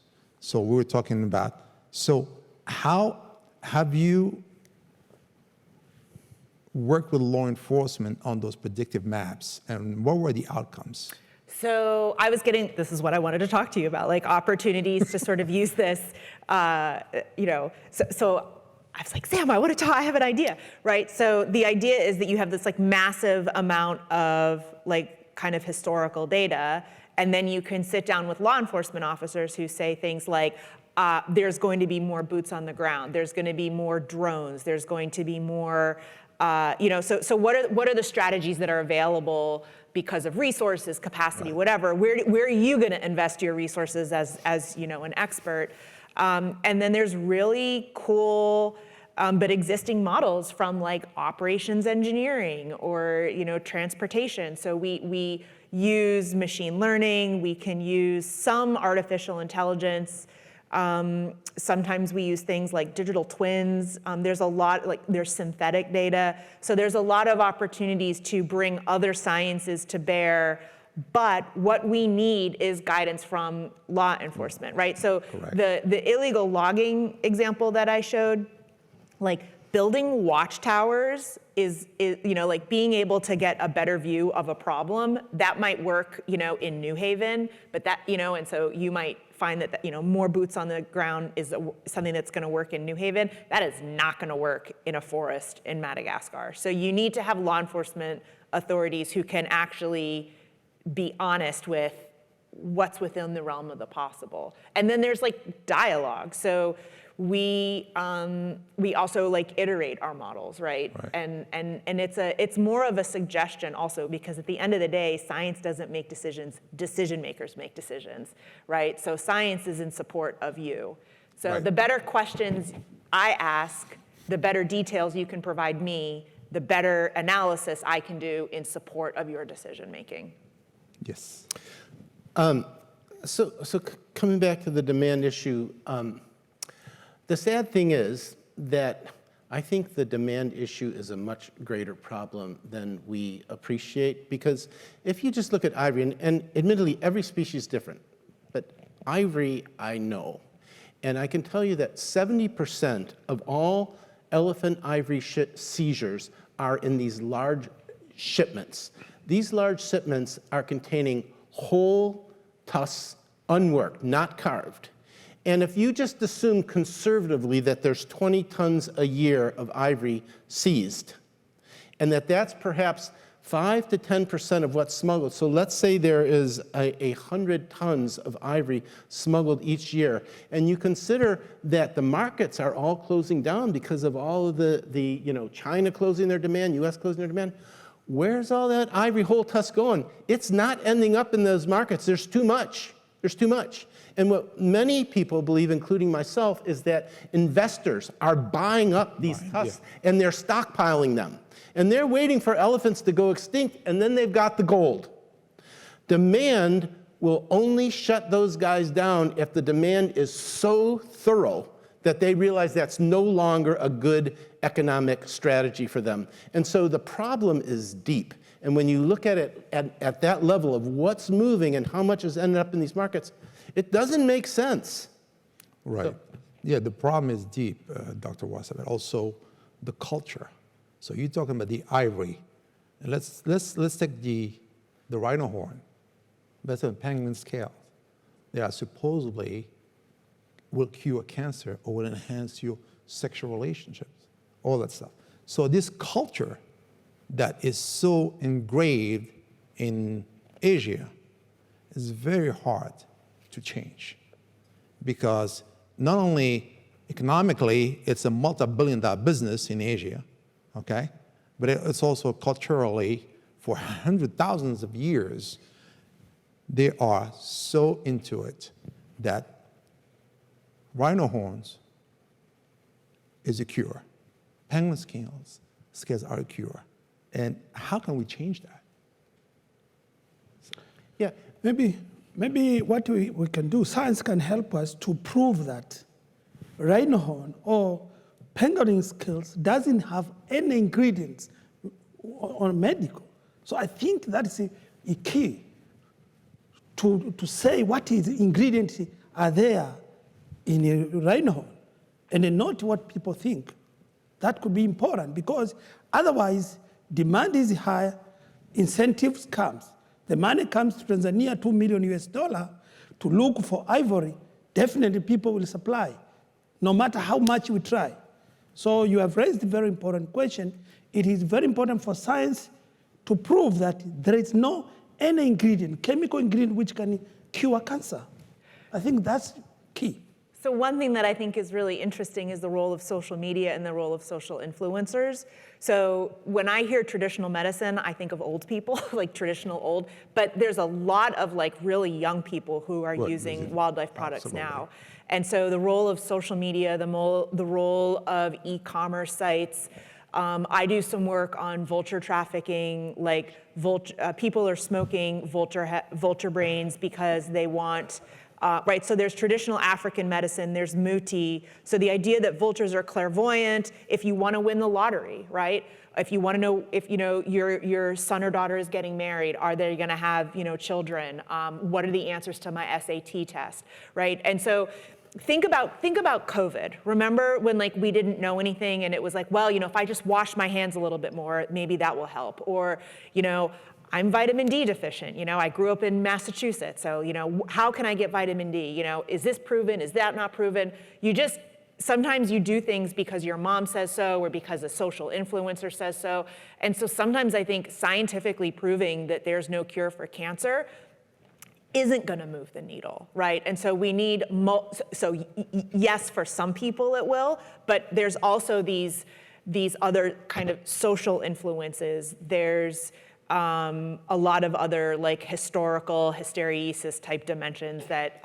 So we were talking about, so how have you worked with law enforcement on those predictive maps, and what were the outcomes? So this is what I wanted to talk to you about, like opportunities to sort of use this, so I was like, Sam, I have an idea, right? So the idea is that you have this like massive amount of like kind of historical data, and then you can sit down with law enforcement officers who say things like, there's going to be more boots on the ground, there's going to be more drones, there's going to be more, so what are the strategies that are available because of resources, capacity, whatever? Where are you going to invest your resources as an expert? And then there's really cool but existing models from like operations engineering or transportation. So we use machine learning. We can use some artificial intelligence. Sometimes we use things like digital twins. There's a lot, there's synthetic data. So there's a lot of opportunities to bring other sciences to bear, but what we need is guidance from law enforcement, right? So the illegal logging example that I showed, like building watchtowers is like being able to get a better view of a problem. That might work, in New Haven, but that, and so you might find that more boots on the ground is something that's going to work in New Haven. That is not going to work in a forest in Madagascar. So you need to have law enforcement authorities who can actually be honest with what's within the realm of the possible. And then there's like dialogue. So we also like iterate our models, right? And it's more of a suggestion also, because at the end of the day, science doesn't make decisions, decision makers make decisions, right? So science is in support of you. So the better questions I ask, the better details you can provide me, the better analysis I can do in support of your decision making. Yes. So coming back to the demand issue, the sad thing is that I think the demand issue is a much greater problem than we appreciate, because if you just look at ivory, and admittedly every species is different, but ivory I know, and I can tell you that 70% of all elephant ivory seizures are in these large shipments. These large shipments are containing whole tusks, unworked, not carved. And if you just assume conservatively that there's 20 tons a year of ivory seized, and that's perhaps 5 to 10% of what's smuggled. So let's say there is 100 tons of ivory smuggled each year, and you consider that the markets are all closing down because of all of the China closing their demand, US closing their demand. Where's all that ivory whole tusk going? It's not ending up in those markets. There's too much. There's too much. And what many people believe, including myself, is that investors are buying up these tusks and they're stockpiling them. And they're waiting for elephants to go extinct, and then they've got the gold. Demand will only shut those guys down if the demand is so thorough that they realize that's no longer a good economic strategy for them. And so the problem is deep. And when you look at it at that level of what's moving and how much has ended up in these markets, it doesn't make sense. Right. So, yeah, the problem is deep, Dr. Wassa, but also the culture. So you're talking about the ivory. And let's take the rhino horn. That's a penguin scale. They are supposedly will cure cancer or will enhance your sexual relationships, all that stuff. So this culture that is so engraved in Asia is very hard to change, because not only economically, it's a multi-billion-dollar business in Asia, okay? But it's also culturally, for hundreds, thousands of years, they are so into it that rhino horns is a cure. Penguin scales are a cure. And how can we change that? Yeah, maybe what we can do, science can help us to prove that rhino horn or penguin scales doesn't have any ingredients on medical. So I think that's a key to say what is ingredients are there in a rhino horn, and not what people think. That could be important, because otherwise demand is high, incentives comes. The money comes to Tanzania, $2 million US to look for ivory. Definitely people will supply, no matter how much we try. So you have raised a very important question. It is very important for science to prove that there is no any ingredient, chemical ingredient, which can cure cancer. I think that's key. So one thing that I think is really interesting is the role of social media and the role of social influencers. So when I hear traditional medicine, I think of old people, like traditional old, but there's a lot of like really young people who are using wildlife products now. And so the role of social media, the role of e-commerce sites. I do some work on vulture trafficking, like people are smoking vulture brains because they want, right, so there's traditional African medicine, there's muti. So the idea that vultures are clairvoyant, if you want to win the lottery, right? If you want to know if your son or daughter is getting married, are they going to have children? What are the answers to my SAT test, right? And so think about COVID. Remember when we didn't know anything and it was like, well, if I just wash my hands a little bit more, maybe that will help. Or I'm vitamin D deficient. I grew up in Massachusetts, so how can I get vitamin D? Is this proven? Is that not proven? Sometimes you do things because your mom says so, or because a social influencer says so. And so sometimes I think scientifically proving that there's no cure for cancer isn't going to move the needle, right? And so we need, yes, for some people it will, but there's also these other kind of social influences. There's a lot of other like historical hysteresis type dimensions that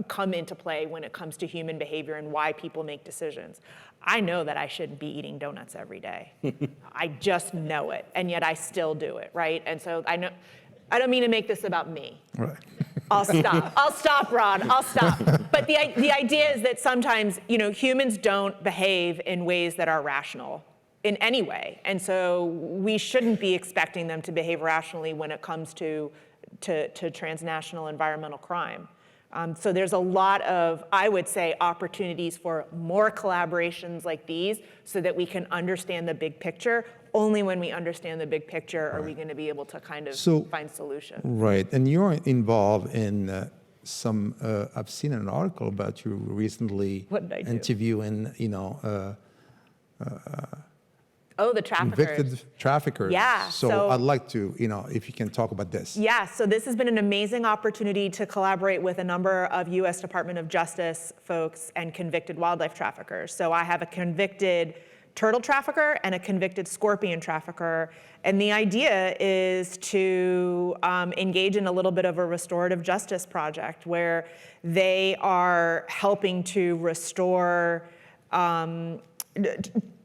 come into play when it comes to human behavior and why people make decisions. I know that I shouldn't be eating donuts every day. I just know it, and yet I still do it, right? And so I don't mean to make this about me. Right. I'll stop, Rod, I'll stop. But the idea is that sometimes, humans don't behave in ways that are rational in any way. And so we shouldn't be expecting them to behave rationally when it comes to transnational environmental crime. So there's a lot of, I would say, opportunities for more collaborations like these so that we can understand the big picture. Only when we understand the big picture are we going to be able to kind of find solutions. Right, and you're involved in I've seen an article about you recently. What did I do? Interviewing, the traffickers. convicted traffickers. Yeah. So I'd like to, if you can talk about this. Yeah, so this has been an amazing opportunity to collaborate with a number of US Department of Justice folks and convicted wildlife traffickers. So I have a convicted turtle trafficker and a convicted scorpion trafficker. And the idea is to engage in a little bit of a restorative justice project where they are helping to restore,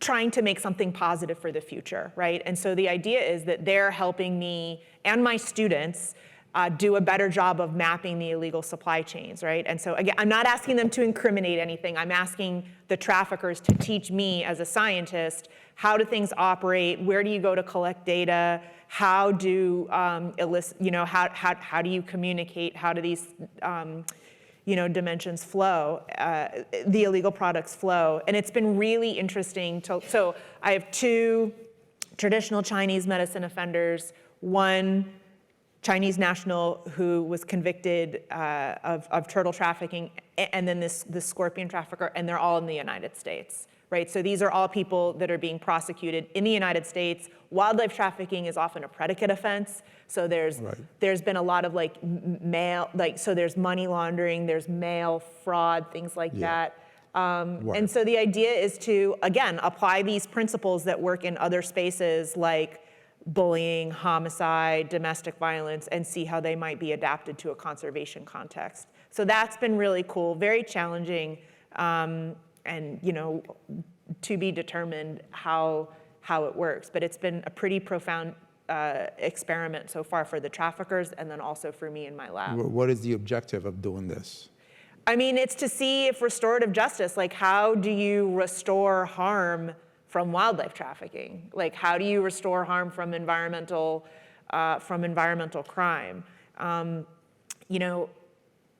trying to make something positive for the future, right? And so the idea is that they're helping me and my students do a better job of mapping the illegal supply chains, right? And so again, I'm not asking them to incriminate anything. I'm asking the traffickers to teach me as a scientist, how do things operate? Where do you go to collect data? How do how do you communicate? How do these dimensions flow, the illegal products flow? And it's been really interesting. So I have 2 traditional Chinese medicine offenders, one Chinese national who was convicted of turtle trafficking, and then this scorpion trafficker, and they're all in the United States, right? So these are all people that are being prosecuted in the United States. Wildlife trafficking is often a predicate offense. So there's been a lot of so there's money laundering, there's mail fraud, things like that. And so the idea is to, again, apply these principles that work in other spaces like bullying, homicide, domestic violence, and see how they might be adapted to a conservation context. So that's been really cool, very challenging, and to be determined how it works. But it's been a pretty profound experiment so far for the traffickers and then also for me in my lab. What is the objective of doing this? I mean, it's to see if restorative justice, like how do you restore harm from wildlife trafficking? Like how do you restore harm from environmental crime?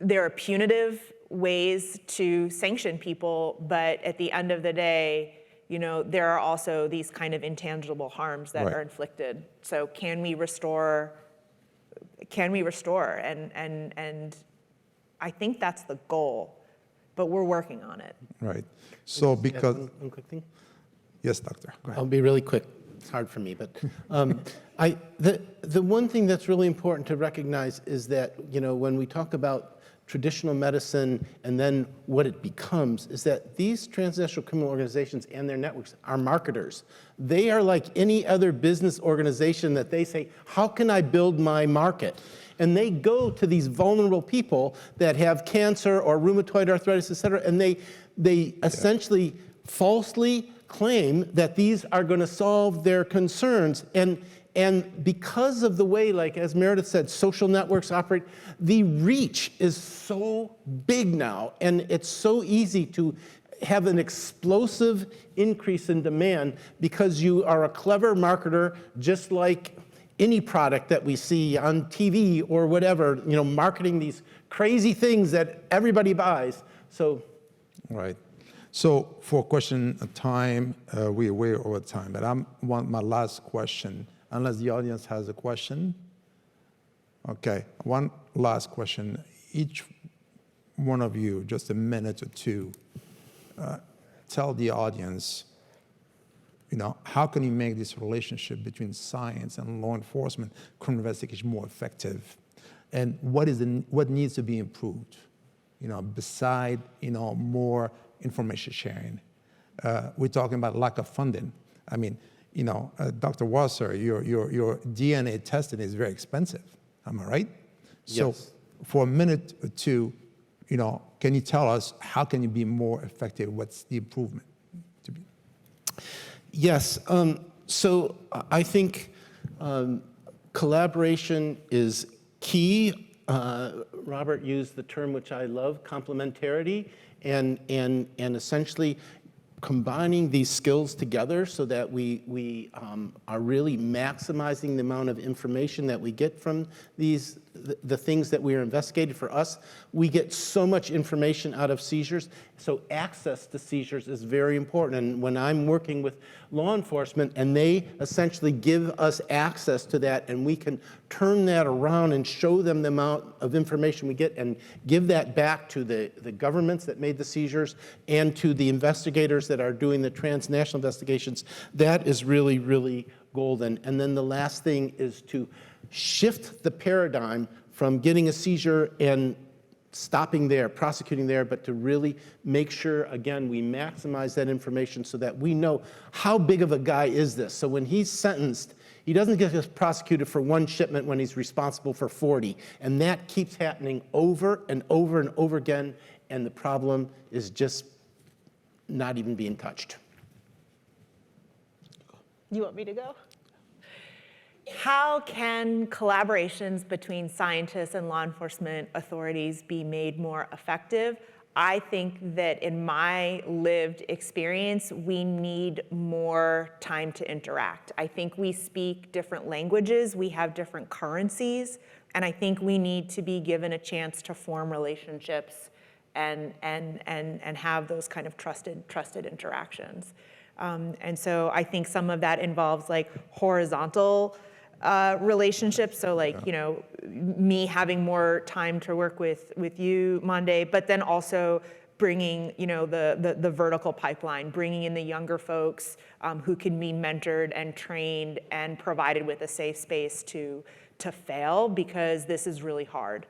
There are punitive ways to sanction people, but at the end of the day, there are also these kind of intangible harms that are inflicted. So can we restore? And I think that's the goal, but we're working on it. Right. So because one quick thing. Yes, doctor. Go ahead. I'll be really quick. It's hard for me, but the one thing that's really important to recognize is that when we talk about traditional medicine and then what it becomes is that these transnational criminal organizations and their networks are marketers. They are like any other business organization that they say, how can I build my market? And they go to these vulnerable people that have cancer or rheumatoid arthritis, et cetera, and they essentially falsely claim that these are going to solve their concerns. And because of the way, like as Meredith said, social networks operate, the reach is so big now, and it's so easy to have an explosive increase in demand because you are a clever marketer, just like any product that we see on TV or whatever, marketing these crazy things that everybody buys. So, right. So for question time, we're way over time, but I want my last question. Unless the audience has a question. Okay, one last question. Each one of you, just a minute or two, tell the audience, how can you make this relationship between science and law enforcement, criminal investigation more effective? and what needs to be improved, beside, more information sharing. We're talking about lack of funding. I mean, Dr. Wasser, your DNA testing is very expensive. Am I right? So Yes. for a minute or two, can you tell us how can you be more effective? What's the improvement to be? Yes. So I think collaboration is key. Robert used the term which I love, complementarity, and essentially combining these skills together so that we are really maximizing the amount of information that we get from the things that we are investigating. For us, we get so much information out of seizures, so access to seizures is very important. And when I'm working with law enforcement and they essentially give us access to that, and we can turn that around and show them the amount of information we get and give that back to the governments that made the seizures and to the investigators that are doing the transnational investigations, that is really, really golden. And then the last thing is to shift the paradigm from getting a seizure and stopping there, prosecuting there, but to really make sure, again, we maximize that information so that we know how big of a guy is this. So when he's sentenced, he doesn't get prosecuted for one shipment when he's responsible for 40. And that keeps happening over and over and over again, and the problem is just not even being touched. You want me to go? How can collaborations between scientists and law enforcement authorities be made more effective? I think that in my lived experience, we need more time to interact. I think we speak different languages, we have different currencies, and I think we need to be given a chance to form relationships and have those kind of trusted interactions. And so I think some of that involves like horizontal relationships. So like, me having more time to work with you, Mande, but then also bringing, the vertical pipeline, bringing in the younger folks who can be mentored and trained and provided with a safe space to fail, because this is really hard.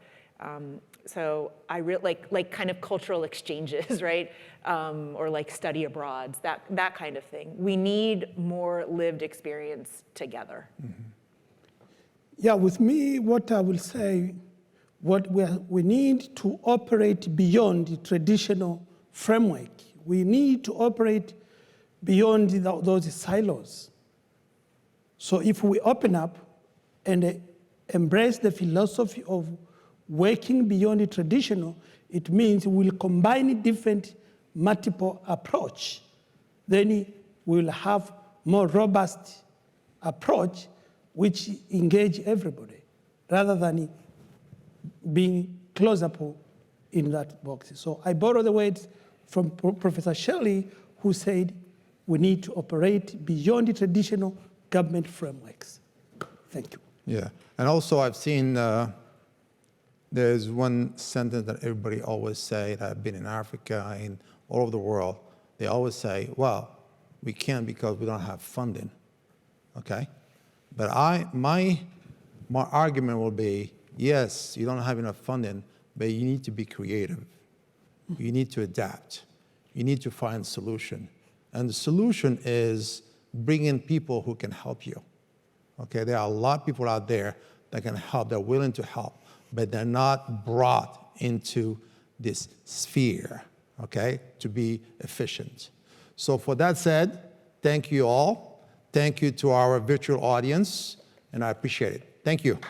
So I really like kind of cultural exchanges, right? Or like study abroads, that kind of thing. We need more lived experience together. Mm-hmm. Yeah, with me, what I will say, we need to operate beyond the traditional framework. We need to operate beyond those silos. So if we open up and embrace the philosophy of working beyond the traditional, it means we'll combine different multiple approach. Then we'll have more robust approach which engage everybody, rather than being closed up in that box. So I borrow the words from Professor Shelley, who said we need to operate beyond the traditional government frameworks. Thank you. Yeah, and also I've seen there's one sentence that everybody always say, that I've been in Africa and all over the world, they always say, well, we can't because we don't have funding, okay? But my argument will be, yes, you don't have enough funding, but you need to be creative. You need to adapt. You need to find a solution. And the solution is bringing people who can help you. Okay, there are a lot of people out there that can help, they're willing to help, but they're not brought into this sphere, okay, to be efficient. So for that said, thank you all. Thank you to our virtual audience, and I appreciate it. Thank you.